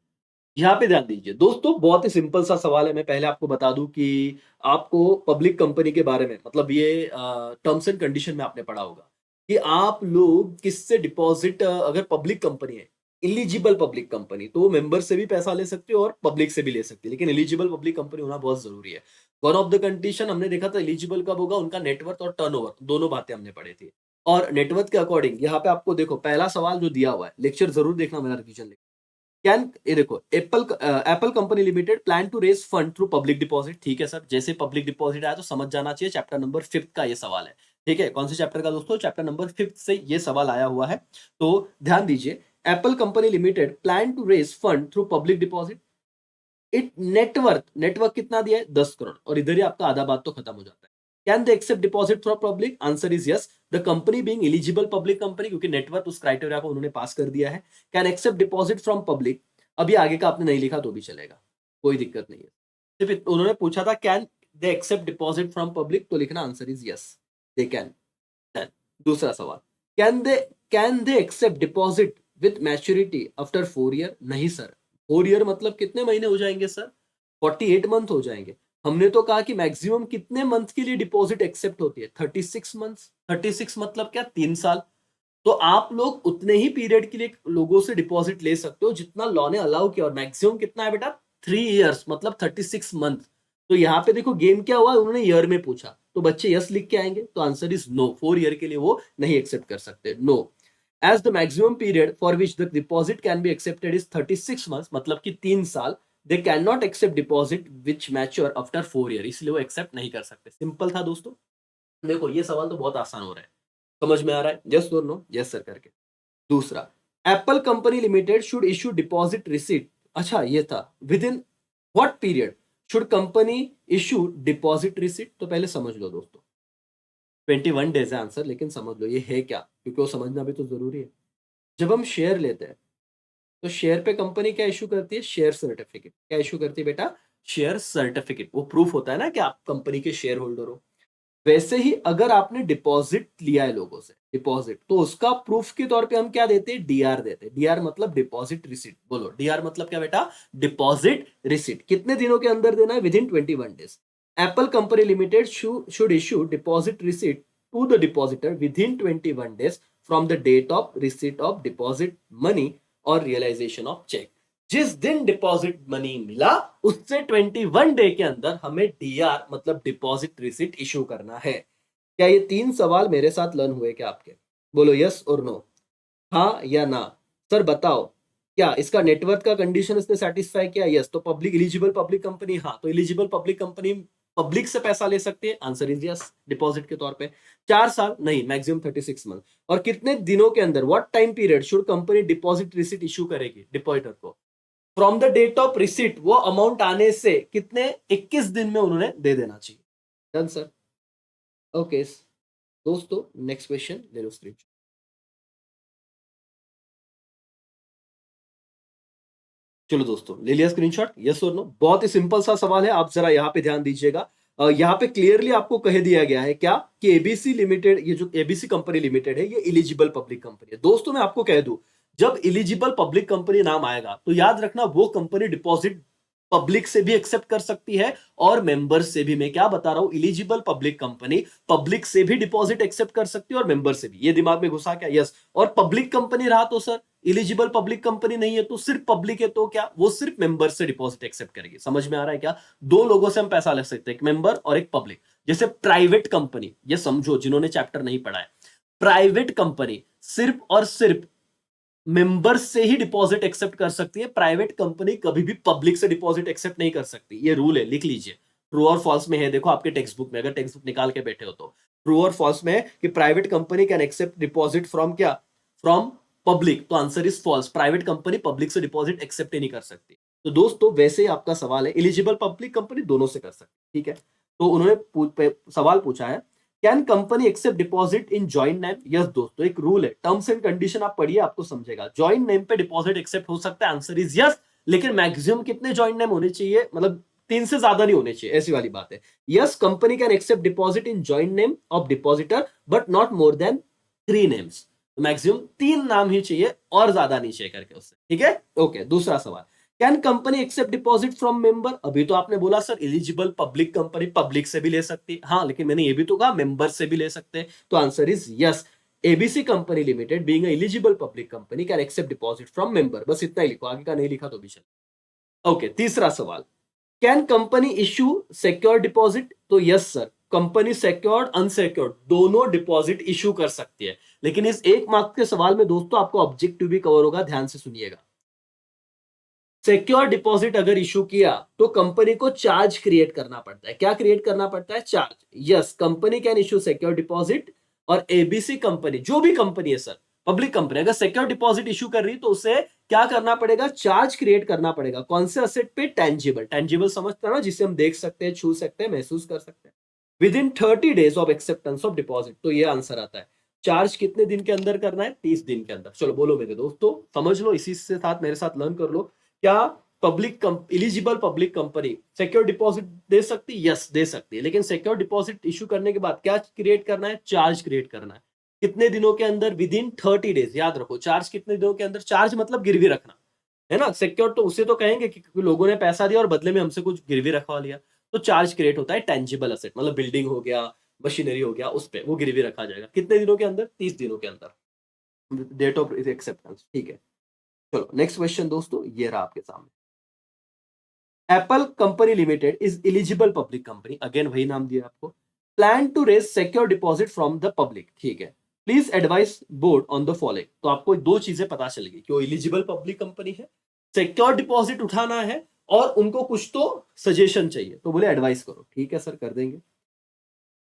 यहाँ पे ध्यान दीजिए दोस्तों, बहुत ही सिंपल सा सवाल है। मैं पहले आपको बता दूं कि आपको पब्लिक कंपनी के बारे में, मतलब ये टर्म्स एंड कंडीशन में आपने पढ़ा होगा कि आप लोग किससे डिपॉजिट, अगर पब्लिक कंपनी है, इलिजिबल पब्लिक कंपनी, तो वो मेंबर से भी पैसा ले सकते हो और पब्लिक से भी ले सकते हैं, लेकिन एलिजिबल पब्लिक कंपनी होना बहुत जरूरी है। वन ऑफ द कंडीशन हमने देखा था एलिजिबल कब होगा, उनका नेटवर्थ और टर्नओवर, दोनों बातें हमने पढ़ी थी। और नेटवर्थ के अकॉर्डिंग यहाँ पे आपको देखो पहला सवाल जो दिया हुआ है, लेक्चर जरूर देखना, मेरा रिवीजन। कैन, ये देखो, Apple company limited plan to raise fund through public deposit. ठीक है सर, जैसे पब्लिक डिपॉजिट आया तो समझ जाना चाहिए चैप्टर नंबर 5 का ये सवाल है। ठीक है, कौन से चैप्टर का दोस्तों? चैप्टर नंबर 5 से ये सवाल आया हुआ है। तो ध्यान दीजिए, Apple company limited plan to raise fund through public deposit. It net worth कितना दिया है? 10 करोड़, और इधर ही आपका आधा बात तो खत्म हो जाता है। Can they accept deposit from public? Answer is yes. The company being eligible public company, क्योंकि नेटवर्क उस क्राइटेरिया को उन्होंने पास कर दिया है। Can accept deposit from public, अभी आगे का आपने नहीं लिखा तो भी चलेगा, कोई दिक्कत नहीं है। सिर्फ उन्होंने पूछा था can they accept deposit from public, तो लिखना answer is yes, they can. दूसरा सवाल, can they can they accept deposit with maturity after 4 year? नहीं सर, 4 ईयर मतलब कितने महीने हो जाएंगे सर? 48 मंथ हो जाएंगे। हमने तो कहा कि मैक्सिमम कितने मंथ के लिए डिपॉजिट एक्सेप्ट होती है? 36 मंथ। 36 मतलब क्या? 3 साल। तो आप लोग उतने ही पीरियड के लिए लोगों से डिपॉजिट ले सकते हो जितना लॉ ने अलाउ किया, और मैक्सिमम कितना है बेटा? 3 ईयर्स, मतलब 36 मंथ। तो यहाँ पे देखो गेम क्या हुआ, उन्होंने ईयर में पूछा तो बच्चे यस लिख के आएंगे, तो आंसर इज नो, 4 ईयर के लिए वो नहीं एक्सेप्ट कर सकते, no. As the maximum period for which the deposit can be accepted is 36 month, मतलब कि 3 साल। They can not accept deposit which mature after 4 year, इसलिए वो एक्सेप्ट नहीं कर सकते। सिंपल था दोस्तों। देखो ये सवाल तो बहुत आसान हो रहा है, समझ में आ रहा है? यस और नो? यस सर करके। दूसरा, Apple company limited should issue deposit receipt. अच्छा ये था, with in what period should company issue deposit receipt? तो पहले समझ लो दोस्तों, 21 डेज है आंसर, लेकिन समझ लो ये है क्या, क्योंकि वो समझना भी तो जरूरी है। जब हम शेयर लेते हैं तो शेयर पे कंपनी क्या इशू करती है? Share certificate. क्या इशू करती है बेटा? Share certificate. वो प्रूफ होता है ना कि आप कंपनी के शेयर होल्डर हो। वैसे ही अगर आपने डिपॉजिट लिया है लोगों से, डिपॉजिट, तो उसका प्रूफ के तौर पे हम क्या देते हैं? डीआर देते हैं। डीआर मतलब डिपॉजिट रिसीट। बोलो डीआर मतलब क्या बेटा? Deposit receipt. कितने दिनों के अंदर देना है? Within 21 days. Apple company limited should issue deposit receipt to the depositor within 21 days from the date of receipt of deposit money और रियलाइजेशन ऑफ चेक। जिस दिन डिपॉजिट मनी मिला उससे 21 डे के अंदर हमें डीआर मतलब deposit receipt issue करना है। क्या ये 3 सवाल मेरे साथ लर्न हुए क्या आपके? बोलो यस और नो, हाँ या ना। सर बताओ, क्या इसका नेटवर्क का कंडीशन इसने सेटिस्फाई किया? यस। तो पब्लिक, एलिजिबल पब्लिक कंपनी, हाँ, तो एलिजिबल पब्लिक कंपनी पब्लिक से पैसा ले सकती है, आंसर इज यस, डिपॉजिट के तौर पे। 4 साल नहीं, मैक्सिमम 36 मंथ। और कितने दिनों के अंदर, what time period should company deposit receipt issue करेगी डिपॉजिटर को? From the date of receipt, वो अमाउंट आने से कितने, 21 दिन में उन्होंने दे देना चाहिए। Done sir. ओके दोस्तों, नेक्स्ट क्वेश्चन ले लो स्क्रीन। चलो दोस्तों, ले लिया स्क्रीनशॉट? यस और नो? बहुत ही सिंपल सा सवाल है, आप जरा यहाँ पे ध्यान दीजिएगा। यहाँ पे क्लियरली आपको कह दिया गया है क्या कि एबीसी लिमिटेड, ये जो एबीसी कंपनी लिमिटेड है, ये इलिजिबल पब्लिक कंपनी है। दोस्तों मैं आपको कह दूं, जब इलिजिबल पब्लिक कंपनी नाम आएगा तो याद रखना वो कंपनी डिपॉजिट पब्लिक से भी एक्सेप्ट कर सकती है और मेंबर से भी। मैं क्या बता रहा हूं, इलिजिबल पब्लिक कंपनी पब्लिक से भी डिपॉजिट एक्सेप्ट कर सकती है और मेंबर से भी। ये दिमाग में घुसा क्या? यस। और पब्लिक कंपनी रहा तो सर, इलिजिबल पब्लिक कंपनी नहीं है तो सिर्फ पब्लिक है तो क्या, वो सिर्फ मेंबर से डिपॉजिट एक्सेप्ट करेगी। समझ में आ रहा है क्या? दो लोगों से हम पैसा ले सकते हैं, एक मेंबर और एक पब्लिक। जैसे प्राइवेट कंपनी, ये समझो जिन्होंने चैप्टर नहीं पढ़ा है, प्राइवेट कंपनी सिर्फ और सिर्फ मेंबर्स से ही डिपॉजिट एक्सेप्ट कर सकती है। प्राइवेट कंपनी कभी भी पब्लिक से डिपॉजिट एक्सेप्ट नहीं कर सकती। ये रूल है, लिख लीजिए। ट्रू और फॉल्स में है, देखो आपके टेक्स्ट बुक में, अगर टेक्स्ट बुक निकाल के बैठे हो तो ट्रू और फॉल्स में है कि private company can accept deposit from क्या, फ्रॉम पब्लिक। तो answer is false, private company public से डिपॉजिट एक्सेप्ट ही नहीं कर सकती। तो दोस्तों वैसे ही आपका सवाल है, एलिजिबल पब्लिक कंपनी दोनों से कर सकती, ठीक है। तो उन्होंने सवाल पूछा है, can company accept deposit in joint name? Yes दोस्तों, एक रूल है, टर्म्स एंड कंडीशन आप पढ़िए आपको समझेगा। जॉइंट नेम पे डिपॉजिट एक्सेप्ट हो सकता है, आंसर इज यस। लेकिन मैक्सिमम कितने जॉइंट नेम होने चाहिए, मतलब 3 से ज्यादा नहीं होने चाहिए, ऐसी वाली बात है। Yes, company can accept deposit in joint name of depositor but not more than 3 names. Maximum 3 नाम ही चाहिए और ज्यादा नहीं चाहिए करके उससे, ठीक है। ओके, दूसरा सवाल, can company accept deposit from member? अभी तो आपने बोला sir eligible public company public से भी ले सकती है, हाँ, लेकिन मैंने ये भी तो कहा मेंबर से भी ले सकते हैं। तो answer is yes, ABC company limited being eligible public company can accept deposit from member. बस इतना ही लिखो, आगे का नहीं लिखा तो भी चले। ओके, तीसरा सवाल, can company issue secure deposit? तो yes sir, company secured unsecured दोनों डिपॉजिट इश्यू कर सकती है। लेकिन इस 1 मार्क्स के सवाल में दोस्तों आपको ऑब्जेक्टिव भी कवर होगा, ध्यान से सुनिएगा। सिक्योर डिपॉजिट अगर इशू किया तो कंपनी को चार्ज क्रिएट करना पड़ता है। क्या क्रिएट करना पड़ता है? Charge. Yes, company can issue secure deposit और एबीसी कंपनी, जो भी कंपनी है सर, पब्लिक कंपनी, अगर सिक्योर डिपॉजिट इशू कर रही तो उसे क्या करना पड़ेगा? चार्ज क्रिएट करना पड़ेगा। कौन से असेट पे? टेंजिबल। टेंजिबल समझते हैं ना, जिसे हम देख सकते हैं, छू सकते हैं, महसूस कर सकते हैं। With in 30 days of acceptance of deposit. तो ये आंसर आता है। चार्ज कितने दिन के अंदर करना है? 30 दिन के अंदर। चलो बोलो मेरे दोस्तों, समझ लो, इसी से साथ मेरे साथ लर्न कर लो। क्या public eligible public company secure deposit दे सकती? यस, दे सकती है। लेकिन सिक्योर डिपॉजिट इशू करने के बाद क्या क्रिएट करना है? चार्ज क्रिएट करना है। कितने दिनों के अंदर? With in 30 days. याद रखो, चार्ज कितने दिनों के अंदर? चार्ज मतलब गिरवी रखना, है ना। सिक्योर तो उसे तो कहेंगे कि लोगों ने पैसा दिया और बदले में हमसे कुछ गिरवी रखवा लिया। तो चार्ज क्रिएट होता है टेंजिबल असेट, मतलब बिल्डिंग हो गया, मशीनरी हो गया, उस पे वो गिरवी रखा जाएगा। कितने दिनों के अंदर? 30 दिनों के अंदर, डेट ऑफ एक्सेप्टेंस, ठीक है। चलो नेक्स्ट क्वेश्चन दोस्तों, ये रहा आपके सामने। Apple company limited is eligible public company, again वही नाम दिया आपको। Plan to raise secure deposit from the public, ठीक है। Please advise board on the following. तो आपको 2 चीजें पता चल गई कि वो एलिजिबल पब्लिक कंपनी है, सिक्योर डिपॉजिट उठाना है और उनको कुछ तो सजेशन चाहिए। तो बोले एडवाइस करो, ठीक है सर, कर देंगे।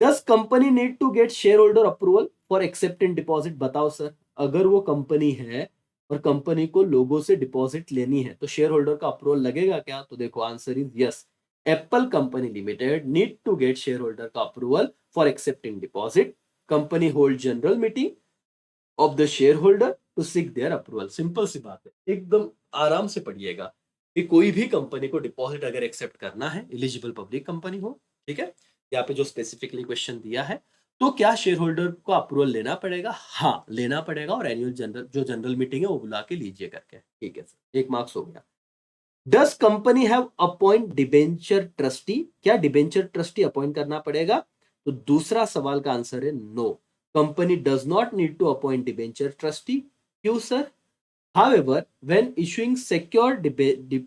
Does company need to get share holder approval for accepting deposit? बताओ सर, अगर वो कंपनी है और कंपनी को लोगों से डिपॉजिट लेनी है तो शेयर होल्डर का अप्रूवल लगेगा क्या? तो देखो answer is yes, Apple company limited need to get share holder का approval for accepting deposit. Company hold general meeting of the share holder to seek their approval. Simple सी बात है, एकदम आराम से पढ़िएगा कि कोई भी कंपनी को डिपॉजिट अगर एक्सेप्ट करना है, एलिजिबल पब्लिक कंपनी हो, ठीक है, यहाँ पे जो स्पेसिफिकली क्वेश्चन दिया है, तो क्या शेयर होल्डर को अप्रूवल लेना पड़ेगा? हाँ, लेना पड़ेगा। और एनुअल जनरल जो जनरल मीटिंग है वो बुला के लीजिए करके, ठीक है सर, 1 मार्क्स हो गया। Does company have appoint debenture trustee? क्या डिबेंचर ट्रस्टी अपॉइंट करना पड़ेगा? तो दूसरा सवाल का आंसर है no, company does not need to appoint debenture trustee. क्यों sir? However, when issuing secure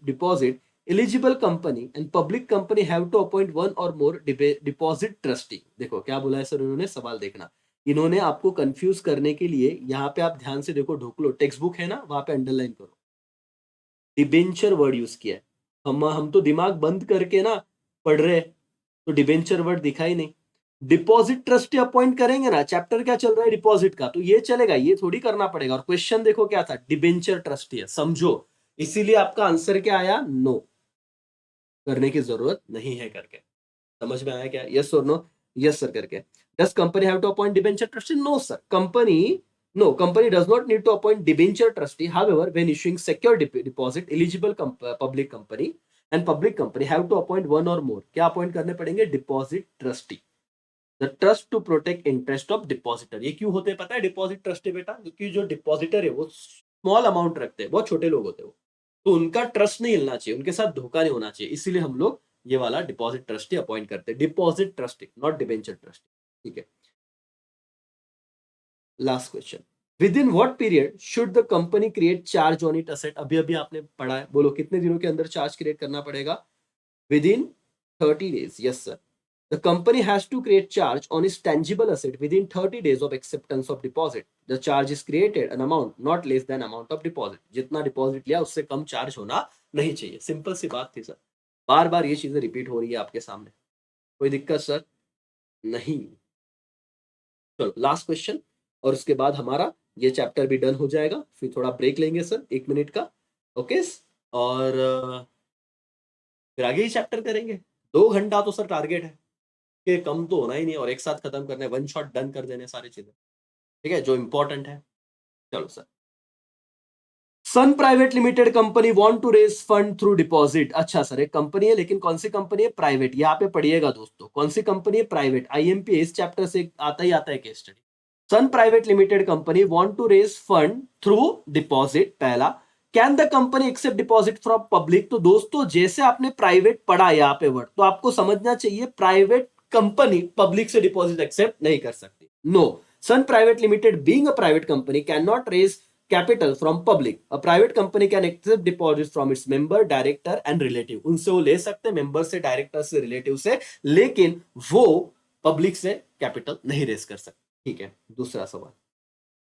deposit, eligible company and public company have to appoint one or more deposit trustee। देखो क्या बोला है सर उन्होंने, सवाल देखना। इन्होंने आपको कंफ्यूज करने के लिए यहाँ पे आप ध्यान से देखो, ढोक लो, टेक्स्ट बुक है ना, वहां पे अंडरलाइन करो, डिबेंचर वर्ड यूज किया है। हम तो दिमाग बंद करके ना पढ़ रहे हैं, तो डिबेंचर वर्ड दिखा ही नहीं। डिपॉजिट ट्रस्टी अपॉइंट करेंगे ना, चैप्टर क्या चल रहा है? डिपॉजिट का, तो ये चलेगा, ये थोड़ी करना पड़ेगा। और क्वेश्चन देखो क्या था, डिबेंचर ट्रस्टी है, समझो। इसीलिए आपका आंसर क्या आया? नो, करने की जरूरत नहीं है करके। समझ में आया क्या? यस और नो? यस सर करके। Does company have to appoint debenture trustee? No sir, company does not need to appoint debenture trustee. However, when issuing secure deposit, eligible public company and public company have to appoint one or more, क्या appoint करने पड़ेंगे? Deposit trustee. The trust to protect interest of depositor. ये क्यों होते हैं पता है deposit trustee बेटा? क्योंकि जो डिपॉजिटर है वो स्मॉल अमाउंट रखते हैं, बहुत छोटे लोग होते हैं वो, तो उनका ट्रस्ट नहीं हिलना चाहिए, उनके साथ धोखा नहीं होना चाहिए, इसीलिए हम लोग ये वाला डिपॉजिट ट्रस्टी अपॉइंट करते हैं, deposit trustee not debenture trustee. ठीक है, last question, with in what period should the company create charge on it asset? अभी अभी आपने पढ़ा है, बोलो कितने दिनों के अंदर चार्ज क्रिएट करना पड़ेगा? With in 30 days, yes sir. The company has to create charge on its tangible asset within 30 days of acceptance of deposit. The charge is created an amount not less than amount of deposit. जितना deposit लिया उससे कम charge होना नहीं चाहिए। Simple सी बात थी sir, बार बार ये चीजें रिपीट हो रही है आपके सामने, कोई दिक्कत सर? नहीं। चलो लास्ट क्वेश्चन, और उसके बाद हमारा ये चैप्टर भी डन हो जाएगा, फिर थोड़ा ब्रेक लेंगे सर 1 मिनट का। ओके, और फिर आगे ही चैप्टर करेंगे। 2 घंटा तो सर टारगेट है, के कम तो होना ही नहीं, और एक साथ खत्म करने, वन शॉट डन कर देने सारी चीजें, ठीक है, जो इंपॉर्टेंट है। चलो sir, Sun private limited company want to raise fund through deposit. अच्छा सर, एक कंपनी है, लेकिन कौन सी कंपनी है? प्राइवेट। यहाँ पे पढ़िएगा दोस्तों, कौन सी कंपनी है? प्राइवेट। आईएमपी इस चैप्टर से आता ही आता है case study. Sun private limited company want to raise fund through deposit. पहला, can the company accept deposit from public? तो दोस्तों जैसे आपने प्राइवेट पढ़ा यहाँ पे वर्ड, तो आपको समझना चाहिए प्राइवेट कंपनी पब्लिक से डिपॉजिट एक्सेप्ट नहीं कर सकती। No, Sun private limited being a private company can not raise capital from public. A private company can accept deposits from its member, director and relative. उनसे वो ले सकते हैं, member से, डायरेक्टर से, रिलेटिव से, लेकिन वो पब्लिक से कैपिटल नहीं रेज कर सकते। ठीक है, दूसरा सवाल,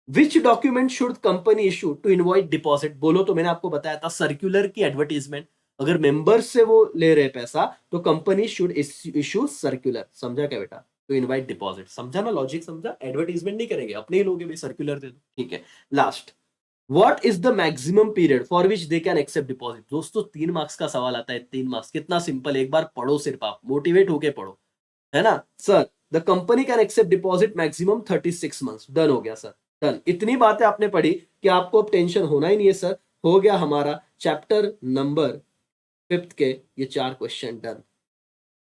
which document should company issue to invite deposit? बोलो, तो मैंने आपको बताया था सर्कुलर की एडवर्टीजमेंट, अगर मेंबर से वो ले रहे पैसा तो कंपनी शुड इशू सर्कुलर। समझा क्या बेटा? टू इनवाइट डिपॉजिट, समझा ना लॉजिक? समझा? एडवर्टीजमेंट नहीं करेंगे, अपने ही लोग सर्कुलर दे दो। ठीक है, last, what is the maximum period for which they can accept deposit? दोस्तों 3 मार्क्स का सवाल आता है, 3 मार्क्स, कितना सिंपल, एक बार पढ़ो, सिर्फ आप मोटिवेट होके पढ़ो, है ना sir? The company can accept deposit maximum 36 months. Done हो गया सर, डन। इतनी बातें आपने पढ़ी कि आपको अब टेंशन होना ही नहीं है सर। हो गया हमारा चैप्टर नंबर 5 के ये 4 क्वेश्चन डन।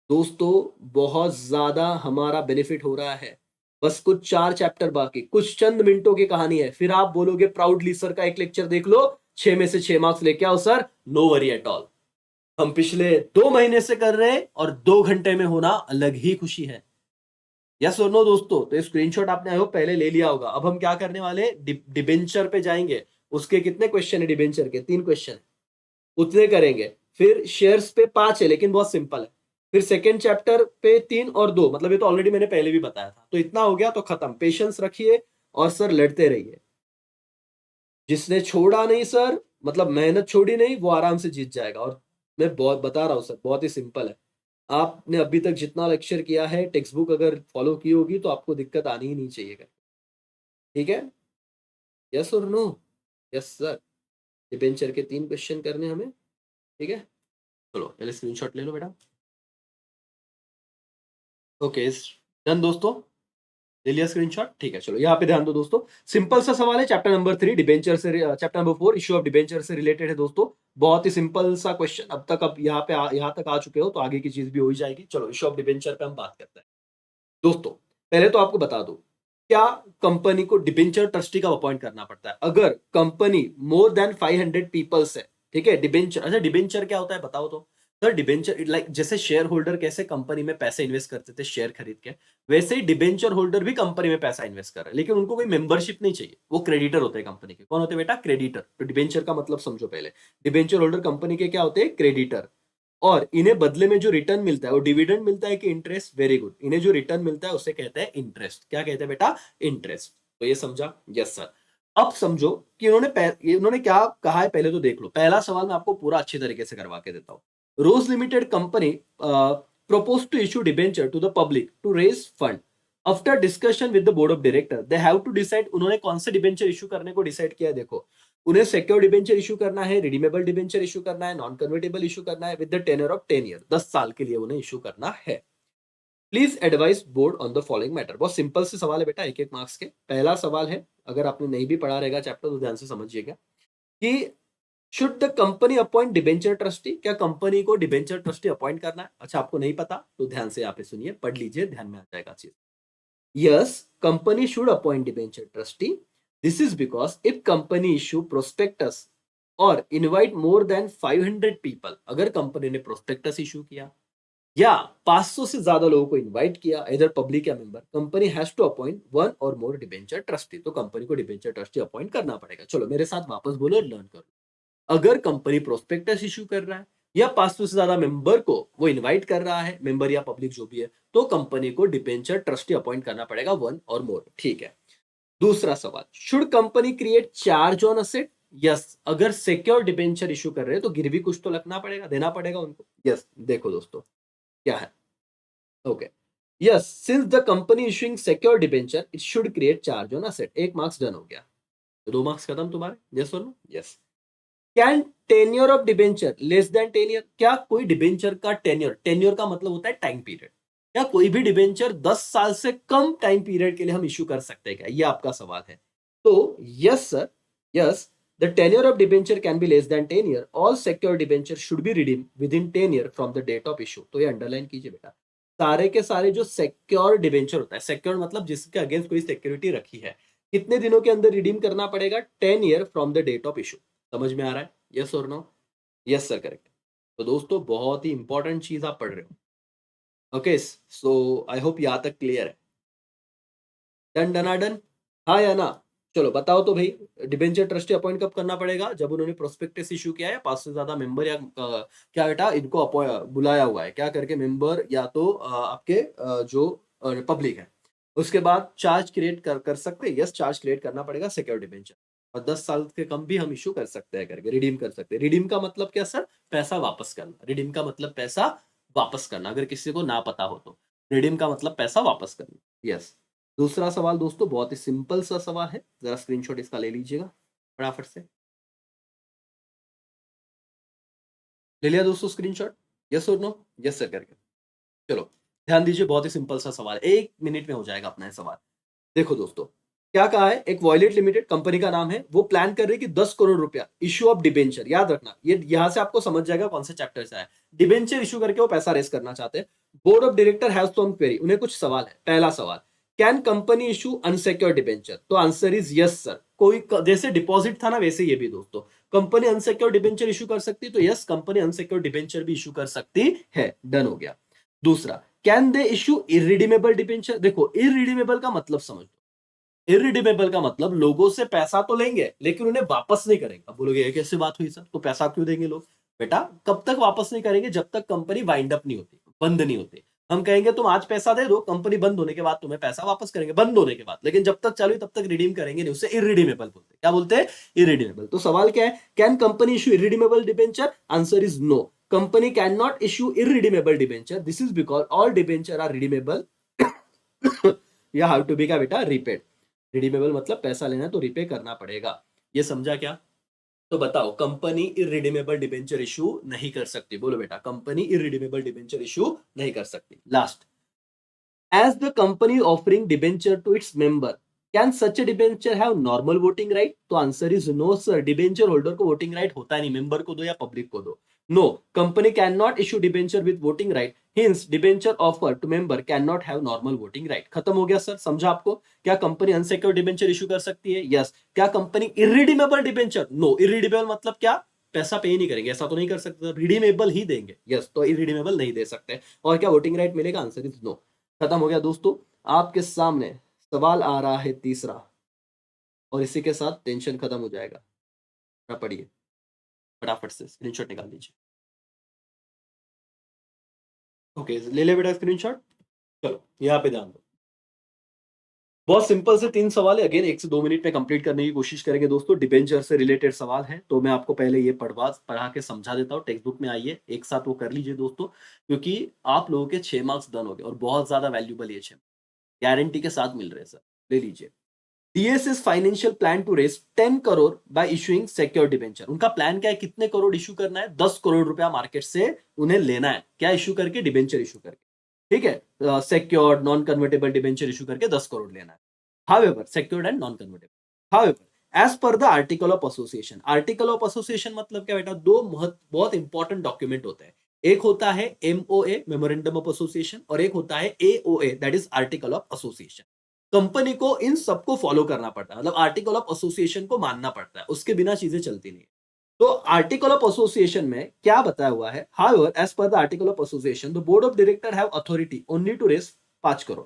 दोस्तों बहुत ज्यादा हमारा बेनिफिट हो रहा है, बस कुछ 4 चैप्टर बाकी, कुछ चंद मिनटों की कहानी है, फिर आप बोलोगे प्राउडली सर का एक लेक्चर देख लो, 6 में से 6 मार्क्स लेके आओ sir. No worry at all, हम पिछले 2 महीने से कर रहे हैं और 2 घंटे में होना अलग ही खुशी है। यस और नो दोस्तों? तो ये स्क्रीनशॉट आपने आई होप पहले ले लिया होगा। अब हम क्या करने वाले, डिबेंचर पे जाएंगे। उसके कितने क्वेश्चन है डिबेंचर के? 3 क्वेश्चन, उतने करेंगे। फिर शेयर्स पे 5 है, लेकिन बहुत सिंपल है। फिर सेकेंड चैप्टर पे 3 और 2, मतलब ये तो ऑलरेडी मैंने पहले भी बताया था। तो इतना हो गया तो खत्म। पेशेंस रखिए और सर लड़ते रहिए। जिसने छोड़ा नहीं सर, मतलब मेहनत छोड़ी नहीं, वो आराम से जीत जाएगा। और मैं बहुत बता रहा हूँ सर, बहुत ही सिंपल है। आपने अभी तक जितना लेक्चर किया है, टेक्स्ट बुक अगर फॉलो की होगी तो आपको दिक्कत आनी ही नहीं चाहिए। ठीक है, यस और नो? यस सर, डिबेंचर के 3 क्वेश्चन करने हमें। ठीक है, चलो पहले स्क्रीनशॉट ले लो बेटा। ओके, डन दोस्तों, ले लिया स्क्रीनशॉट? ठीक है, चलो यहाँ पे ध्यान दो दोस्तों। सिंपल सा सवाल है, चैप्टर नंबर 3 डिबेंचर से, chapter number 4 issue of debenture से रिलेटेड है दोस्तों। बहुत ही सिंपल सा क्वेश्चन। अब तक अब यहाँ पे यहाँ तक आ चुके हो तो आगे की चीज भी हो ही जाएगी। चलो इश्यू ऑफ डिबेंचर पे हम बात करते हैं दोस्तों। पहले तो आपको बता दो, क्या कंपनी को डिबेंचर ट्रस्टी का अपॉइंट करना पड़ता है अगर कंपनी मोर देन 500 पीपल्स है? ठीक है, डिबेंचर, अच्छा डिबेंचर क्या होता है बताओ तो? सर डिबेंचर लाइक जैसे शेयर होल्डर कैसे कंपनी में पैसे इन्वेस्ट करते थे शेयर खरीद के, वैसे ही डिबेंचर होल्डर भी कंपनी में पैसा इन्वेस्ट कर रहे हैं, लेकिन उनको कोई मेंबरशिप नहीं चाहिए। वो क्रेडिटर होते हैं कंपनी के। कौन होते हैं बेटा? क्रेडिटर। तो डिबेंचर का मतलब समझो पहले। डिबेंचर होल्डर कंपनी के क्या होते हैं? क्रेडिटर। और इन्हें बदले में जो रिटर्न मिलता है वो डिविडेंड मिलता है कि इंटरेस्ट? वेरी गुड, इन्हें जो रिटर्न मिलता है उसे कहते हैं इंटरेस्ट। क्या कहते हैं बेटा? इंटरेस्ट। तो ये समझा? Yes sir. अब समझो कि इन्होंने क्या कहा है, पहले तो देख लो। पहला सवाल मैं आपको पूरा अच्छी तरीके से करवा के देता हूं। Rose limited company proposed to issue debenture to the public to raise fund. After discussion with the board of director, they have to decide उन्होंने कौन से डिबेंचर इशू करने को डिसाइड किया है। देखो, उन्हें सिक्योर डिबेंचर इशू करना है, रिडीमेबल डिबेंचर इशू करना है, नॉन कन्वर्टेबल इशू करना है, with the tenure of 10 year, 10 साल के लिए उन्हें इशू करना है। Please advise board on the following matter. बहुत सिंपल से सवाल है बेटा, 1-1 मार्क्स के। पहला सवाल है, अगर आपने नहीं भी पढ़ा रहेगा चैप्टर तो ध्यान से समझिएगा कि should the company appoint debenture trustee? क्या कंपनी को डिबेंचर ट्रस्टी अपॉइंट करना है? अच्छा आपको नहीं पता तो ध्यान से यहाँ पे सुनिए, पढ़ लीजिए, ध्यान में आ जाएगा चीज। Yes, company should appoint debenture trustee. This is because if company issue prospectus or invite more than 500 people, अगर कंपनी ने प्रोस्पेक्टस इशू किया या 500 से ज्यादा लोगों को इनवाइट किया, इधर पब्लिक या member, company has to appoint one or more debenture trustee, तो कंपनी को डिबेंचर ट्रस्टी अपॉइंट करना पड़ेगा। चलो मेरे साथ वापस बोलो और लर्न करो। अगर कंपनी प्रोस्पेक्टस इशू कर रहा है या 500 से ज्यादा मेंबर को वो इनवाइट कर रहा है, मेंबर या पब्लिक जो भी है, तो कंपनी को डिबेंचर ट्रस्टी अपॉइंट करना पड़ेगा वन और मोर। ठीक है। दूसरा सवाल, should company create charge on asset? Yes, अगर सिक्योर डिबेंचर इशू कर रहे हैं तो गिरवी कुछ तो लगना पड़ेगा, देना पड़ेगा उनको। यस, देखो दोस्तों क्या है। Okay, yes, since the company issuing secure debenture it should create charge on asset. एक मार्क्स डन हो गया, तो 2 मार्क्स खत्म तुम्हारे। यस और no? Yes. Can tenure of debenture less than 10 year? क्या कोई डिबेंचर का टेन्योर, टेन्योर का मतलब होता है टाइम पीरियड, क्या कोई भी डिबेंचर 10 साल से कम टाइम पीरियड के लिए हम इशू कर सकते हैं क्या, ये आपका सवाल है। तो yes sir, yes, the tenure of debenture can be less than 10 year, all secure debenture should be redeem within 10 year from the date of issue. तो ये अंडरलाइन कीजिए बेटा, सारे के सारे जो सिक्योर डिबेंचर होता है, सिक्योर मतलब जिसके अगेंस्ट कोई सिक्योरिटी रखी है, कितने दिनों के अंदर रिडीम करना पड़ेगा? 10 year from the date of issue. समझ में आ रहा है? यस और नो? Yes sir, correct. तो दोस्तों बहुत ही इंपॉर्टेंट चीज आप पढ़ रहे हो। ओके, सो आई होप यहाँ तक क्लियर है। डन डनाडन, हाँ या ना? चलो बताओ तो भाई, डिबेंचर ट्रस्टी अपॉइंट कब करना पड़ेगा? जब उन्होंने प्रोस्पेक्टस इशू किया है, 5 से ज्यादा मेंबर या क्या बेटा इनको बुलाया हुआ है, क्या करके, मेंबर या तो आपके जो पब्लिक है। उसके बाद चार्ज क्रिएट कर सकते हैं। यस, चार्ज क्रिएट करना पड़ेगा सिक्योर डिबेंचर, और 10 साल के कम भी हम इशू कर सकते हैं, करके रिडीम कर सकते हैं। रिडीम का मतलब क्या सर? पैसा वापस करना। रिडीम का मतलब पैसा वापस करना, अगर किसी को ना पता हो तो। रिडीम का मतलब पैसा वापस करना। यस। दूसरा सवाल दोस्तों बहुत ही सिंपल सा सवाल है, जरा स्क्रीनशॉट इसका ले लीजिएगा फटाफट से। ले लिया दोस्तों स्क्रीनशॉट? यस और नो? यस सर करके। चलो ध्यान दीजिए, बहुत ही सिंपल सा सवाल, 1 मिनट में हो जाएगा अपना ये सवाल। देखो दोस्तों, क्या कहा है, एक वॉयलेट लिमिटेड कंपनी का नाम है, वो प्लान कर रही है कि 10 करोड़ रुपया इश्यू ऑफ डिबेंचर, याद रखना ये यहां से आपको समझ जाएगा कौन से चैप्टर से है। डिबेंचर इशू करके वो पैसा रेस करना चाहते हैं। Board of director has some query, उन्हें कुछ सवाल है। पहला सवाल, can company issue unsecured debenture? तो आंसर इज यस सर। कोई जैसे डिपॉजिट था ना, वैसे ये भी दोस्तों, कंपनी अनसिक्योर्ड डिबेंचर इशू कर सकती है, तो यस, कंपनी अनसिक्योर्ड डिबेंचर भी इशू कर सकती है। डन हो गया। दूसरा, can they issue irredeemable debenture? देखो इरिडीमेबल का मतलब समझ लो, इरिडीमेबल का मतलब लोगों से पैसा तो लेंगे लेकिन उन्हें वापस नहीं करेंगे। अब बोलोगे ये कैसी बात हुई सर, तो पैसा क्यों देंगे लोग? बेटा कब तक वापस नहीं करेंगे? जब तक कंपनी वाइंड अप नहीं होती, बंद नहीं होती। हम कहेंगे तुम आज पैसा दे दो, कंपनी बंद होने के बाद तुम्हें पैसा वापस करेंगे, बंद होने के बाद, लेकिन जब तक चालू है तब तक रिडीम करेंगे नहीं, उसे इरिडीमेबल बोलते हैं। क्या बोलते हैं? इरिडीमेबल। तो सवाल क्या है, can company issue irredeemable debenture? Answer is no, company can not issue irredeemable debenture, this is because all debenture are redeemable या हाउ टू बी का बेटा रिपेड। रिडीमेबल मतलब पैसा लेना तो रिपे करना पड़ेगा। ये समझा क्या? तो बताओ, कंपनी इरिडीमेबल डिबेंचर इशू नहीं कर सकती। बोलो बेटा, कंपनी इरिडीमेबल डिबेंचर इशू नहीं कर सकती। Last, as the company offering debenture to its member, can such a debenture have normal voting right? तो answer is no sir, debenture holder को वोटिंग राइट होता नहीं, मेंबर को दो या पब्लिक को दो। No, company can not issue debenture with voting right, hence debenture offer to member can not have normal voting right. खत्म हो गया सर, समझा आपको? क्या कंपनी अनसिक्योर्ड डिबेंचर इशू कर सकती है? यस। क्या company irredeemable debenture? No. Irredeemable मतलब क्या? पैसा पे नहीं करेंगे, ऐसा तो नहीं कर सकते, रिडीमेबल ही देंगे। यस, तो इरिडीमेबल नहीं दे सकते। और क्या वोटिंग राइट मिलेगा? Answer is no. खत्म हो गया दोस्तों। आपके सामने सवाल आ रहा है तीसरा, और इसी के साथ टेंशन खत्म हो जाएगा। ना पढ़िए फटाफट से, स्क्रीनशॉट निकाल लीजिए। ओके, ले ले बेटा स्क्रीनशॉट। चलो यहाँ पे ध्यान दो, बहुत सिंपल से 3 सवाल है, अगेन 1 से 2 मिनट में कंप्लीट करने की कोशिश करेंगे दोस्तों। डिबेंचर से रिलेटेड सवाल है, तो मैं आपको पहले ये पढ़ा के समझा देता हूँ। टेक्स्ट बुक में आइए, एक साथ वो कर लीजिए दोस्तों, क्योंकि आप लोगों के 6 मार्क्स डन हो गए और बहुत ज्यादा वैल्यूबल ये 6 गारंटी के साथ मिल रहे हैं सर। ले लीजिए। DSS financial plan to raise 10 crore by issuing secure debenture. उनका प्लान क्या है, कितने करोड़ इशू करना है? 10 करोड़ रुपया मार्केट से उन्हें लेना है। क्या इशू करके? डिबेंचर इशू करके। ठीक है, secured non convertible debenture issue करके 10 करोड़ लेना है। However, secured and non convertible. However, as per the article of association. Article of association मतलब क्या बेटा? दो बहुत इंपॉर्टेंट डॉक्यूमेंट होते हैं। एक होता है MOA, मेमोरेंडम ऑफ एसोसिएशन, और एक होता है AOA, that is article of association. Company को इन सबको फॉलो करना पड़ता है, मतलब आर्टिकल ऑफ एसोसिएशन को मानना पड़ता है, उसके बिना चीजें चलती नहीं। तो आर्टिकल ऑफ एसोसिएशन में क्या बताया हुआ है, however as per the article of association the board of director have authority only to raise 5 crore.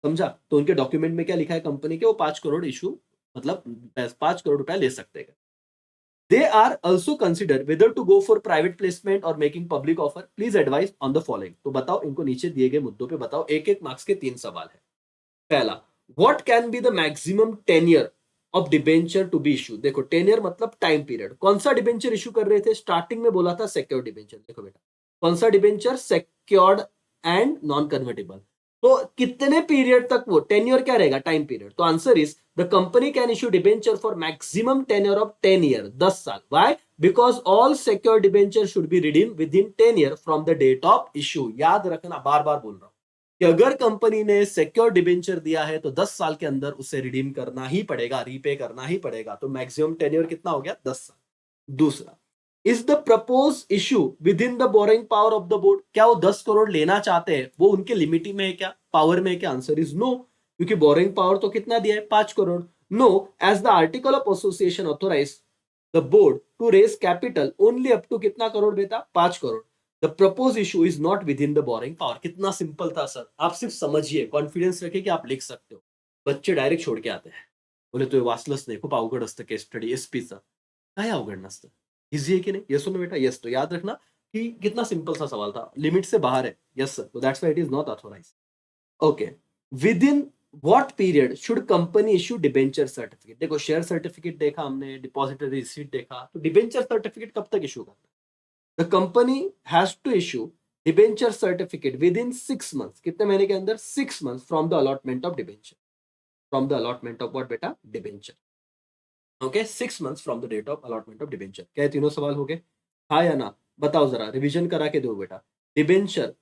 समझा? तो उनके डॉक्यूमेंट में क्या लिखा है कंपनी के, वो 5 करोड़ इशू मतलब 5 करोड़ रुपया ले सकते हैं। They are also consider whether to go for private placement और making public offer, please advise on the following. तो बताओ, इनको नीचे दिए गए मुद्दों पे बताओ, एक एक मार्क्स के 3 सवाल है। पहला, what can be the maximum tenure of debenture to be issue. देखो टेन्योर मतलब टाइम पीरियड, कौन सा डिबेंचर इशू कर रहे थे, स्टार्टिंग में बोला था सिक्योर्ड डिबेंचर। देखो बेटा, कौन सा debenture, secured and non convertible. तो कितने पीरियड तक, वो टेन्योर क्या रहेगा, टाइम पीरियड। तो answer is the company can issue debenture for maximum tenure of 10 year, 10 साल। Why? Because all secured debenture should be redeem within 10 year from the date of issue. याद रखना, बार बार बोल रहा हूं कि अगर कंपनी ने सिक्योर डिबेंचर दिया है तो 10 साल के अंदर उसे रिडीम करना ही पड़ेगा, रीपे करना ही पड़ेगा। तो मैक्सिमम टेन्योर कितना हो गया, 10 साल। दूसरा, is the propose issue with in the borrowing power of the board. क्या वो 10 करोड़ लेना चाहते हैं, वो उनके लिमिट में है क्या, पावर में है क्या? आंसर इज नो, क्योंकि बोरिंग पावर तो कितना दिया है, 5 crore. No, as the article of association authorize the board to raise capital only up to कितना करोड़ बेटा, 5 crore. The propose issue is not within the borrowing power. कितना सिंपल था sir, आप सिर्फ समझिए, कॉन्फिडेंस रखिए कि आप लिख सकते हो। बच्चे डायरेक्ट छोड़ के आते हैं, बोले तो वाचलंच नाही, खूप अवघड असतं केस स्टडी एसपीचं। काय अवघड नसतं, इजी है कि नहीं? यस हो ना बेटा, यस। तो याद रखना कि कितना सिंपल सा सवाल था, लिमिट से बाहर है। यस सर, तो that's why it is not authorize. Okay, within what period should company issue debenture certificate. देखो शेयर सर्टिफिकेट देखा हमने, डिपॉजिटरी रिसीट देखा, तो डिबेंचर सर्टिफिकेट कब तक इशू करना है? The company has to issue debenture certificate within 6 months. कितने महीने के अंदर, 6 months from the allotment of debenture. From the allotment of what बेटा, debenture. Okay, 6 months from the date of allotment of debenture. क्या तीनों सवाल हो गए, हाँ या ना? बताओ जरा, रिवीजन करा के दो बेटा। Debenture,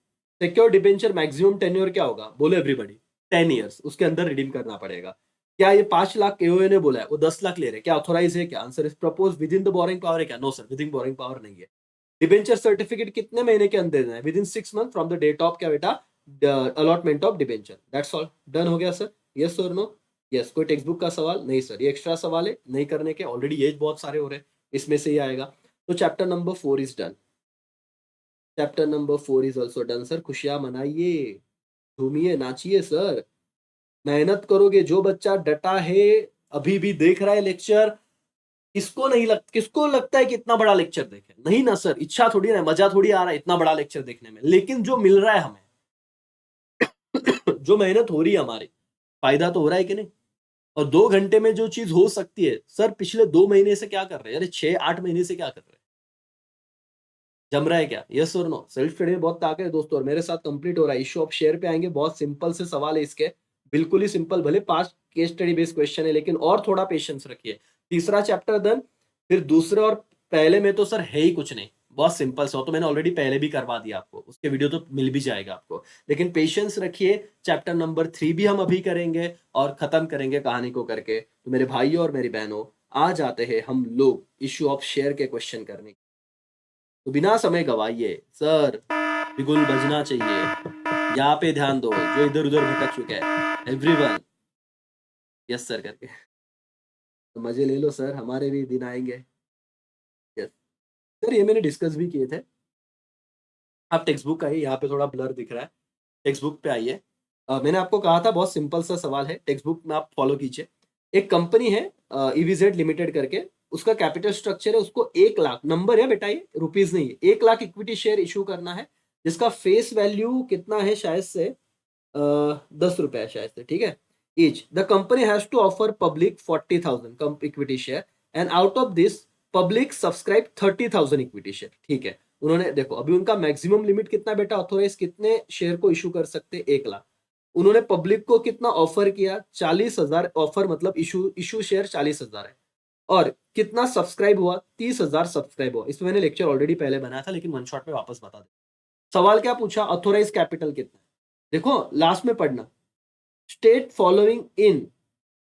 secure debenture maximum tenure क्या होगा, बोलो एवरीबॉडी, 10 ईयर्स, उसके अंदर रिडीम करना पड़ेगा। क्या ये 5 लाख केओए ने बोला है, वो 10 लाख ले रहे, क्या ऑथोराइज है क्या? Answer is propose within the borrowing power है क्या? No sir, within borrowing power नहीं है। डिबेंचर सर्टिफिकेट कितने महीने के अंदर देना है, within 6 month from the date of क्या बेटा, allotment of debenture. That's all, done हो गया सर, यस और नो? यस। कोई टेक्स्ट बुक का सवाल नहीं सर, ये एक्स्ट्रा सवाल है, नहीं करने के, ऑलरेडी एज बहुत सारे हो रहे हैं, इसमें से ही आएगा। तो chapter number 4 is done. Chapter number 4 is also done sir. खुशियां मनाइए, झूमिए, नाचिए सर, मेहनत करोगे। जो बच्चा डटा है, अभी भी देख रहा है लेक्चर, किसको लगता है कि इतना बड़ा लेक्चर देखे? नहीं ना सर, इच्छा थोड़ी ना, मजा थोड़ी आ रहा है इतना बड़ा लेक्चर देखने में, लेकिन जो मिल रहा है हमें जो मेहनत हो रही है हमारी, फायदा तो हो रहा है कि नहीं? और 2 घंटे में जो चीज हो सकती है, सर पिछले 2 महीने से क्या कर रहे हैं, अरे 6-8 महीने से क्या कर रहे हैं? जम रहा है क्या? यस और नो? सेल्फ स्टडी में बहुत ताकत है दोस्तों, और मेरे साथ कंप्लीट हो रहा है। इशू ऑफ शेयर पे आएंगे, बहुत सिंपल से सवाल है इसके, बिल्कुल ही सिंपल, भले 5 केस स्टडी बेस्ड क्वेश्चन है, लेकिन और थोड़ा पेशेंस रखिए। तीसरा चैप्टर डन, फिर दूसरे और पहले में तो सर है ही कुछ नहीं, बहुत सिंपल सा, तो मैंने ऑलरेडी पहले भी करवा दिया आपको, उसके वीडियो तो मिल भी जाएगा आपको, लेकिन पेशेंस रखिए। चैप्टर नंबर 3 भी हम अभी करेंगे और खत्म करेंगे कहानी को करके। तो मेरे भाइयों और मेरी बहनों, आ जाते हैं हम लोग इशू ऑफ शेयर के क्वेश्चन करने। तो बिना समय गवाइए सर, बिगुल बजना चाहिए, यहाँ पे ध्यान दो, जो इधर उधर भटक चुके हैं, एवरीवन यस सर करके। तो मजे ले लो सर, हमारे भी दिन आएंगे। यस सर, ये मैंने डिस्कस भी किए थे। आप टेक्स्ट बुक आइए, यहाँ पे थोड़ा ब्लर दिख रहा है, टेक्स्ट बुक पे आइए। मैंने आपको कहा था बहुत सिंपल सा सवाल है, टेक्स्ट बुक में आप फॉलो कीजिए। एक कंपनी है ईवीजेड लिमिटेड करके, उसका कैपिटल स्ट्रक्चर है, उसको 1 लाख, नंबर है बेटा ये, रुपीज नहीं है, 1 लाख इक्विटी शेयर इशू करना है, जिसका फेस वैल्यू कितना है, शायद से 10 रुपए है शायद से, ठीक है। Each the company has to offer public 40,000 equity share, and out of this public subscribe 30,000 equity share, ठीक है। उन्होंने देखो, अभी उनका मैक्सिमम लिमिट कितना बेटा, ऑथोराइज कितने शेयर को इशू कर सकते, 1 लाख। उन्होंने पब्लिक को कितना ऑफर किया, 40,000 ऑफर, मतलब इशू इशू शेयर 40,000 है। और कितना सब्सक्राइब हुआ, 30,000 सब्सक्राइब हुआ। इसमें मैंने लेक्चर ऑलरेडी पहले बनाया था, लेकिन वन शॉट में वापस बता दे। सवाल क्या पूछा, ऑथोराइज कैपिटल कितना है। देखो लास्ट में पढ़ना, state following in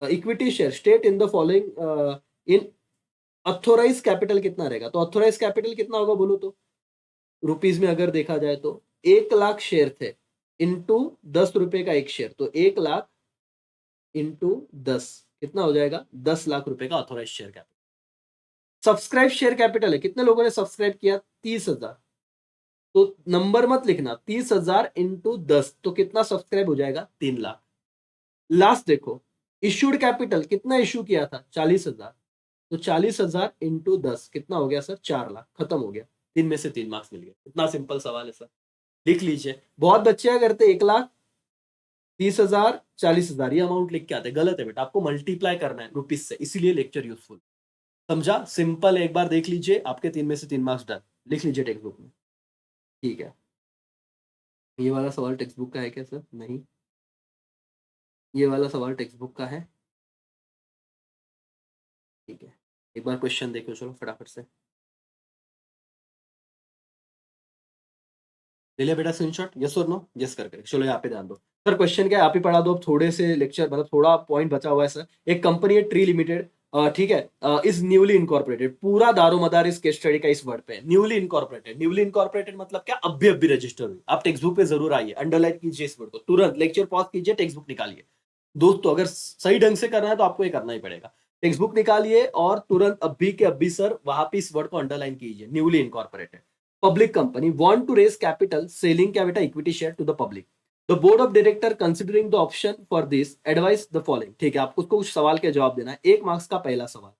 equity share, state in the following in authorize capital कितना रहेगा। तो ऑथोराइज कैपिटल कितना होगा बोलो तो, रुपीज में अगर देखा जाए तो 1 लाख शेयर थे, इंटू 10 रुपए का एक शेयर, तो 1 लाख इंटू 10 कितना हो जाएगा, 10 लाख रुपए का authorize share capital. Subscribe share capital है, कितने लोगों ने सब्सक्राइब किया? 30,000। तो नंबर मत लिखना, 30,000 इंटू 10 तो कितना सब्सक्राइब हो जाएगा? 3 लाख। लास्ट देखो, इश्यूड कैपिटल कितना इश्यू किया था? 40,000। तो 40,000 इंटू 10 कितना हो गया सर? 4 लाख। खत्म हो गया, 3 में से 3 मार्क्स मिल गए। इतना सिंपल सवाल है सर, लिख लीजिए। बहुत बच्चे क्या करते, 1 लाख, 30,000, 40,000 ये अमाउंट लिख के आते। गलत है बेटा, आपको मल्टीप्लाई करना है रुपीज से, इसीलिए लेक्चर यूजफुल। समझा? सिंपल है, एक बार देख लीजिए, आपके 3 में से 3 मार्क्स डन। लिख लीजिए टेक्स्ट बुक में। ठीक है, ये वाला सवाल टेक्स्ट बुक का है क्या सर? नहीं। ये वाला सवाल टेक्स्ट बुक का है। ठीक है, एक बार क्वेश्चन देखो, चलो फटाफट से ले लिया बेटा स्क्रीनशॉट? यस और नो? यस करके चलो यहाँ पे ध्यान दो। सर क्वेश्चन क्या है, आप ही पढ़ा दो। अब थोड़े से लेक्चर, मतलब थोड़ा पॉइंट बचा हुआ है सर। एक कंपनी है ट्री लिमिटेड, ठीक है, इज न्यूली इनकॉर्पोरेटेड। पूरा दारोमदार इस केस स्टडी का इस वर्ड पे, न्यूली इनकॉर्पोरेटेड। न्यूली इनकॉर्पोरेटेड मतलब क्या? अभी अभी रजिस्टर हुई। आप टेक्स्ट बुक पे जरूर आइए, अंडरलाइन कीजिए इस वर्ड को, तुरंत लेक्चर पॉज कीजिए, टेक्स्ट बुक निकालिए। दोस्तों अगर सही ढंग से करना है तो आपको ये करना ही पड़ेगा। टेक्स्ट बुक निकालिए और तुरंत अभी के अभी सर वहां पे इस वर्ड को अंडरलाइन कीजिए, newly incorporated. Public company want to raise capital, selling क्या बेटा? equity share to the public. The board of director considering the option for this advise the following. ठीक है, आपको कुछ सवाल के जवाब देना है। 1 मार्क्स का पहला सवाल,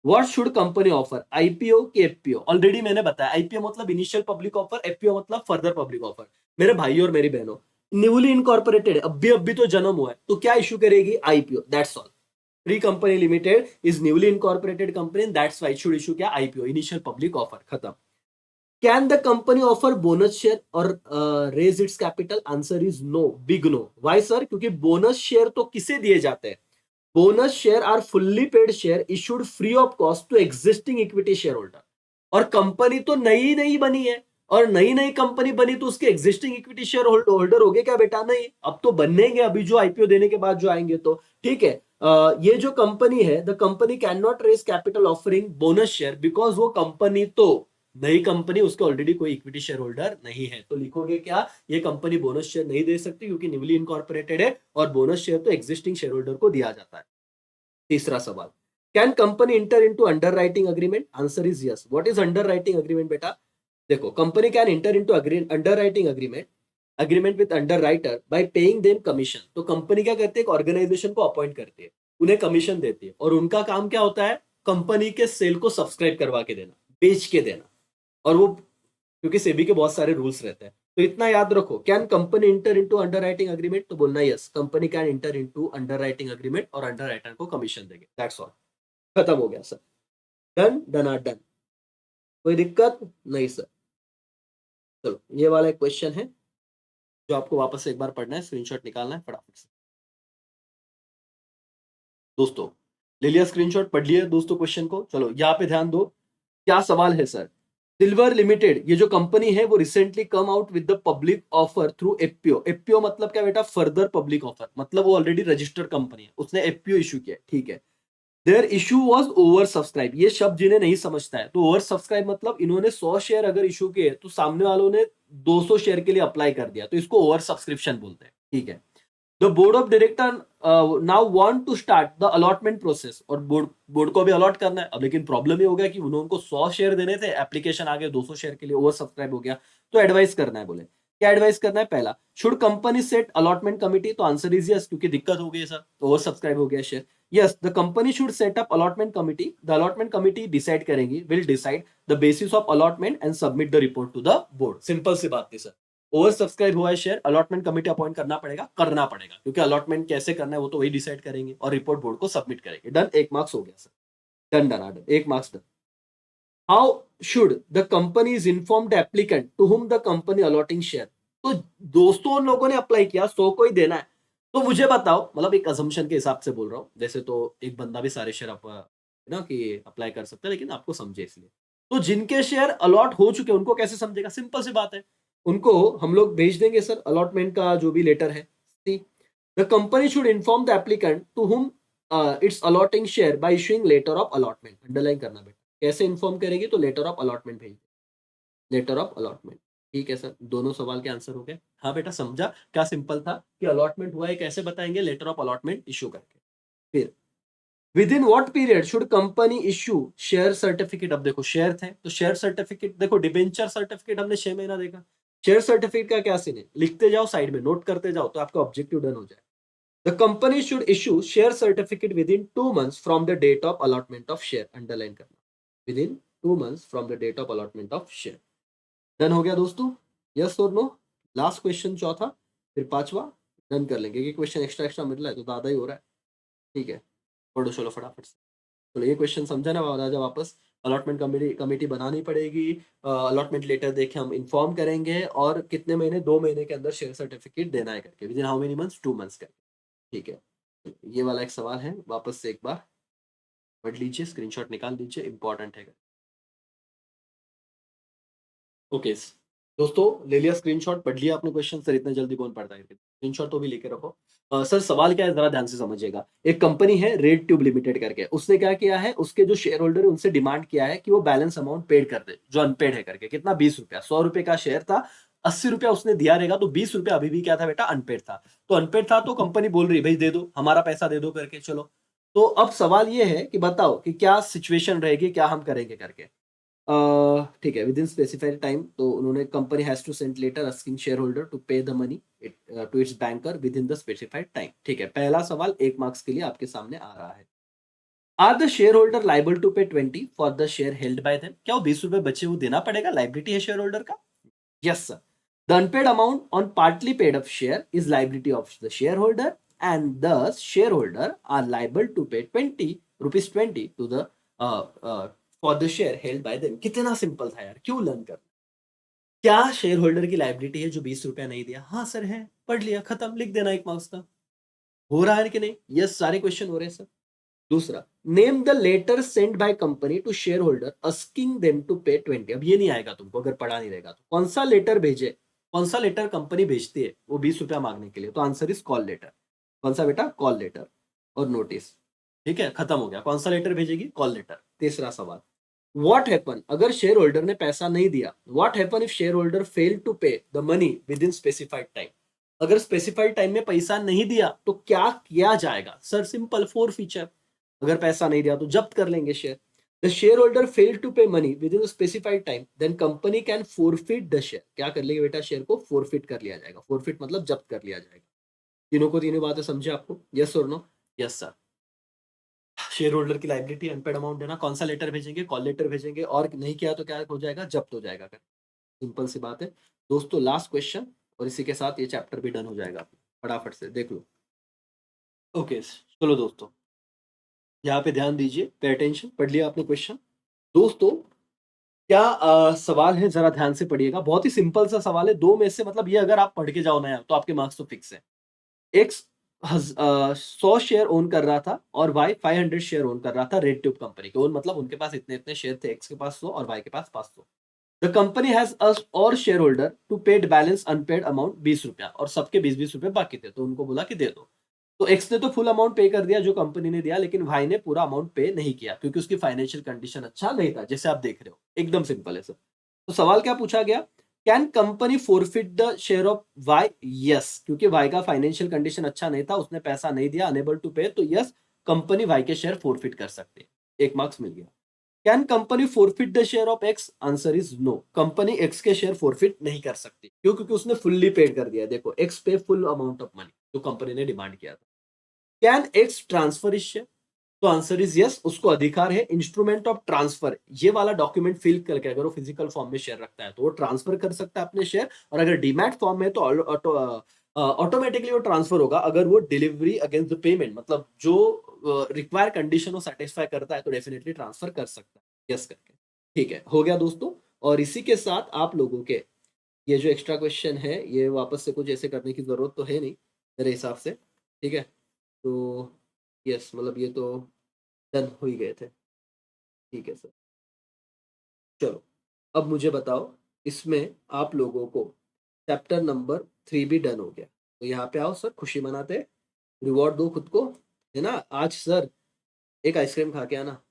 What should company offer? IPO की FPO? ऑलरेडी मैंने बताया, IPO मतलब इनिशियल पब्लिक ऑफर, FPO मतलब फर्दर पब्लिक ऑफर। मेरे भाई और मेरी बहनों, न्यूली इनकॉर्पोरेटेड, अभी अभी तो जन्म हुआ है, तो क्या इशू करेगी? IPO, that's all. Free company limited is newly incorporated company, that's why should issue क्या? IPO, initial public offer. खत्म। Can the company offer bonus share or raise its capital? Answer is no, big no. Why sir? क्योंकि bonus share तो किसे दिए जाते हैं? Bonus share are fully paid share issued free of cost to existing equity share holder. और कंपनी तो नई नई बनी है, और नई नई कंपनी बनी तो उसके एग्जिस्टिंग इक्विटी शेयर होल्डर हो गए क्या बेटा? नहीं, अब तो बनेंगे, अभी जो आईपीओ देने के बाद जो आएंगे तो। ठीक है, ये जो कंपनी है, the company can not raise capital offering bonus share, because वो कंपनी तो नई कंपनी, उसके ऑलरेडी कोई इक्विटी शेयर होल्डर नहीं है। तो लिखोगे क्या? ये कंपनी बोनस शेयर नहीं दे सकती क्योंकि न्यूली इनकॉर्पोरेटेड है, और बोनस शेयर तो एग्जिस्टिंग शेयर होल्डर को दिया जाता है। तीसरा सवाल, can company enter into underwriting agreement? Answer is yes. What is under writing agreement बेटा? देखो, company can enter into underwriting agreement with under writer bye paying them commission. तो company क्या करती है? एक ऑर्गेनाइजेशन को appoint करती है, उन्हें कमीशन देती है, और उनका काम क्या होता है? कंपनी के सेल को सब्सक्राइब करवा के देना, बेच के देना। और वो, क्योंकि सेबी के बहुत सारे रूल्स रहते हैं, तो इतना याद रखो। Can company enter into underwriting agreement? तो बोलना yes, company can enter into underwriting agreement, और अंडर राइटर को कमीशन देंगे। दैट्स ऑल, खत्म हो गया sir. Done, done or done, कोई दिक्कत नहीं सर। चलो, ये वाला एक क्वेश्चन है जो आपको वापस से एक बार पढ़ना है, स्क्रीनशॉट निकालना है फटाफट से। दोस्तों ले लिया स्क्रीनशॉट? पढ़ लिया दोस्तों क्वेश्चन को? चलो यहाँ पे ध्यान दो, क्या सवाल है सर। सिल्वर लिमिटेड, ये जो कंपनी है, वो recently come out with the public offer through FPO. FPO मतलब क्या बेटा? फर्दर पब्लिक ऑफर, मतलब वो ऑलरेडी रजिस्टर्ड कंपनी है, उसने एफपीओ इशू किया। ठीक है, there issue was over subscribe. ये शब्द जिन्हें नहीं समझता है, तो ओवर सब्सक्राइब मतलब इन्होंने 100 शेयर अगर इशू किए तो सामने वालों ने 200 शेयर के लिए अप्लाई कर दिया, तो इसको ओवर सब्सक्रिप्शन बोलते हैं। ठीक है, the board of director now want to start the allotment process. और बोर्ड को भी अलॉट करना है अब, लेकिन प्रॉब्लम ये हो गया कि उनको 100 शेयर देने थे, एप्लीकेशन आ गया 200 शेयर के लिए, ओवर सब्सक्राइब हो गया। तो एडवाइस करना है, बोले क्या एडवाइस करना है? पहला, should company set allotment committee? तो आंसर इज यस, क्योंकि दिक्कत हो गई सर, ओवर सब्सक्राइब हो गया share. Yes, the company should set up allotment committee. The allotment committee decide करेंगी, will decide the basis of allotment and submit the report to the board. Simple सी बात थी सर। ओवर सब्सक्राइब हुआ है share, allotment committee appoint करना पड़ेगा, क्योंकि allotment कैसे करना है वो तो वही डिसाइड करेंगे, और रिपोर्ट बोर्ड को सबमिट करेंगे। डन, 1 मार्क्स हो गया sir. Done, done, done, 1 marks done. How should the company is informed applicant to whom the company allotting share? तो दोस्तों, उन लोगों ने अप्लाई किया, 100 को ही देना है, तो मुझे बताओ, मतलब एक अजम्पशन के हिसाब से बोल रहा हूँ, जैसे तो एक बंदा भी सारे शेयर ना कि अप्लाई कर सकता है, लेकिन आपको समझे इसलिए। तो जिनके शेयर अलॉट हो चुके हैं उनको कैसे समझेगा? सिंपल सी बात है, उनको हम लोग भेज देंगे सर अलॉटमेंट का जो भी लेटर है। The company should inform the applicant to whom it's allotting share by issuing letter of allotment. Underline करना बेटा, कैसे इन्फॉर्म करेगी? तो लेटर ऑफ अलॉटमेंट भेज, लेटर ऑफ अलॉटमेंट। ठीक है सर, दोनों सवाल के आंसर हो गए। हाँ बेटा, समझा क्या सिंपल था कि अलॉटमेंट हुआ है कैसे बताएंगे? लेटर ऑफ अलॉटमेंट इशू करके। फिर with in what period should company issue share certificate? अब देखो शेयर थे तो शेयर सर्टिफिकेट, देखो डिबेंचर सर्टिफिकेट हमने 6 महीना देखा। शेयर सर्टिफिकेट का क्या सीन है, लिखते जाओ साइड में, नोट करते जाओ तो आपका ऑब्जेक्टिव डन हो जाए। The company should issue share certificate within 2 months from the date of allotment of share, underline करना, within 2 months from the date of allotment of share. Done हो गया दोस्तों, यस और no? Last question चौथा, फिर पांचवा done कर लेंगे, ये क्वेश्चन एक्स्ट्रा एक्स्ट्रा मिल रहा है तो ज्यादा ही हो रहा है। ठीक है, पढ़ो चलो फटाफट से। चलो ये क्वेश्चन समझा ना राजा? वापस अलॉटमेंट कमेटी कमेटी बनानी पड़ेगी, अलॉटमेंट लेटर देके हम इन्फॉर्म करेंगे और कितने महीने, 2 महीने के अंदर शेयर सर्टिफिकेट देना है करके, with in how many months, 2 months करके। ठीक है, ये वाला एक सवाल है, वापस से एक बार पढ़ लीजिए, स्क्रीनशॉट निकाल लीजिए, इंपॉर्टेंट है। ओके दोस्तों, ले लिया स्क्रीनशॉट, पढ़ लिया आपने क्वेश्चन? सर इतने जल्दी कौन पढ़ता है, स्क्रीनशॉट तो भी लेके रखो। सर सवाल क्या है जरा ध्यान से समझिएगा। एक कंपनी है रेड ट्यूब लिमिटेड करके, उसने क्या किया है, उसके जो शेयर होल्डर है उनसे डिमांड किया है कि वो बैलेंस अमाउंट पेड कर दे, जो अनपेड है करके। कितना? 20 रुपया। 100 रुपए का शेयर था, 80 रुपया उसने दिया रहेगा, तो 20 रुपया अभी भी क्या था बेटा, अनपेड था। तो अनपेड था तो कंपनी बोल रही है भाई दे दो, हमारा पैसा दे दो करके। चलो, तो अब सवाल ये है कि बताओ कि क्या सिचुएशन रहेगी, क्या हम करेंगे करके। ठीक है, विद इन स्पेसिफाइड टाइम, तो उन्होंने, company has to send letter asking share holder to pay the money to its banker within the specified time. ठीक है, पहला सवाल 1 मार्क्स के लिए आपके सामने आ रहा है। Are the share holder liable to pay 20 for the share held by them? क्या वो 20 रुपए बचे वो देना पड़ेगा, लाइबिलिटी है शेयर होल्डर का? Yes sir. The unpaid amount on partly paid up share is liability of the share holder and thus share holder are liable to pay 20 to the for the share held by them. कितना simple था यार, क्यों learn कर? क्या share holder की liability है जो 20 रुपया नहीं दिया? हाँ सर है, पढ़ लिया, खत्म, लिख देना 1 मार्क्स का। हो रहा है कि नहीं? यस, सारे क्वेश्चन हो रहे हैं सर। दूसरा, name the letter send by company to share holder asking them to pay 20। अब ये नहीं आएगा तुमको अगर पढ़ा नहीं रहेगा तो। कौन सा लेटर भेजे, कौन सा लेटर कंपनी भेजती है वो 20 रुपया मांगने के लिए? तो आंसर इज कॉल लेटर। कौन सा बेटा? कॉल लेटर और नोटिस। ठीक है, खत्म हो गया। कौन सा लेटर भेजेगी? Call letter. तीसरा सवाल, व्हाट हैपन अगर शेयर होल्डर ने पैसा नहीं दिया? What happen if share holder fail to pay the money within specified time? अगर स्पेसिफाइड टाइम में पैसा नहीं दिया तो क्या किया जाएगा? Sir simple, forfeiture. अगर पैसा नहीं दिया तो जब्त कर लेंगे share. The share holder fail to pay money within specified time, then company can forfeit the share. क्या कर लेंगे बेटा? शेयर को फोरफिट कर लिया जाएगा। फोरफिट मतलब जब्त कर लिया जाएगा। तीनों को तीनों बातें समझे आपको? यस और no? Yes sir. Share holder की लाइबिलिटी, अनपेड अमाउंट देना, कौन सा लेटर भेजेंगे? कॉल लेटर भेजेंगे, और नहीं किया तो क्या हो जाएगा? जब्त हो जाएगा। सिंपल सी बात है दोस्तों। लास्ट क्वेश्चन, और इसी के साथ ये चैप्टर भी डन हो जाएगा। फटाफट से देख लो। ओके चलो दोस्तों, यहाँ पे ध्यान दीजिए, पे अटेंशन। पढ़ लिया आपने क्वेश्चन? दोस्तों, क्या सवाल है जरा ध्यान से पढ़िएगा। बहुत ही सिंपल सा सवाल है, दो में से मतलब ये अगर आप पढ़ के जाओ ना यार तो आपके मार्क्स तो फिक्स है। एक्स 100 शेयर ओन कर रहा था और वाई 500 शेयर ओन कर रहा था रेड ट्यूब कंपनी के। ओन मतलब उनके पास इतने इतने शेयर थे, एक्स के पास 100 और वाई के पास 500। The company has us or share holder to paid balance unpaid amount 20 रुपया, और सबके 20-20 रुपए बाकी थे, तो उनको बोला कि दे दो। तो एक्स ने तो फुल अमाउंट पे कर दिया जो कंपनी ने दिया, लेकिन भाई ने पूरा अमाउंट पे नहीं किया क्योंकि उसकी फाइनेंशियल कंडीशन अच्छा नहीं था, जैसे आप देख रहे हो। एकदम सिंपल है सर। तो सवाल क्या पूछा गया? Can company forfeit the share of Y? Yes, क्योंकि वाई का फाइनेंशियल कंडीशन अच्छा नहीं था, उसने पैसा नहीं दिया, अनेबल टू पे, तो यस, कंपनी वाई के शेयर फोरफिट कर सकती है। 1 मार्क्स मिल गया। Can company forfeit the share of X? Answer is no. Company X के शेयर फोरफिट नहीं कर सकती। क्यों? क्योंकि उसने फुल्ली पेड कर दिया। देखो, एक्स पे फुल अमाउंट ऑफ मनी जो कंपनी ने डिमांड किया था। Can x transfer is share? तो आंसर इज यस, उसको अधिकार है इंस्ट्रूमेंट ऑफ ट्रांसफर, ये वाला डॉक्यूमेंट फिल करके, अगर वो फिजिकल फॉर्म में शेयर रखता है तो वो ट्रांसफर कर सकता है अपने शेयर, और अगर डीमैट फॉर्म में तो ऑटोमेटिकली वो ट्रांसफर होगा। अगर वो डिलीवरी अगेंस्ट द पेमेंट, मतलब जो रिक्वायर कंडीशन वो सेटिस्फाई करता है, तो डेफिनेटली ट्रांसफर कर सकता है यस करके। ठीक है, हो गया दोस्तों। और इसी के साथ आप लोगों के ये जो एक्स्ट्रा क्वेश्चन है, ये वापस से कुछ ऐसे करने की जरूरत तो है नहीं मेरे हिसाब से। ठीक है, तो यस, मतलब ये तो डन हो ही गए थे। ठीक है सर। चलो, अब मुझे बताओ, इसमें आप लोगों को चैप्टर नंबर 3 भी डन हो गया, तो यहाँ पे आओ सर, खुशी मनाते, रिवॉर्ड दो खुद को, है ना? आज सर एक आइसक्रीम खा के आना,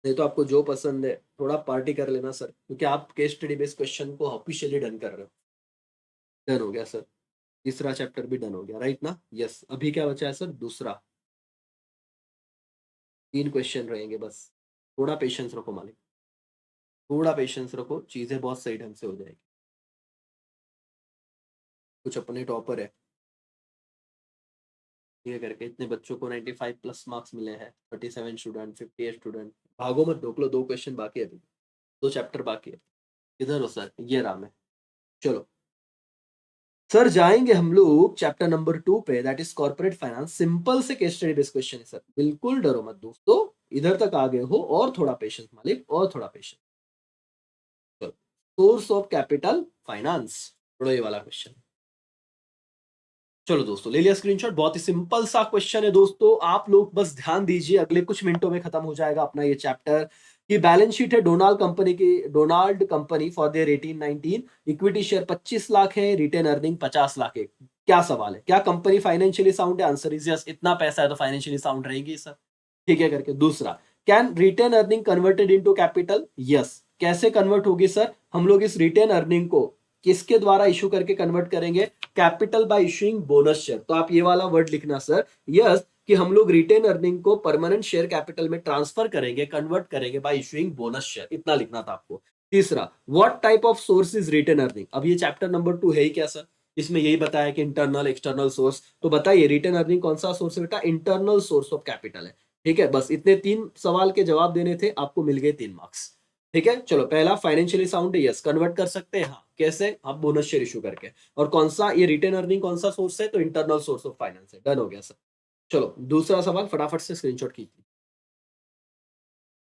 नहीं तो आपको जो पसंद है थोड़ा पार्टी कर लेना सर, क्योंकि आप केस स्टडी बेस्ड क्वेश्चन को ऑफिशियली डन कर रहे हो। डन हो गया सर। तीसरा चैप्टर भी डन हो गया, राइट ना? यस। अभी क्या बचा है सर? दूसरा। 3 क्वेश्चन रहेंगे बस। थोड़ा पेशेंस रखो मालिक, थोड़ा पेशेंस रखो, चीज़ें बहुत सही ढंग से हो जाएगी। कुछ अपने टॉपर है, ये करके इतने बच्चों को 95 प्लस मार्क्स मिले हैं, 37 स्टूडेंट, 58 स्टूडेंट। भागो मत, ढोक लो, 2 क्वेश्चन बाकी है अभी, 2 चैप्टर बाकी है। इधर हो सर, ये रहा मैं। चलो, सर जाएँगे हम लोग चैप्टर नंबर 2 पे, that is corporate finance. Simple से केस स्टडी बेस्ड क्वेश्चन है सर। बिल्कुल डरो मत दोस्तों, इधर तक आ गए हो, और थोड़ा पेशेंस मालिक, और थोड़ा पेशेंस। चलो, सोर्स ऑफ कैपिटल फाइनेंस, थोड़ा ये वाला क्वेश्चन। चलो दोस्तों, ले लिया स्क्रीनशॉट। बहुत ही सिंपल सा क्वेश्चन है दोस्तों, आप लोग बस ध्यान दीजिए, अगले कुछ मिनटों में खत्म हो जाएगा अपना ये चैप्टर। ये बैलेंस शीट है Donald company for their 18-19। Equity share 25 lakh है, रिटेन अर्निंग 50 लाख है। क्या सवाल है, क्या कंपनी फाइनेंशियली साउंड है? Answer is yes. इतना पैसा है तो फाइनेंशियली साउंड रहेगी सर। ठीक है करके। दूसरा, can retain earning converted into capital? Yes. कैसे कन्वर्ट होगी सर? हम लोग इस रिटेन अर्निंग को किसके द्वारा इशू करके कन्वर्ट करेंगे? Capital by issuing bonus share. तो आप ये वाला वर्ड लिखना सर, यस, कि हम लोग रिटेन अर्निंग को परमानेंट शेयर कैपिटल में ट्रांसफर करेंगे, कन्वर्ट करेंगे बाय इशूइंग बोनस शेयर। इतना लिखना था आपको। तीसरा, what type of source is retain earning? अब ये चैप्टर नंबर 2 है ही क्या सर? इसमें यही बताया कि इंटरनल एक्सटर्नल सोर्स। तो बताइए रिटेन अर्निंग कौन सा सोर्स है बेटा? इंटरनल सोर्स ऑफ कैपिटल है। ठीक है, बस इतने 3 सवाल के जवाब देने थे, आपको मिल गए 3 मार्क्स। ठीक है, चलो, पहला फाइनेंशियली साउंड है, यस, कन्वर्ट कर सकते हैं, हाँ, कैसे? आप बोनस शेयर इशू करके। और कौन सा ये रिटेन अर्निंग कौन सा सोर्स है? तो इंटरनल सोर्स ऑफ फाइनेंस है। डन हो गया सर। चलो, दूसरा सवाल फटाफट से स्क्रीनशॉट कीजिए।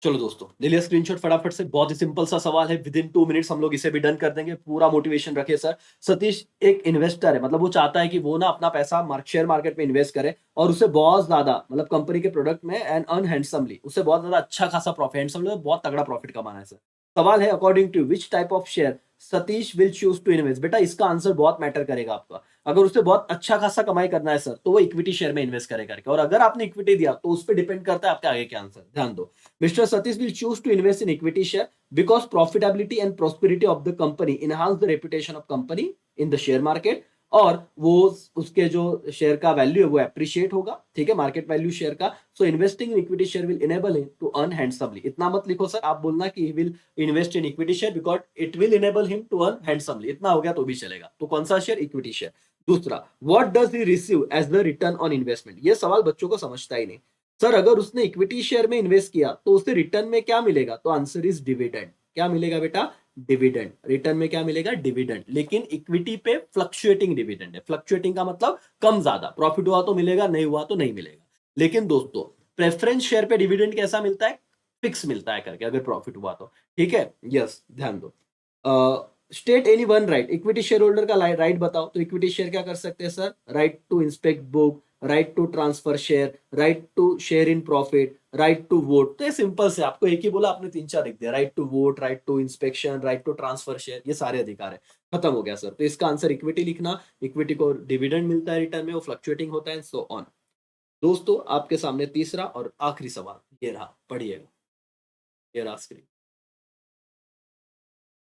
चलो दोस्तों, ले लिया स्क्रीनशॉट फटाफट से। बहुत ही सिंपल सा सवाल है, विद इन 2 मिनट्स हम लोग इसे भी डन कर देंगे। पूरा मोटिवेशन रखिए सर। सतीश एक इन्वेस्टर है, मतलब वो चाहता है कि वो ना अपना पैसा शेयर मार्केट में इन्वेस्ट करे, और उसे बहुत ज्यादा, मतलब कंपनी के प्रोडक्ट में एंड अर्न हैंडसमली, उसे बहुत ज्यादा अच्छा खासा प्रॉफिट, हैंडसमली बहुत तगड़ा प्रॉफिट कमाना है सर। सवाल है, according to which type of share Satish will choose to invest? बेटा इसका आंसर बहुत मैटर करेगा आपका। अगर उसे बहुत अच्छा खासा कमाई करना है सर, तो वो इक्विटी शेयर में इन्वेस्ट करे करके, और अगर आपने इक्विटी दिया तो उस पर डिपेंड करता है आपके आगे के आंसर। ध्यान दो, Mr. Satish will choose to invest in equity share because profitability and prosperity of the company enhance the reputation of company in the share market, और वो उसके जो शेयर का वैल्यू है वो अप्रिशिएट होगा। ठीक है, मार्केट वैल्यू शेयर का। So investing in equity share will enable him to earn handsomely. इतना मत लिखो सर, आप बोलना कि he will invest in equity share because it will enable him to earn handsomely. इतना हो गया तो भी चलेगा। तो कौन सा शेयर? Equity share. दूसरा, what does he receive as the return on investment? ये सवाल बच्चों को समझता ही नहीं। सर अगर उसने इक्विटी शेयर में इन्वेस्ट किया तो उसे रिटर्न में क्या मिलेगा? तो आंसर इज डिविडेंड। क्या मिलेगा बेटा? डिविडेंड। रिटर्न में क्या मिलेगा? डिविडेंड। लेकिन इक्विटी पे फ्लक्चुएटिंग डिविडेंड है। फ्लक्चुएटिंग का मतलब कम ज्यादा, प्रॉफिट हुआ तो मिलेगा, नहीं हुआ तो नहीं मिलेगा। लेकिन दोस्तों, प्रेफरेंस शेयर पे डिविडेंड कैसा मिलता है? फिक्स मिलता है करके, अगर प्रॉफिट हुआ तो। ठीक है, यस, ध्यान दो। State any one right, equity share holder का राइट बताओ। तो इक्विटी शेयर क्या कर सकते हैं sir? Right to inspect book, right to transfer share, right to share in profit, right to vote. तो ये सिंपल से, आपको एक ही बोला, आपने 3-4 लिख दिया। Right to vote, right to inspection, right to transfer share, ये सारे अधिकार है। खत्म हो गया सर। तो इसका आंसर इक्विटी लिखना। इक्विटी को डिविडेंड मिलता है रिटर्न में, वो फ्लक्चुएटिंग होता है, सो ऑन। दोस्तों आपके सामने तीसरा और आखिरी सवाल ये रहा, पढ़िएगा। ये रहा स्क्रीन।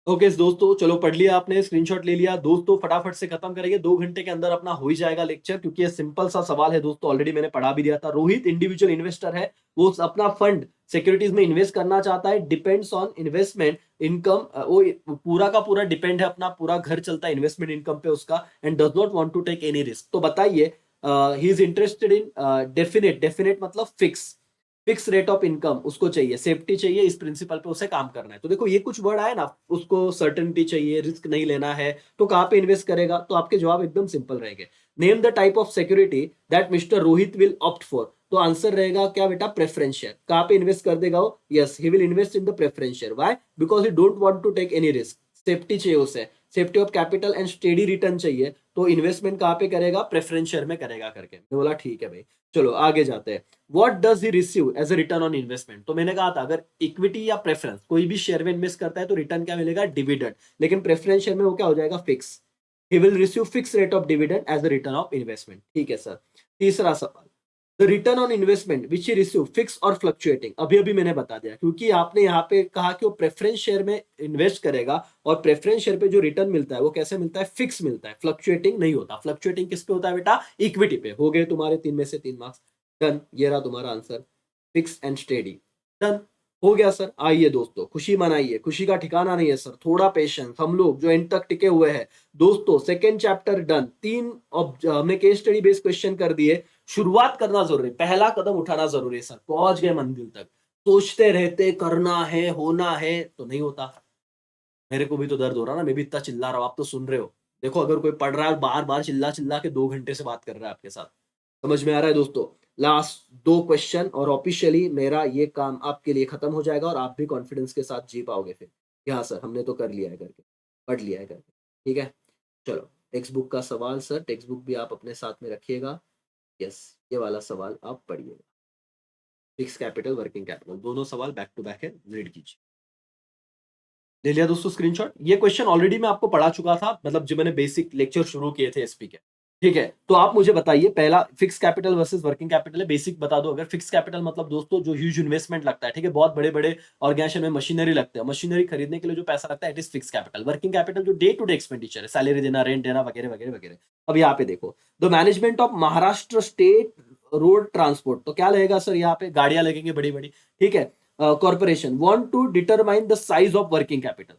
ओके दोस्तों, चलो पढ़ लिया आपने, स्क्रीनशॉट ले लिया। दोस्तों फटाफट से खत्म करेंगे, 2 घंटे के अंदर अपना हो ही जाएगा लेक्चर, क्योंकि ये सिंपल सा सवाल है दोस्तों, ऑलरेडी मैंने पढ़ा भी दिया था। रोहित इंडिविजुअल इन्वेस्टर है, वो अपना फंड सिक्योरिटीज में इन्वेस्ट करना चाहता है। डिपेंड्स ऑन इन्वेस्टमेंट इनकम, वो पूरा का पूरा डिपेंड है, अपना पूरा घर चलता है इन्वेस्टमेंट इनकम पे उसका, and does not want to take any risk. तो बताइए, he is interested in definite, definite मतलब fix, fix rate of income उसको चाहिए, सेफ्टी चाहिए, इस प्रिंसिपल पे उसे काम करना है। तो देखो ये कुछ वर्ड आए ना, उसको सर्टेनिटी चाहिए, रिस्क नहीं लेना है, तो कहां पे इन्वेस्ट करेगा? तो आपके जवाब एकदम सिंपल रहेंगे। Name the type of security that mister Rohit will opt for. तो आंसर रहेगा क्या बेटा? Preference share. कहां पे इन्वेस्ट कर देगा वो? Yes, he will invest in the preference share. Why? Because he don't want to take any risk. Safety चाहिए उसे, safety of capital and steady return चाहिए, तो इन्वेस्टमेंट कहां पे करेगा? प्रेफरेंस शेयर में करेगा करके। मैं बोला ठीक है भाई। चलो आगे जाते हैं। What does he receive as a return on investment? तो मैंने कहा था, अगर इक्विटी या प्रेफरेंस कोई भी शेयर में इन्वेस्ट करता है तो रिटर्न क्या मिलेगा? डिविडेंड। लेकिन प्रेफरेंस शेयर में वो क्या हो जाएगा? Fix. He will receive fix rate of dividend as a return of investment. ठीक है सर। तीसरा सवाल, the return on investment which he receive fix और फ्लक्चुएटिंग। अभी अभी मैंने बता दिया, क्योंकि आपने यहाँ पे कहा कि वो प्रेफरेंस शेयर में इन्वेस्ट करेगा, और प्रेफरेंस शेयर पे जो रिटर्न मिलता है वो कैसे मिलता है? फिक्स मिलता है, फ्लक्चुएटिंग नहीं होता। फ्लक्चुएटिंग किस पे होता है बेटा? इक्विटी पे। हो गए तुम्हारे 3 में से 3 मार्क्स। डन, ये रहा तुम्हारा answer. Fix and steady. Done हो गया सर। आइए दोस्तों, खुशी मनाइए, खुशी का ठिकाना नहीं है सर, थोड़ा पेशेंस। हम लोग जो एंड तक टिके हुए हैं दोस्तों, सेकेंड चैप्टर डन, 3 हमने केस स्टडी बेस्ड क्वेश्चन कर दिए। शुरुआत करना जरूरी, पहला कदम उठाना जरूरी है सर। पहुंच गए मंजिल तक, सोचते रहते करना है होना है तो नहीं होता। मेरे को भी तो दर्द हो रहा ना, मैं भी इतना चिल्ला रहा हूं, आप तो सुन रहे हो। देखो, अगर कोई पढ़ रहा है बार बार चिल्ला चिल्ला के 2 घंटे से बात कर रहा है आपके साथ, समझ में आ रहा है दोस्तों। लास्ट 2 क्वेश्चन और ऑफिशियली मेरा ये काम आपके लिए खत्म हो जाएगा और आप भी कॉन्फिडेंस के साथ जी पाओगे फिर। हाँ सर, हमने तो कर लिया है करके, पढ़ लिया है करके। ठीक है, चलो टेक्स्ट बुक का सवाल सर, टेक्स्ट बुक भी आप अपने साथ में रखिएगा। यस, ये वाला सवाल आप पढ़िएगा। फिक्स कैपिटल, वर्किंग कैपिटल, दोनों सवाल बैक टू बैक है, रीड कीजिए। ले लिया दोस्तों स्क्रीनशॉट? ये क्वेश्चन ऑलरेडी मैं आपको पढ़ा चुका था, मतलब जो मैंने बेसिक लेक्चर शुरू किए थे एसपी के। ठीक है, तो आप मुझे बताइए, पहला fix capital versus working capital है, बेसिक बता दो। अगर फिक्स कैपिटल मतलब दोस्तों जो ह्यूज इन्वेस्टमेंट लगता है, ठीक है, बहुत बड़े बड़े ऑर्गेनाइजेशन में मशीनरी लगते हैं, मशीनरी खरीदने के लिए जो पैसा लगता है, it is fix capital. Working capital जो डे टू डे एक्सपेंडिचर है, सैलरी देना, रेंट देना, वगैरह वगैरह वगैरह। अब यहाँ पे देखो, the management of Maharashtra state road transport, तो क्या लगेगा सर? यहाँ पे गाड़ियां लगेंगी बड़ी बड़ी। ठीक है, corporation want to determine the size of working capital.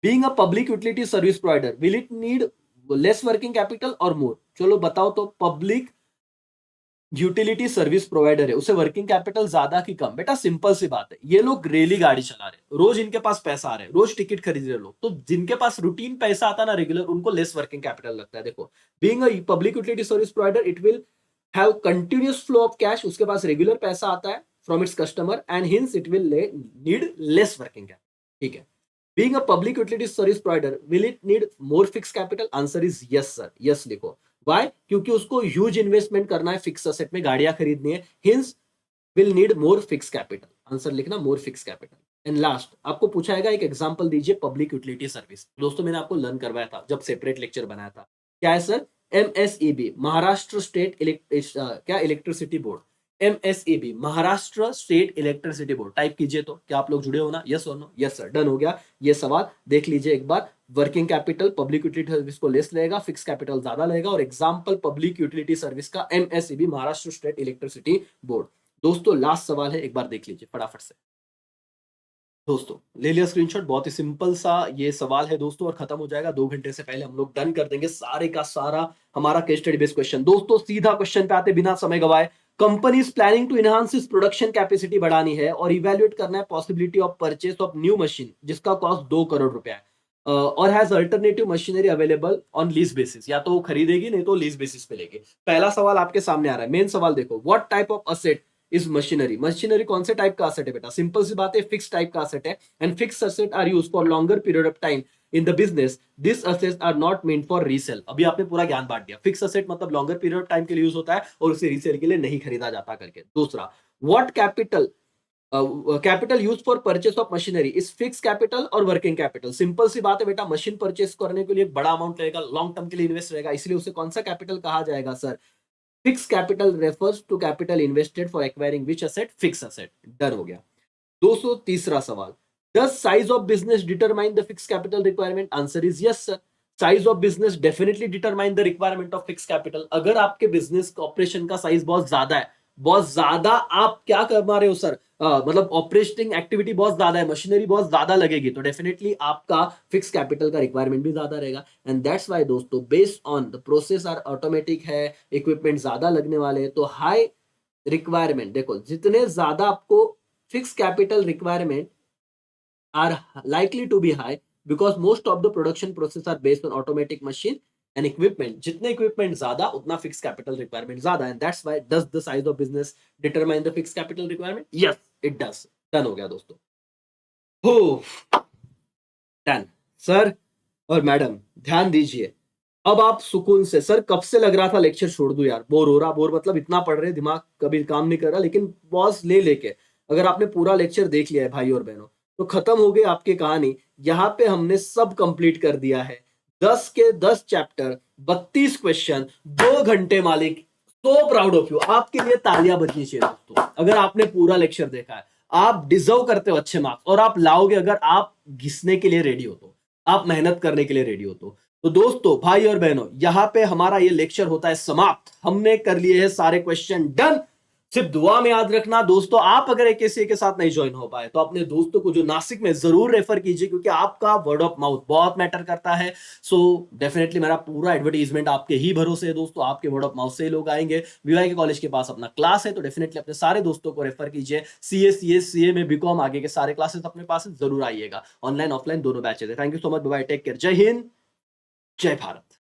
Being a public utility service provider, will it need less working capital or more? चलो बताओ तो, पब्लिक यूटिलिटी सर्विस प्रोवाइडर है, उसे वर्किंग कैपिटल ज्यादा की कम? बेटा सिंपल सी बात है, ये लोग रेली गाड़ी चला रहे, रोज इनके पास पैसा आ रहा है, रोज टिकट खरीद रहे लोग, तो जिनके पास रूटीन पैसा आता ना रेगुलर, उनको लेस वर्किंग कैपिटल लगता है। देखो, being a public utility service provider, it will have continuous flow of cash, उसके पास रेगुलर पैसा आता है from its customer, and hints it will need less working capital. ठीक है, being a public utility service provider, will it need more fixed capital? Answer is yes sir, yes लिखो। Why? क्योंकि उसको huge investment करना है, fix asset में गाड़ियां खरीदनी है, hints will need more fix capital. Answer लिखना, मोर फिक्स कैपिटल। एंड लास्ट आपको पूछाएगा एक एग्जांपल दीजिए पब्लिक यूटिलिटी सर्विस। दोस्तों मैंने आपको लर्न करवाया था जब सेपरेट लेक्चर बनाया था, क्या है सर? एमएसईबी, महाराष्ट्र स्टेट क्या electricity board. MSEB, Maharashtra state electricity board, type कीजिए तो। क्या आप लोग जुड़े हो ना? यस और नो? यस सर, डन हो गया। ये सवाल देख लीजिए एक बार। Working capital public utility service को लेस लगेगा, फिक्स कैपिटल ज्यादा लगेगा, और एग्जांपल पब्लिक यूटिलिटी सर्विस का MSEB, Maharashtra state electricity board. दोस्तों लास्ट सवाल है, एक बार देख लीजिए फटाफट से। दोस्तों ले लिया स्क्रीनशॉट? बहुत ही सिंपल सा ये सवाल है दोस्तों, और खत्म हो जाएगा 2 घंटे से पहले। हम लोग डन कर देंगे सारे का सारा हमारा केस स्टडी बेस्ड क्वेश्चन। दोस्तों सीधा क्वेश्चन पे आते बिना समय गवाए। Company is planning to enhance इस प्रोडक्शन कैपेसिटी बढ़ानी है और इवेल्युएट करना है possibility of purchase of new machine जिसका कॉस्ट 2 करोड़ रुपया है, और has alternative machinery available on lease basis. या तो वो खरीदेगी, नहीं तो लीज बेसिस पे लेगी। पहला सवाल आपके सामने आ रहा है, मेन सवाल देखो, what type of asset is machinery. Machinery कौन से टाइप का असेट है बेटा? सिंपल सी बात है, फिक्स टाइप का असेट है, and fix asset are use for longer period of time in the business, this assets are not meant for resale. अभी आपने पूरा ज्ञान बांट दिया। फिक्स असेट मतलब लॉन्गर पीरियड ऑफ टाइम के लिए यूज होता है और उसे रीसेल के लिए नहीं खरीदा जाता करके। दूसरा, what capital capital use for purchase of machinery is fix capital और वर्किंग कैपिटल। सिंपल सी बात है बेटा, मशीन परचेस करने के लिए बड़ा अमाउंट लगेगा, लॉन्ग टर्म के लिए इन्वेस्ट रहेगा, इसलिए उसे कौन सा कैपिटल कहा जाएगा sir? Fix capital refers to capital invested for acquiring which asset? Fix asset. Done हो गया। 203 सवाल, does size of business determine the fixed capital requirement? Answer is yes sir, size of business definitely determine the requirement of fixed capital। अगर आपके business operation का size बहुत ज्यादा है, बहुत ज्यादा आप क्या कमा रहे हो सर, मतलब ऑपरेटिंग एक्टिविटी बहुत ज्यादा है, मशीनरी बहुत ज्यादा लगेगी, तो डेफिनेटली आपका फिक्स कैपिटल का रिक्वायरमेंट भी ज्यादा रहेगा। एंड दैट्स वाई दोस्तों, based on the process are automatic है, इक्विपमेंट ज्यादा लगने वाले हैं, तो हाई रिक्वायरमेंट, देखो जितने ज्यादा आपको fix capital requirement are likely to be high because most of the production process are based on automatic machine and equipment। जितने equipment ज्यादा उतना fixed capital requirement ज्यादा, and that's why does the size of business determine the fixed capital requirement? Yes it does। Done हो गया दोस्तों, हो done. Sir और madam ध्यान दीजिए, अब आप सुकून से, सर कब से लग रहा था लेक्चर छोड़ दूं यार, बोर हो रहा, बोर मतलब इतना पढ़ रहे दिमाग कभी काम नहीं कर रहा, लेकिन पॉज ले लेके अगर आपने पूरा लेक्चर देख लिया है भाई और बहनों, तो खत्म हो गई आपकी कहानी। यहाँ पे हमने सब कंप्लीट कर दिया है, 10 के 10 चैप्टर, 32 क्वेश्चन, 2 घंटे मालिक। सो प्राउड ऑफ यू, आपके लिए तालियां बजनी चाहिए दोस्तों। अगर आपने पूरा लेक्चर देखा है, आप डिजर्व करते हो अच्छे मार्क्स, और आप लाओगे अगर आप घिसने के लिए रेडी हो तो, आप मेहनत करने के लिए रेडी हो तो दोस्तों भाई और बहनों, यहां पे हमारा ये लेक्चर होता है समाप्त। हमने कर लिए हैं सारे क्वेश्चन डन, सिर्फ दुआ में याद रखना दोस्तों, आप अगर एक किसी के साथ नहीं ज्वाइन हो पाए तो अपने दोस्तों को जो नासिक में जरूर रेफर कीजिए, क्योंकि आपका वर्ड ऑफ माउथ बहुत मैटर करता है। सो डेफिनेटली मेरा पूरा एडवर्टीजमेंट आपके ही भरोसे है दोस्तों, आपके वर्ड ऑफ माउथ से ही लोग आएंगे। वीवाई के कॉलेज के पास अपना क्लास है, तो डेफिनेटली अपने सारे दोस्तों को रेफर कीजिए। सीए में बीकॉम आगे के सारे क्लासेस अपने पास जरूर आइएगा, ऑनलाइन ऑफलाइन दोनों बैचेस है। Thank you so much, bye, take care, जय हिंद, जय भारत।